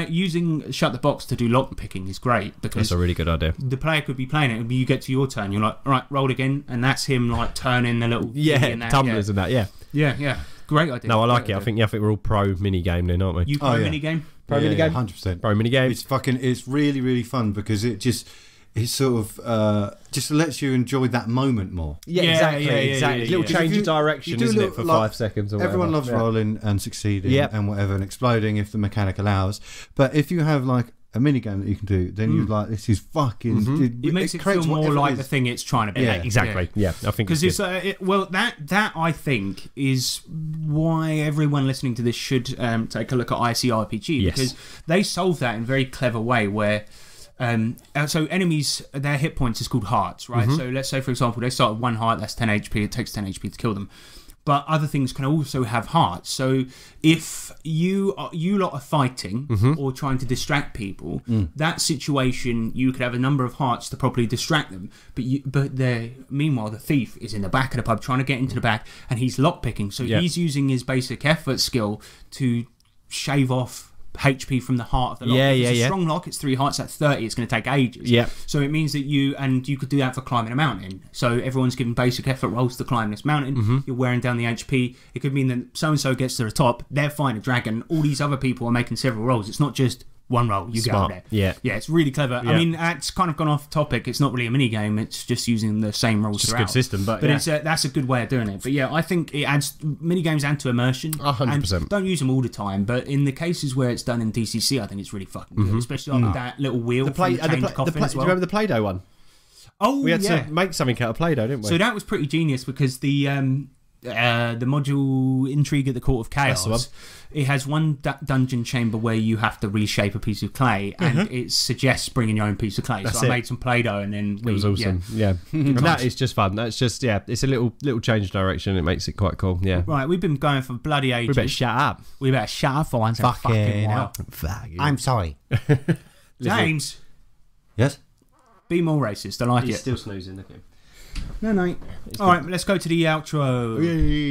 using Shut the Box to do lock picking is great because That's a really good idea. the player could be playing it, and you get to your turn, you're like, all right, roll again, and that's him like turning the little Yeah, thingy and that, tumblers and that. Yeah. yeah, great idea. No, I like Great it. I idea. think we're all pro mini game then, aren't we? You play mini game. Pro mini game. 100%. Pro mini game. It's really, really fun because it sort of just lets you enjoy that moment more. Yeah, Yeah, exactly. yeah, exactly. yeah, Little yeah. change You of do direction, a isn't it, little, for like, 5 seconds or Everyone whatever. loves rolling and succeeding Yep. and whatever and exploding if the mechanic allows. But if you have like a mini game that you can do, then you're like, this is fucking. It makes it feel creates more whatever like it the is. thing it's trying to be. Yeah, exactly. Yeah, I think Because it's it's good. that I think is why everyone listening to this should take a look at ICRPG Yes. because they solve that in a very clever way where. So enemies, their hit points is called hearts, right? So let's say, for example, they start with 1 heart, that's 10 HP. It takes 10 HP to kill them. But other things can also have hearts. So if you lot are fighting or trying to distract people, that situation you could have a number of hearts to properly distract them. But meanwhile the thief is in the back of the pub trying to get into the back, and he's lockpicking. So he's using his basic effort skill to shave off HP from the heart of the lock. If it's a strong lock, it's 3 hearts at 30, it's going to take ages. Yeah. So it means that you could do that for climbing a mountain. So everyone's giving basic effort rolls to climb this mountain. You're wearing down the HP. It could mean that so-and-so gets to the top, they're fighting a dragon. All these other people are making several rolls. It's not just one roll, you Smart. get up there. Yeah, it's really clever. Yeah. I mean, it's kind of gone off topic. It's not really a mini game. It's just using the same rules It's just a throughout. good system, but it's that's a good way of doing it. But yeah, I think it adds mini games add to immersion. 100%. And don't use them all the time, but in the cases where it's done in DCC, I think it's really fucking good. Especially like with that little wheel. The play, from the change coffin as do well. you remember the Play-Doh one? Oh, We had yeah. to make something out of Play-Doh, didn't we? So that was pretty genius because the module Intrigue at the Court of That's the one. Chaos, it has one dungeon chamber where you have to reshape a piece of clay, and it suggests bringing your own piece of clay. That's so I it. made some Play-Doh, and then It was awesome. Yeah. And that is just fun. That's just, it's a little change of direction. It makes it quite cool. Yeah. Right, we've been going for bloody ages. We better shut up. We better shut up for once. Fucking while. Fuck you. I'm sorry. James, Yes? be more racist. I like He's it. still snoozing. Look at him. No. All right, let's go to the outro.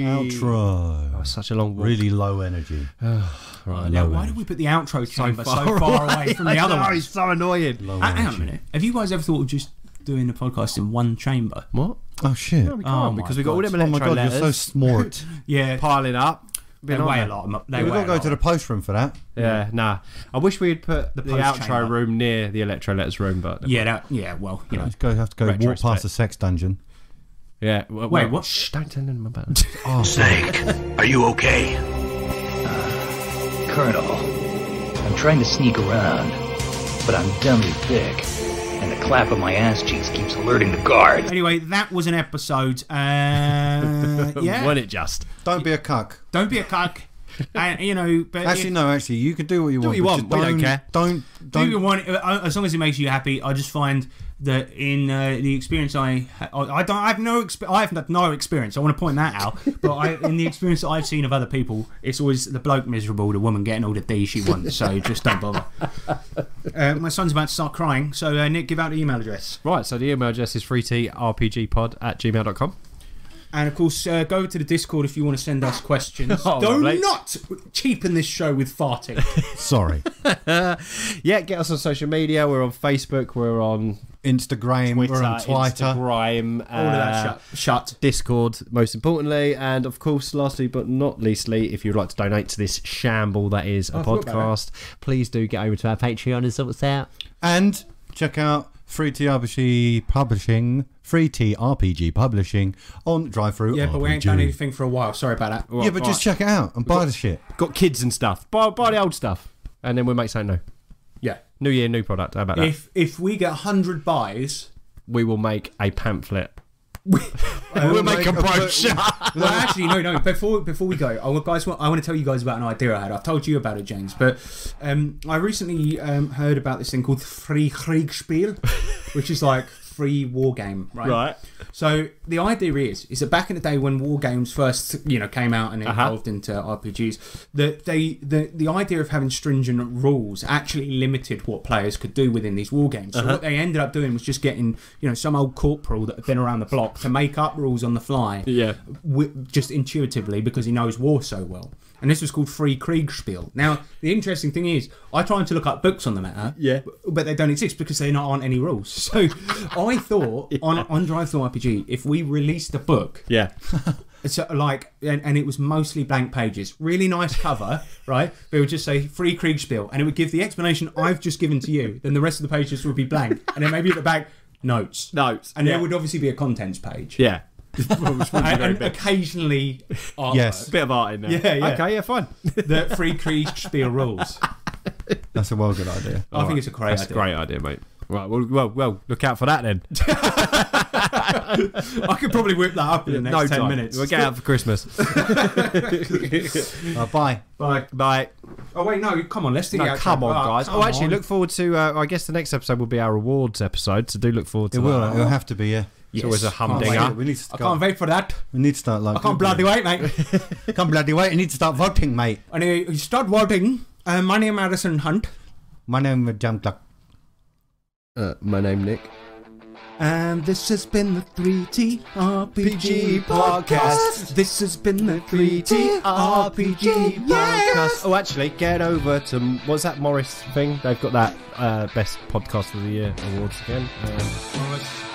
Outro. Oh, such a long walk. Really low energy. Right. Now, why did we put the outro chamber so far away from the other one? It's so annoying. Low Hang on a energy. minute. Have you guys ever thought of just doing the podcast in one chamber? What? Oh, shit. No, we Oh can't my because we've got all God. them Oh, my electro God, you're so letters smart. Yeah, piling up. they weigh a lot. They We've weigh got to go a to the lot. post room for that. Yeah, nah. I wish we'd put the post outro chamber. room near the electro letters room, but Yeah, well, you know. Have to go walk Retrospect. past the sex dungeon. yeah. Wait, what? Shh, don't tell them about it. Snake, are you okay? Colonel, I'm trying to sneak around, but I'm dummy thick, and the clap of my ass cheeks keeps alerting the guards. Anyway, that was an episode. Yeah. Wasn't it just? Don't be a cuck. Don't be a cuck. And, you know, but Actually, no, actually, you can do what you want. what you but want, just we don't care. Don't. do you want as long as it makes you happy. I just find that in the experience I have no experience. I want to point that out. But in the experience that I've seen of other people, it's always the bloke miserable, the woman getting all the D she wants. So just don't bother. My son's about to start crying. So Nick, give out the email address. Right, so the email address is freetrpgpod@gmail.com. And of course, go to the Discord if you want to send us questions. Oh, Do lovely. not cheapen this show with farting. Sorry. Yeah, get us on social media. We're on Facebook. We're on Instagram. Twitter. We're on Twitter. Instagram. All of that shut. Discord, most importantly, and of course, lastly but not leastly, if you'd like to donate to this shamble that is a I forgot about podcast, please do get over to our Patreon and sort us out. And check out Free TRPG publishing. Free TRPG publishing on Drive-Thru. Yeah, but we ain't done anything for a while. Sorry about that. Yeah, but just check it out and buy the shit. Got kids and stuff. Buy the old stuff, and then we'll make something new. Yeah. New year, new product. How about that? If we get 100 buys, we will make a pamphlet. we'll make a brochure. Well, actually, no. Before we go, I want to tell you guys about an idea I had. I've told you about it, James, but I recently heard about this thing called Free Kriegspiel, which is like free war game, right? Right. So the idea is that back in the day when war games first, came out and evolved into RPGs, that the idea of having stringent rules actually limited what players could do within these war games. So what they ended up doing was just getting, some old corporal that had been around the block to make up rules on the fly, just intuitively because he knows war so well. And this was called Free Kriegspiel. Now, the interesting thing is, I tried to look up books on the matter, but they don't exist because there aren't any rules. So I thought on Drive-Thru RPG, if we released a book, so and it was mostly blank pages, really nice cover, right? But it would just say Free Kriegspiel, and it would give the explanation I've just given to you. Then the rest of the pages would be blank, and then maybe at the back, notes, and there would obviously be a contents page. Yeah. And occasionally artwork. Yes. Bit of art in there. Yeah. Okay, fine. The Free Kriegspiel rules. That's a well good idea. I think it's a great idea. That's a great idea, mate. Right, well, look out for that then. I could probably whip that up in the next 10 minutes. We'll get out for Christmas. Bye. Bye. Oh, wait, no, come on, let's do the come on, guys. Come actually, on. look forward to, I guess the next episode will be our rewards episode, so do look forward to that. It'll have to be, yeah. It's always a Can't humdinger. wait. We need to I can't wait for that. We need to start I can't bloody wait, mate. Can't bloody wait. I need to start voting, mate. Anyway, you start voting. My name is Madison Hunt. My name is Jam Cluck. My name Nick. And this has been the 3T RPG podcast. This has been the 3T RPG podcast. Oh, actually, get over to what's that Morris thing? They've got that best podcast of the year awards again. Morris.